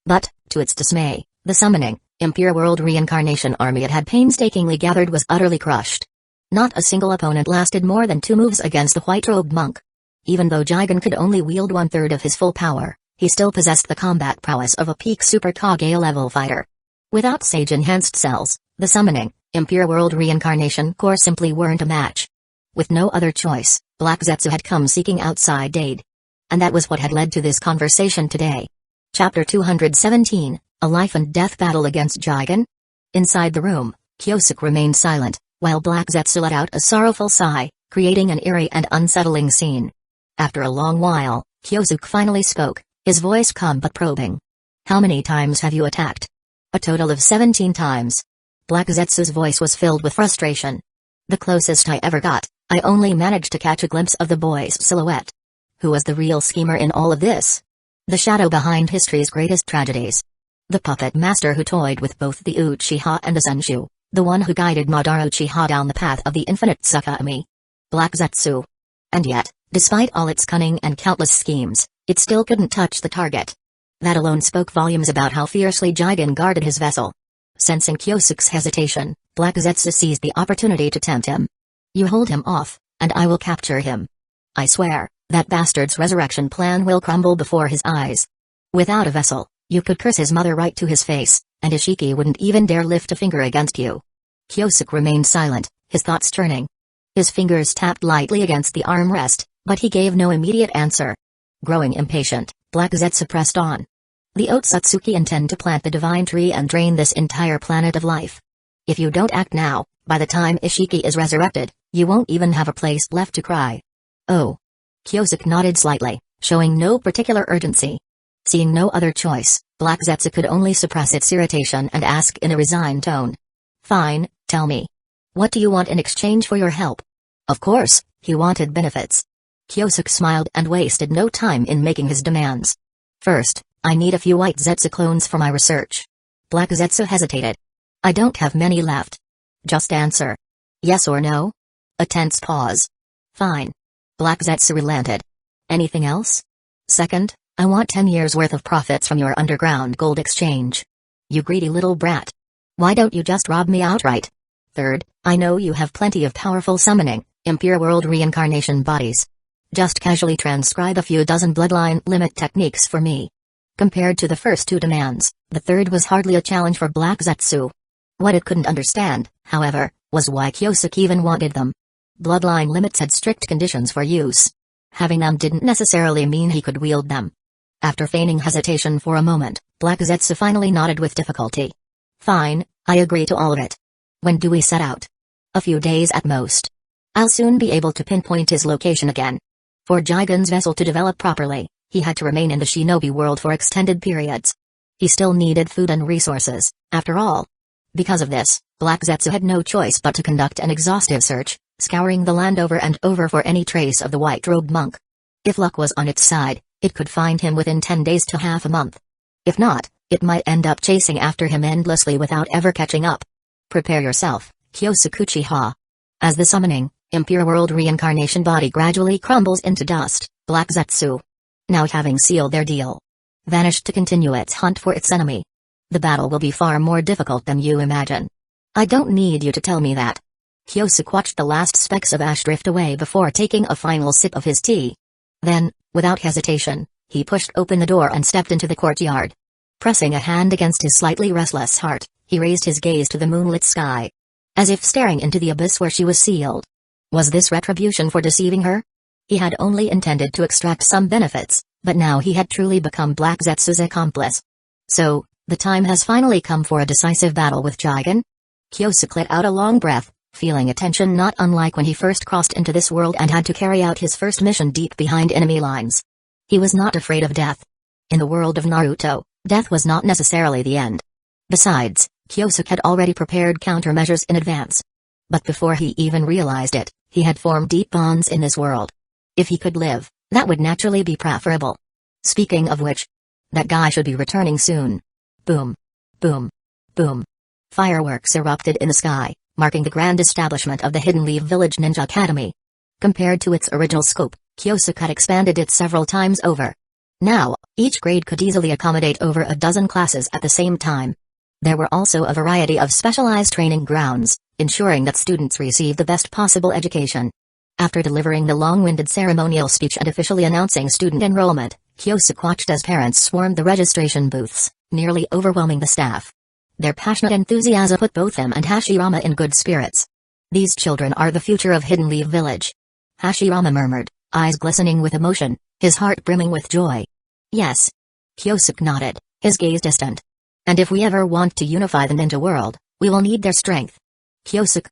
But, to its dismay, the summoning, Impure World Reincarnation army it had painstakingly gathered was utterly crushed. Not a single opponent lasted more than 2 moves against the white-robed monk. Even though Jigen could only wield 1/3 of his full power, he still possessed the combat prowess of a peak Super Kage-level fighter. Without sage-enhanced cells, the summoning, Impure World Reincarnation core simply weren't a match. With no other choice, Black Zetsu had come seeking outside aid. And that was what had led to this conversation today. Chapter 217, A Life and Death Battle Against Jigen? Inside the room, Kyosuke remained silent, while Black Zetsu let out a sorrowful sigh, creating an eerie and unsettling scene. After a long while, Kyosuke finally spoke, his voice calm but probing. "How many times have you attacked?" "A total of 17 times." Black Zetsu's voice was filled with frustration. "The closest I ever got, I only managed to catch a glimpse of the boy's silhouette." Who was the real schemer in all of this? The shadow behind history's greatest tragedies. The puppet master who toyed with both the Uchiha and the Senshu, the one who guided Madara Uchiha down the path of the infinite Tsukami. Black Zetsu. And yet, despite all its cunning and countless schemes, it still couldn't touch the target. That alone spoke volumes about how fiercely Jigen guarded his vessel. Sensing Kyosuke's hesitation, Black Zetsu seized the opportunity to tempt him. "You hold him off, and I will capture him. I swear, that bastard's resurrection plan will crumble before his eyes. Without a vessel, you could curse his mother right to his face, and Ishiki wouldn't even dare lift a finger against you." Kyosuke remained silent, his thoughts churning. His fingers tapped lightly against the armrest, but he gave no immediate answer. Growing impatient, Black Zetsu pressed on. "The Otsutsuki intend to plant the divine tree and drain this entire planet of life. If you don't act now, by the time Ishiki is resurrected, you won't even have a place left to cry." "Oh." Kyosuke nodded slightly, showing no particular urgency. Seeing no other choice, Black Zetsu could only suppress its irritation and ask in a resigned tone. "Fine, tell me. What do you want in exchange for your help?" Of course, he wanted benefits. Kyosuke smiled and wasted no time in making his demands. "First, I need a few white Zetsu clones for my research." Black Zetsu hesitated. "I don't have many left. Just answer. Yes or no?" A tense pause. "Fine." Black Zetsu relented. "Anything else?" "Second, I want 10 years' worth of profits from your underground gold exchange." "You greedy little brat. Why don't you just rob me outright?" "Third, I know you have plenty of powerful summoning, Impure World Reincarnation bodies. Just casually transcribe a few dozen bloodline limit techniques for me." Compared to the first 2 demands, the third was hardly a challenge for Black Zetsu. What it couldn't understand, however, was why Kyosuke even wanted them. Bloodline limits had strict conditions for use. Having them didn't necessarily mean he could wield them. After feigning hesitation for a moment, Black Zetsu finally nodded with difficulty. "Fine, I agree to all of it. When do we set out?" "A few days at most. I'll soon be able to pinpoint his location again." For Jigen's vessel to develop properly, he had to remain in the shinobi world for extended periods. He still needed food and resources, after all. Because of this, Black Zetsu had no choice but to conduct an exhaustive search, scouring the land over and over for any trace of the white-robed monk. If luck was on its side, it could find him within 10 days to half a month. If not, it might end up chasing after him endlessly without ever catching up. "Prepare yourself, Kyosuke Uchiha." As the summoning, Impure World Reincarnation body gradually crumbles into dust, Black Zetsu, now having sealed their deal, vanished to continue its hunt for its enemy. "The battle will be far more difficult than you imagine." "I don't need you to tell me that." Kyosuke watched the last specks of ash drift away before taking a final sip of his tea. Then, without hesitation, he pushed open the door and stepped into the courtyard. Pressing a hand against his slightly restless heart, he raised his gaze to the moonlit sky, as if staring into the abyss where she was sealed. Was this retribution for deceiving her? He had only intended to extract some benefits, but now he had truly become Black Zetsu's accomplice. So, the time has finally come for a decisive battle with Jigen? Kyosuke let out a long breath, feeling a tension not unlike when he first crossed into this world and had to carry out his first mission deep behind enemy lines. He was not afraid of death. In the world of Naruto, death was not necessarily the end. Besides, Kyosuke had already prepared countermeasures in advance. But before he even realized it, he had formed deep bonds in this world. If he could live, that would naturally be preferable. Speaking of which, that guy should be returning soon. Boom. Boom. Boom. Fireworks erupted in the sky, marking the grand establishment of the Hidden Leaf Village Ninja Academy. Compared to its original scope, Kyosuke had expanded it several times over. Now, each grade could easily accommodate over a dozen classes at the same time. There were also a variety of specialized training grounds, ensuring that students receive the best possible education. After delivering the long-winded ceremonial speech and officially announcing student enrollment, Kyosuke watched as parents swarmed the registration booths, nearly overwhelming the staff. Their passionate enthusiasm put both him and Hashirama in good spirits. These children are the future of Hidden Leaf Village. Hashirama murmured, eyes glistening with emotion, his heart brimming with joy. Yes. Kyosuke nodded, his gaze distant. And if we ever want to unify the ninja world, we will need their strength. Kyosuke.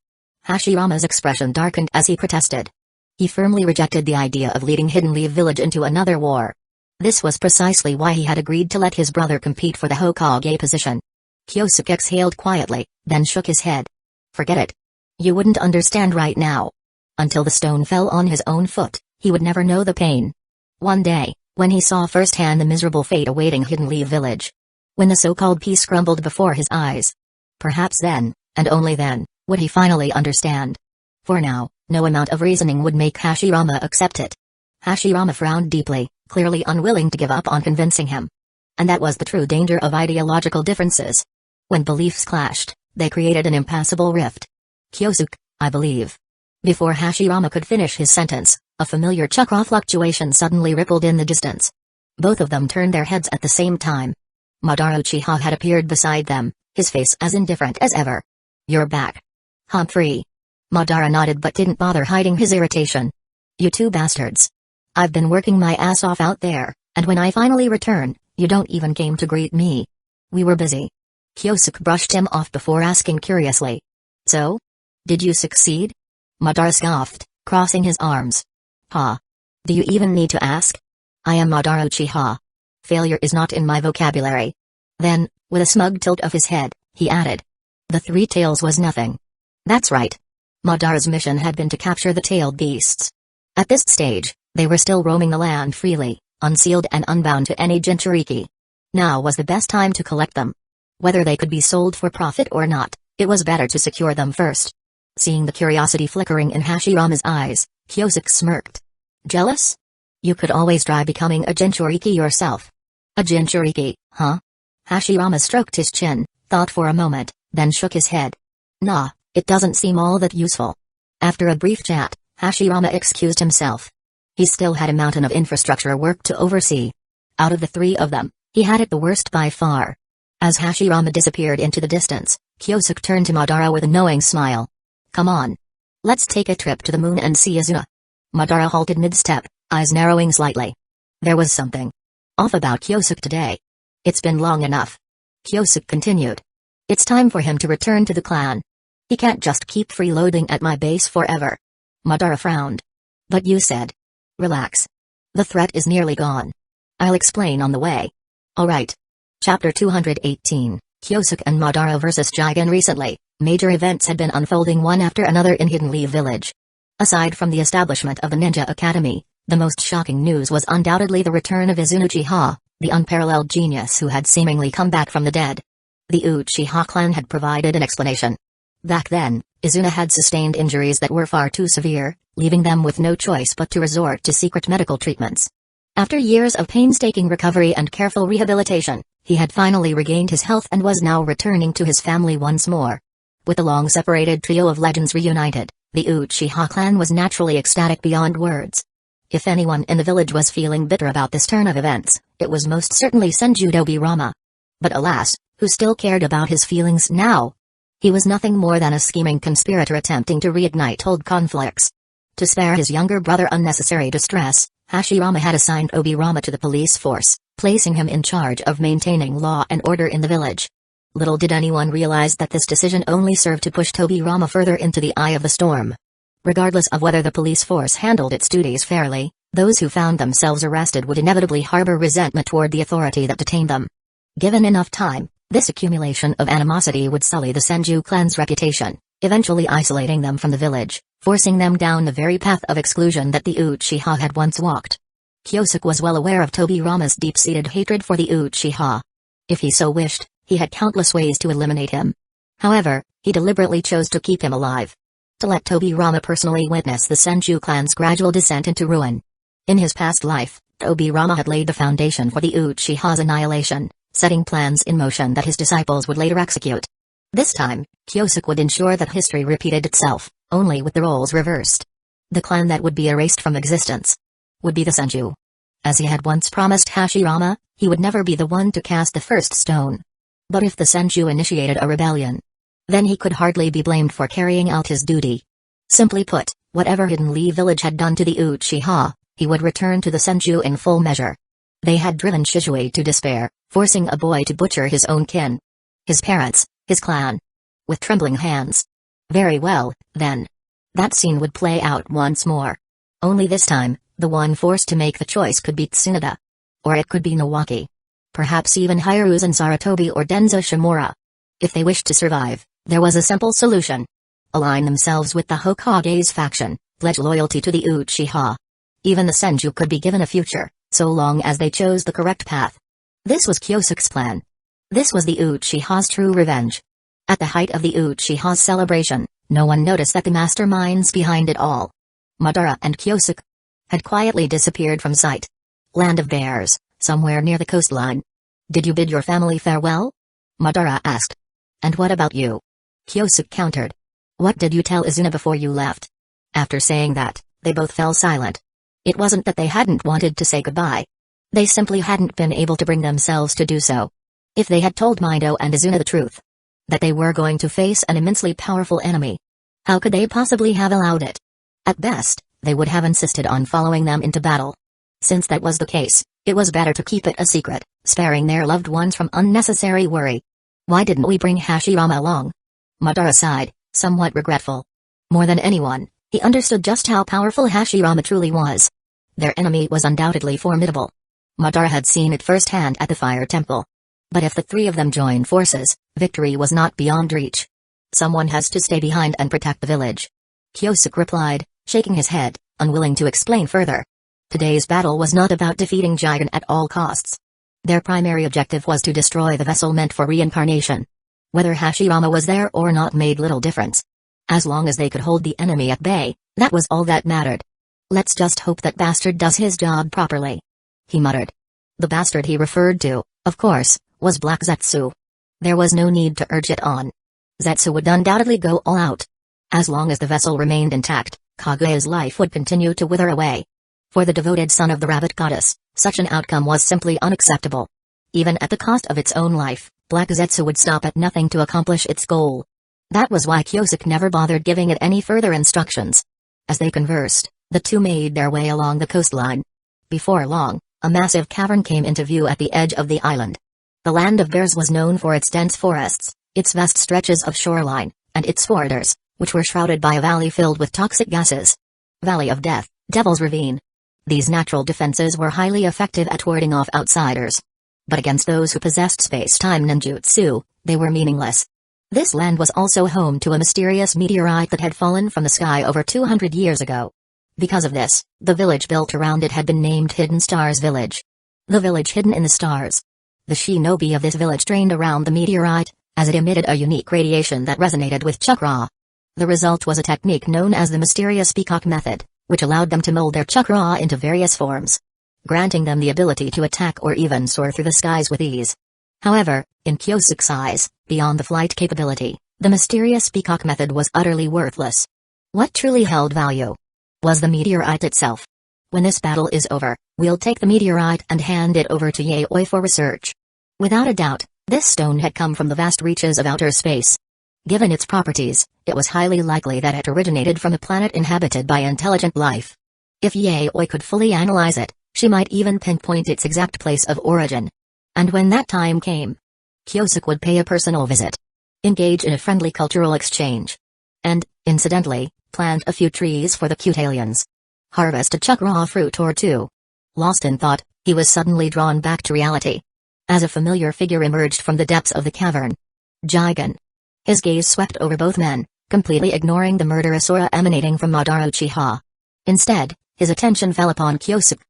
Hashirama's expression darkened as he protested. He firmly rejected the idea of leading Hidden Leaf Village into another war. This was precisely why he had agreed to let his brother compete for the Hokage position. Kyosuke exhaled quietly, then shook his head. Forget it. You wouldn't understand right now. Until the stone fell on his own foot, he would never know the pain. One day, when he saw firsthand the miserable fate awaiting Hidden Leaf Village. When the so-called peace crumbled before his eyes. Perhaps then, and only then, would he finally understand. For now, no amount of reasoning would make Hashirama accept it. Hashirama frowned deeply, clearly unwilling to give up on convincing him. And that was the true danger of ideological differences. When beliefs clashed, they created an impassable rift. Kyosuke, I believe. Before Hashirama could finish his sentence, a familiar chakra fluctuation suddenly rippled in the distance. Both of them turned their heads at the same time. Madara Uchiha had appeared beside them, his face as indifferent as ever. You're back. Humphrey. Madara nodded but didn't bother hiding his irritation. You two bastards. I've been working my ass off out there, and when I finally return, you don't even came to greet me. We were busy. Kyosuke brushed him off before asking curiously. So? Did you succeed? Madara scoffed, crossing his arms. Ha. Do you even need to ask? I am Madara Uchiha. Failure is not in my vocabulary. Then, with a smug tilt of his head, he added. The three tails was nothing. That's right. Madara's mission had been to capture the tailed beasts. At this stage, they were still roaming the land freely, unsealed and unbound to any Jinchuriki. Now was the best time to collect them. Whether they could be sold for profit or not, it was better to secure them first. Seeing the curiosity flickering in Hashirama's eyes, Kyosuke smirked. Jealous? You could always try becoming a Jinchuriki yourself. A Jinchuriki, huh? Hashirama stroked his chin, thought for a moment, then shook his head. Nah, it doesn't seem all that useful. After a brief chat, Hashirama excused himself. He still had a mountain of infrastructure work to oversee. Out of the three of them, he had it the worst by far. As Hashirama disappeared into the distance, Kyosuke turned to Madara with a knowing smile. Come on. Let's take a trip to the moon and see Izuna. Madara halted mid-step, eyes narrowing slightly. There was something off about Kyosuke today. It's been long enough. Kyosuke continued. It's time for him to return to the clan. He can't just keep freeloading at my base forever. Madara frowned. But you said. Relax. The threat is nearly gone. I'll explain on the way. Alright. Chapter 218, Kyosuke and Madara vs. Jigen. Recently, major events had been unfolding one after another in Hidden Leaf Village. Aside from the establishment of the Ninja Academy, the most shocking news was undoubtedly the return of Izuna Uchiha, the unparalleled genius who had seemingly come back from the dead. The Uchiha clan had provided an explanation. Back then, Izuna had sustained injuries that were far too severe, leaving them with no choice but to resort to secret medical treatments. After years of painstaking recovery and careful rehabilitation, he had finally regained his health and was now returning to his family once more. With the long-separated trio of legends reunited, the Uchiha clan was naturally ecstatic beyond words. If anyone in the village was feeling bitter about this turn of events, it was most certainly Senju Tobirama. But alas, who still cared about his feelings now? He was nothing more than a scheming conspirator attempting to reignite old conflicts. To spare his younger brother unnecessary distress, Hashirama had assigned Tobirama to the police force, placing him in charge of maintaining law and order in the village. Little did anyone realize that this decision only served to push Tobirama further into the eye of the storm. Regardless of whether the police force handled its duties fairly, those who found themselves arrested would inevitably harbor resentment toward the authority that detained them. Given enough time, this accumulation of animosity would sully the Senju clan's reputation, eventually isolating them from the village, forcing them down the very path of exclusion that the Uchiha had once walked. Kyosuke was well aware of Tobirama's deep-seated hatred for the Uchiha. If he so wished, he had countless ways to eliminate him. However, he deliberately chose to keep him alive. To let Tobirama personally witness the Senju clan's gradual descent into ruin. In his past life, Obirama had laid the foundation for the Uchiha's annihilation, setting plans in motion that his disciples would later execute. This time, Kyosuke would ensure that history repeated itself, only with the roles reversed. The clan that would be erased from existence would be the Senju. As he had once promised Hashirama, he would never be the one to cast the first stone. But if the Senju initiated a rebellion, then he could hardly be blamed for carrying out his duty. Simply put, whatever Hidden Lee village had done to the Uchiha, he would return to the Senju in full measure. They had driven Shisui to despair, forcing a boy to butcher his own kin. His parents, his clan. With trembling hands. Very well, then. That scene would play out once more. Only this time, the one forced to make the choice could be Tsunade. Or it could be Nawaki. Perhaps even Hiruzen Sarutobi or Denzo Shimura. If they wished to survive, there was a simple solution. Align themselves with the Hokage's faction, pledge loyalty to the Uchiha. Even the Senju could be given a future, so long as they chose the correct path. This was Kyosuke's plan. This was the Uchiha's true revenge. At the height of the Uchiha's celebration, no one noticed that the masterminds behind it all, Madara and Kyosuke, had quietly disappeared from sight. Land of Bears, somewhere near the coastline. Did you bid your family farewell? Madara asked. And what about you? Kyosuke countered. What did you tell Izuna before you left? After saying that, they both fell silent. It wasn't that they hadn't wanted to say goodbye. They simply hadn't been able to bring themselves to do so. If they had told Mido and Izuna the truth, that they were going to face an immensely powerful enemy, how could they possibly have allowed it? At best, they would have insisted on following them into battle. Since that was the case, it was better to keep it a secret, sparing their loved ones from unnecessary worry. Why didn't we bring Hashirama along? Madara sighed, somewhat regretful. More than anyone, he understood just how powerful Hashirama truly was. Their enemy was undoubtedly formidable. Madara had seen it firsthand at the Fire Temple. But if the three of them joined forces, victory was not beyond reach. Someone has to stay behind and protect the village. Kyosuke replied, shaking his head, unwilling to explain further. Today's battle was not about defeating Jigen at all costs. Their primary objective was to destroy the vessel meant for reincarnation. Whether Hashirama was there or not made little difference. As long as they could hold the enemy at bay, that was all that mattered. Let's just hope that bastard does his job properly. He muttered. The bastard he referred to, of course, was Black Zetsu. There was no need to urge it on. Zetsu would undoubtedly go all out. As long as the vessel remained intact, Kaguya's life would continue to wither away. For the devoted son of the rabbit goddess, such an outcome was simply unacceptable. Even at the cost of its own life, Black Zetsu would stop at nothing to accomplish its goal. That was why Kyosuke never bothered giving it any further instructions. As they conversed, the two made their way along the coastline. Before long, a massive cavern came into view at the edge of the island. The Land of Bears was known for its dense forests, its vast stretches of shoreline, and its borders, which were shrouded by a valley filled with toxic gases. Valley of Death, Devil's Ravine. These natural defenses were highly effective at warding off outsiders. But against those who possessed space-time ninjutsu, they were meaningless. This land was also home to a mysterious meteorite that had fallen from the sky over 200 years ago. Because of this, the village built around it had been named Hidden Stars Village. The village hidden in the stars. The shinobi of this village trained around the meteorite, as it emitted a unique radiation that resonated with chakra. The result was a technique known as the mysterious peacock method, which allowed them to mold their chakra into various forms, granting them the ability to attack or even soar through the skies with ease. However, in Kyosuke's eyes, beyond the flight capability, the mysterious peacock method was utterly worthless. What truly held value was the meteorite itself. When this battle is over, we'll take the meteorite and hand it over to Yaoi for research. Without a doubt, this stone had come from the vast reaches of outer space. Given its properties, it was highly likely that it originated from a planet inhabited by intelligent life. If Yaoi could fully analyze it, she might even pinpoint its exact place of origin. And when that time came, Kyosuke would pay a personal visit, engage in a friendly cultural exchange, and, incidentally, plant a few trees for the cute aliens. Harvest a chakra fruit or two. Lost in thought, he was suddenly drawn back to reality. As a familiar figure emerged from the depths of the cavern. Jigen. His gaze swept over both men, completely ignoring the murderous aura emanating from Madara Uchiha. Instead, his attention fell upon Kyosuke.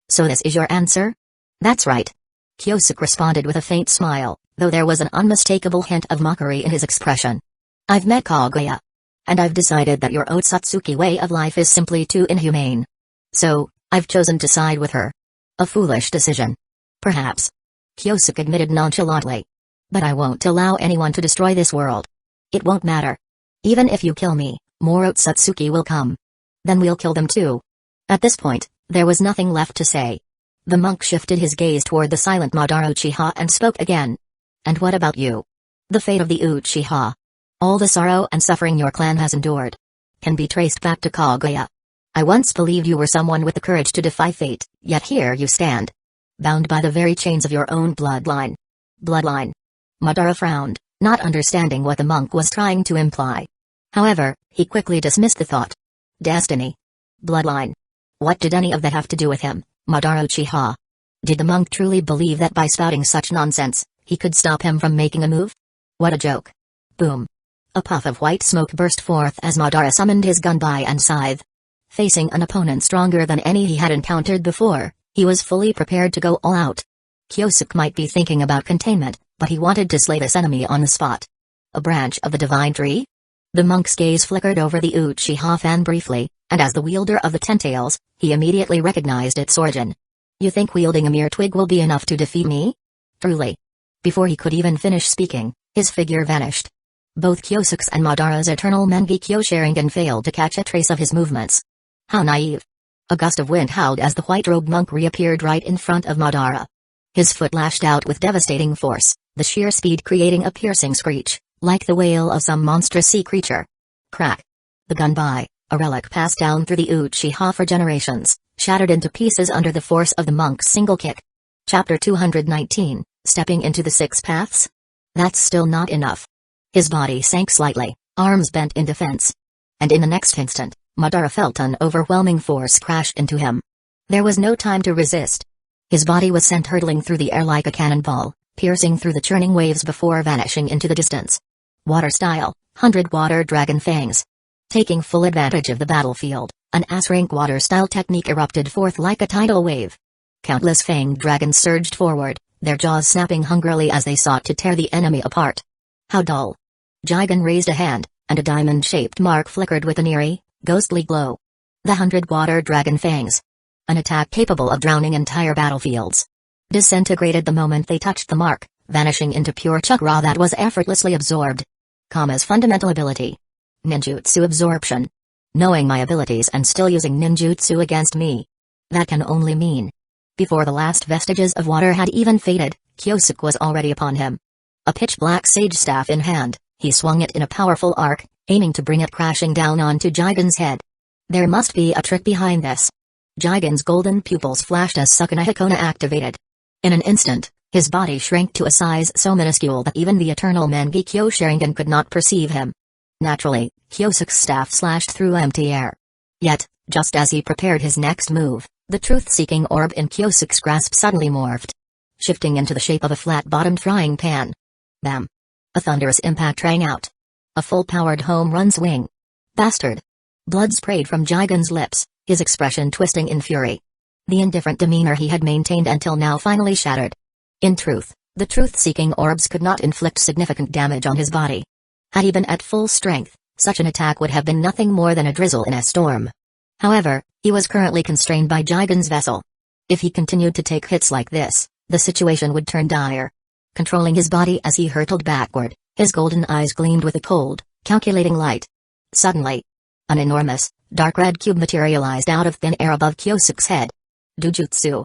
So this is your answer? That's right. Kyosuke responded with a faint smile, though there was an unmistakable hint of mockery in his expression. I've met Kaguya. And I've decided that your Otsutsuki way of life is simply too inhumane. So, I've chosen to side with her. A foolish decision. Perhaps. Kyosuke admitted nonchalantly. But I won't allow anyone to destroy this world. It won't matter. Even if you kill me, more Otsutsuki will come. Then we'll kill them too. At this point, there was nothing left to say. The monk shifted his gaze toward the silent Madara Uchiha and spoke again. And what about you? The fate of the Uchiha. All the sorrow and suffering your clan has endured can be traced back to Kaguya. I once believed you were someone with the courage to defy fate, yet here you stand. Bound by the very chains of your own bloodline. Bloodline. Madara frowned, not understanding what the monk was trying to imply. However, he quickly dismissed the thought. Destiny. Bloodline. What did any of that have to do with him, Madara Uchiha? Did the monk truly believe that by spouting such nonsense, he could stop him from making a move? What a joke. Boom. A puff of white smoke burst forth as Madara summoned his gunbai and scythe. Facing an opponent stronger than any he had encountered before, he was fully prepared to go all out. Kyosuke might be thinking about containment, but he wanted to slay this enemy on the spot. A branch of the divine tree? The monk's gaze flickered over the Uchiha fan briefly, and as the wielder of the tentails, he immediately recognized its origin. You think wielding a mere twig will be enough to defeat me? Truly. Before he could even finish speaking, his figure vanished. Both Kyosuke's and Madara's eternal Mangekyo Sharingan failed to catch a trace of his movements. How naive. A gust of wind howled as the white-robed monk reappeared right in front of Madara. His foot lashed out with devastating force, the sheer speed creating a piercing screech, like the wail of some monstrous sea creature. Crack. The gunbai, a relic passed down through the Uchiha for generations, shattered into pieces under the force of the monk's single kick. Chapter 219, Stepping into the Six Paths? That's still not enough. His body sank slightly, arms bent in defense. And in the next instant, Madara felt an overwhelming force crash into him. There was no time to resist. His body was sent hurtling through the air like a cannonball, piercing through the churning waves before vanishing into the distance. Water style, 100 water dragon fangs. Taking full advantage of the battlefield, an S-rank water style technique erupted forth like a tidal wave. Countless fanged dragons surged forward, their jaws snapping hungrily as they sought to tear the enemy apart. How dull. Jigen raised a hand, and a diamond-shaped mark flickered with an eerie, ghostly glow. The 100 water dragon fangs. An attack capable of drowning entire battlefields. Disintegrated the moment they touched the mark, vanishing into pure chakra that was effortlessly absorbed. Kama's fundamental ability. Ninjutsu absorption. Knowing my abilities and still using ninjutsu against me. That can only mean. Before the last vestiges of water had even faded, Kyosuke was already upon him. A pitch-black sage staff in hand, he swung it in a powerful arc, aiming to bring it crashing down onto Jigen's head. There must be a trick behind this. Jigen's golden pupils flashed as Sukuna Hikona activated. In an instant, his body shrank to a size so minuscule that even the eternal Mangekyo Sharingan could not perceive him. Naturally, Kyosuke's staff slashed through empty air. Yet, just as he prepared his next move, the truth-seeking orb in Kyosuke's grasp suddenly morphed, shifting into the shape of a flat-bottomed frying pan. Bam! A thunderous impact rang out. A full-powered home run swing. Bastard! Blood sprayed from Jigen's lips, his expression twisting in fury. The indifferent demeanor he had maintained until now finally shattered. In truth, the truth-seeking orbs could not inflict significant damage on his body. Had he been at full strength, such an attack would have been nothing more than a drizzle in a storm. However, he was currently constrained by Jigen's vessel. If he continued to take hits like this, the situation would turn dire. Controlling his body as he hurtled backward, his golden eyes gleamed with a cold, calculating light. Suddenly, an enormous, dark red cube materialized out of thin air above Kyosuke's head. Dujutsu.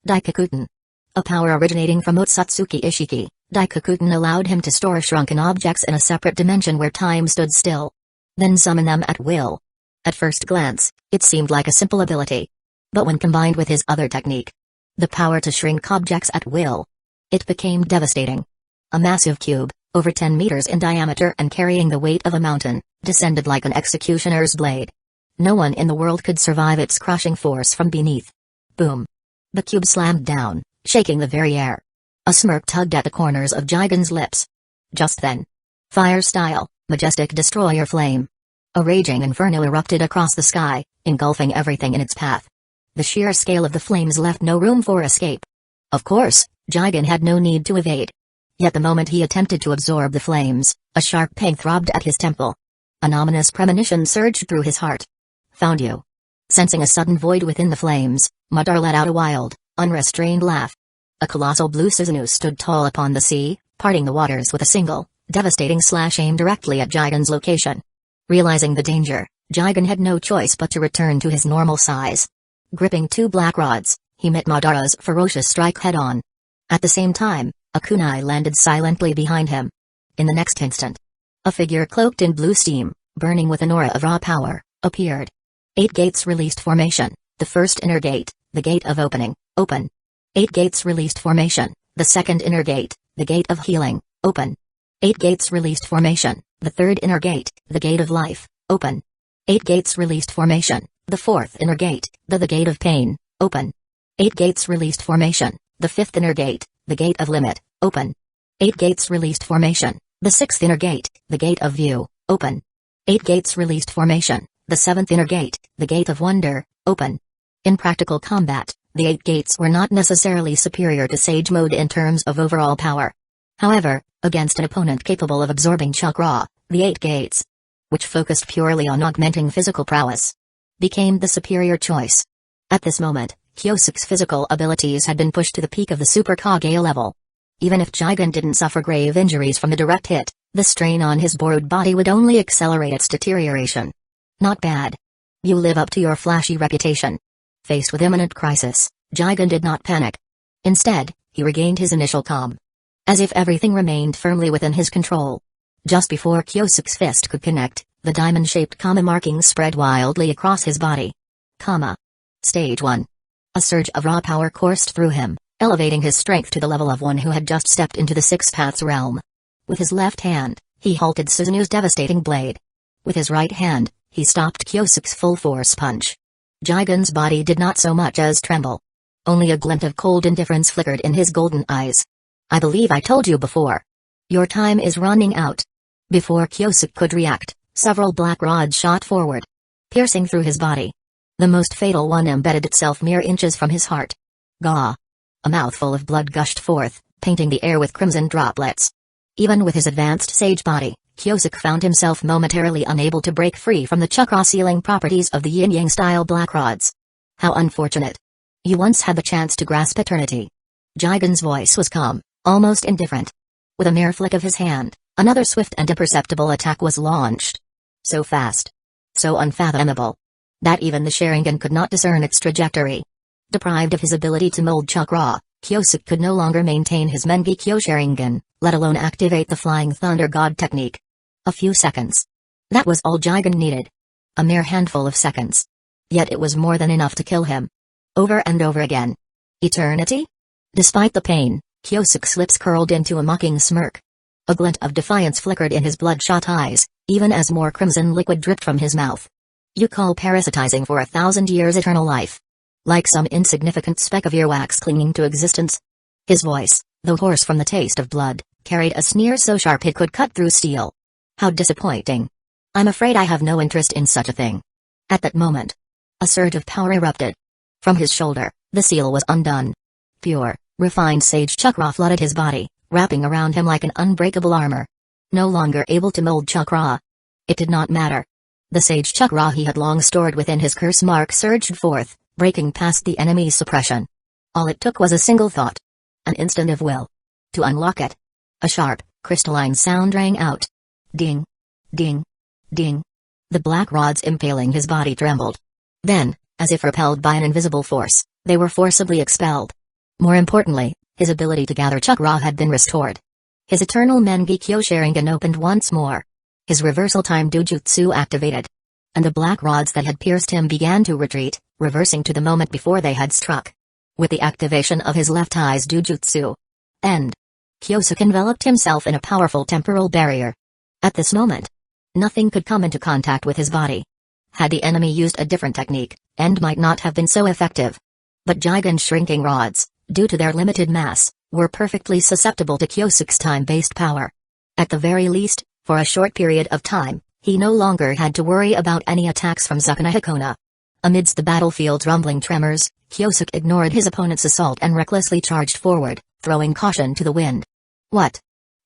Daikakuten. A power originating from Otsutsuki Ishiki, Daikakuten allowed him to store shrunken objects in a separate dimension where time stood still. Then summon them at will. At first glance, it seemed like a simple ability. But when combined with his other technique, the power to shrink objects at will, it became devastating. A massive cube, over 10 meters in diameter and carrying the weight of a mountain, descended like an executioner's blade. No one in the world could survive its crushing force from beneath. Boom. The cube slammed down, shaking the very air. A smirk tugged at the corners of Jigen's lips. Just then. Fire style, majestic destroyer flame. A raging inferno erupted across the sky, engulfing everything in its path. The sheer scale of the flames left no room for escape. Of course, Jigen had no need to evade. Yet the moment he attempted to absorb the flames, a sharp pang throbbed at his temple. An ominous premonition surged through his heart. Found you. Sensing a sudden void within the flames, Madara let out a wild, unrestrained laugh. A colossal blue Susanoo stood tall upon the sea, parting the waters with a single, devastating slash aimed directly at Jigen's location. Realizing the danger, Jigen had no choice but to return to his normal size. Gripping two black rods, he met Madara's ferocious strike head-on. At the same time, a kunai landed silently behind him. In the next instant, a figure cloaked in blue steam, burning with an aura of raw power, appeared. 8 gates released formation. The first inner gate, the gate of opening, open. 8 gates released formation. The second inner gate, the gate of healing, open. 8 gates released formation. The third inner gate, the gate of life, open. 8 gates released formation. The fourth inner gate, the gate of pain, open. 8 gates released formation. The fifth inner gate, the gate of limit, open. 8 gates released formation. The sixth inner gate, the gate of view, open. 8 gates released formation. The seventh inner gate, the gate of wonder, open. In practical combat, the 8 gates were not necessarily superior to Sage Mode in terms of overall power. However, against an opponent capable of absorbing chakra, the 8 gates, which focused purely on augmenting physical prowess, became the superior choice. At this moment, Kyosuke's physical abilities had been pushed to the peak of the Super Kage level. Even if Jigen didn't suffer grave injuries from the direct hit, the strain on his borrowed body would only accelerate its deterioration. Not bad. You live up to your flashy reputation. Faced with imminent crisis, Jigen did not panic. Instead, he regained his initial calm. As if everything remained firmly within his control. Just before Kyosuke's fist could connect, the diamond-shaped Kama markings spread wildly across his body. Kama. Stage 1. A surge of raw power coursed through him, elevating his strength to the level of one who had just stepped into the Six Paths realm. With his left hand, he halted Susanoo's devastating blade. With his right hand, he stopped Kyosuke's full-force punch. Jigen's body did not so much as tremble. Only a glint of cold indifference flickered in his golden eyes. I believe I told you before. Your time is running out. Before Kyosuke could react, several black rods shot forward, piercing through his body. The most fatal one embedded itself mere inches from his heart. Gah! A mouthful of blood gushed forth, painting the air with crimson droplets. Even with his advanced sage body, Kyosuke found himself momentarily unable to break free from the chakra-sealing properties of the yin-yang style black rods. How unfortunate. You once had the chance to grasp eternity. Jigen's voice was calm, almost indifferent. With a mere flick of his hand, another swift and imperceptible attack was launched. So fast. So unfathomable. That even the Sharingan could not discern its trajectory. Deprived of his ability to mold chakra, Kyosuke could no longer maintain his Mengekyo Sharingan, let alone activate the Flying Thunder God technique. A few seconds. That was all Jigen needed. A mere handful of seconds. Yet it was more than enough to kill him. Over and over again. Eternity? Despite the pain, Kyosuke's lips curled into a mocking smirk. A glint of defiance flickered in his bloodshot eyes, even as more crimson liquid dripped from his mouth. You call parasitizing for 1,000 years eternal life? Like some insignificant speck of earwax clinging to existence? His voice, though hoarse from the taste of blood, carried a sneer so sharp it could cut through steel. How disappointing. I'm afraid I have no interest in such a thing. At that moment, a surge of power erupted. From his shoulder, the seal was undone. Pure, refined sage chakra flooded his body, wrapping around him like an unbreakable armor. No longer able to mold chakra. It did not matter. The sage chakra he had long stored within his curse mark surged forth, breaking past the enemy's suppression. All it took was a single thought. An instant of will. To unlock it. A sharp, crystalline sound rang out. Ding. Ding. Ding. The black rods impaling his body trembled. Then, as if repelled by an invisible force, they were forcibly expelled. More importantly, his ability to gather chakra had been restored. His eternal Mengekyo Sharingan opened once more. His reversal time Dujutsu activated. And the black rods that had pierced him began to retreat, reversing to the moment before they had struck. With the activation of his left eye's Dujutsu. End. Kyosuke enveloped himself in a powerful temporal barrier. At this moment, nothing could come into contact with his body. Had the enemy used a different technique, End might not have been so effective. But Jigen's shrinking rods, due to their limited mass, were perfectly susceptible to Kyosuke's time-based power. At the very least, for a short period of time, he no longer had to worry about any attacks from Sukuna Hikona. Amidst the battlefield's rumbling tremors, Kyosuke ignored his opponent's assault and recklessly charged forward, throwing caution to the wind. What?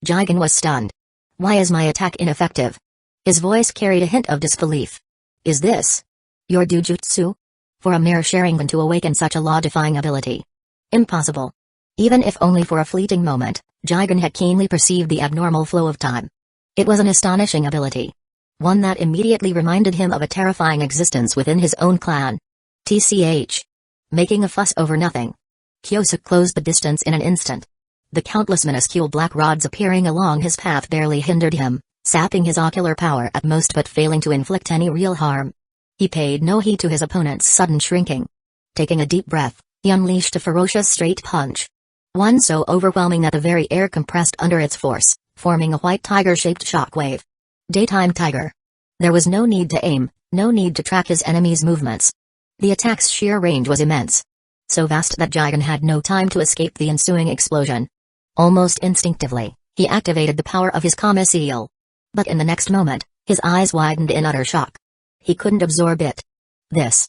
Jigen was stunned. Why is my attack ineffective? His voice carried a hint of disbelief. Is this your Dujutsu? For a mere Sharingan to awaken such a law-defying ability. Impossible. Even if only for a fleeting moment, Jigen had keenly perceived the abnormal flow of time. It was an astonishing ability. One that immediately reminded him of a terrifying existence within his own clan. TCH. Making a fuss over nothing. Kyosuke closed the distance in an instant. The countless minuscule black rods appearing along his path barely hindered him, sapping his ocular power at most but failing to inflict any real harm. He paid no heed to his opponent's sudden shrinking. Taking a deep breath, he unleashed a ferocious straight punch. One so overwhelming that the very air compressed under its force, forming a white tiger-shaped shockwave. Daytime tiger. There was no need to aim, no need to track his enemy's movements. The attack's sheer range was immense. So vast that Jigen had no time to escape the ensuing explosion. Almost instinctively, he activated the power of his Kama seal. But in the next moment, his eyes widened in utter shock. He couldn't absorb it. This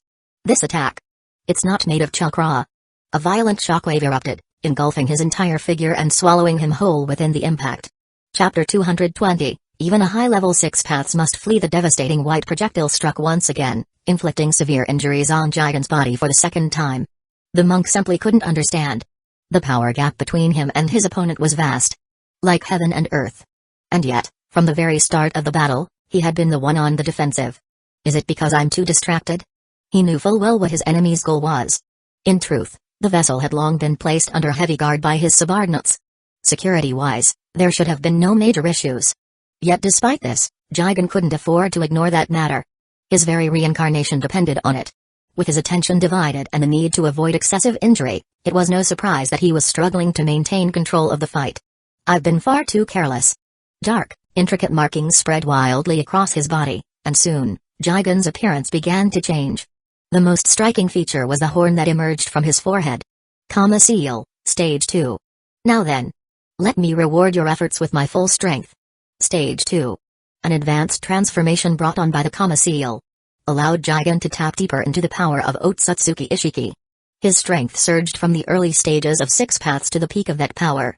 attack. It's not made of chakra. A violent shockwave erupted, engulfing his entire figure and swallowing him whole within the impact. Chapter 220, even a high-level six-paths must flee. The devastating white projectile struck once again, inflicting severe injuries on Jigen's body for the second time. The monk simply couldn't understand. The power gap between him and his opponent was vast. Like heaven and earth. And yet, from the very start of the battle, he had been the one on the defensive. Is it because I'm too distracted? He knew full well what his enemy's goal was. In truth, the vessel had long been placed under heavy guard by his subordinates. Security-wise, there should have been no major issues. Yet despite this, Jigen couldn't afford to ignore that matter. His very reincarnation depended on it. With his attention divided and the need to avoid excessive injury, it was no surprise that he was struggling to maintain control of the fight. I've been far too careless. Dark, intricate markings spread wildly across his body, and soon, Jigen's appearance began to change. The most striking feature was the horn that emerged from his forehead. Kama seal, Stage 2. Now then. Let me reward your efforts with my full strength. Stage 2. An advanced transformation brought on by the Kama seal allowed Jigen to tap deeper into the power of Otsutsuki Ishiki. His strength surged from the early stages of six paths to the peak of that power.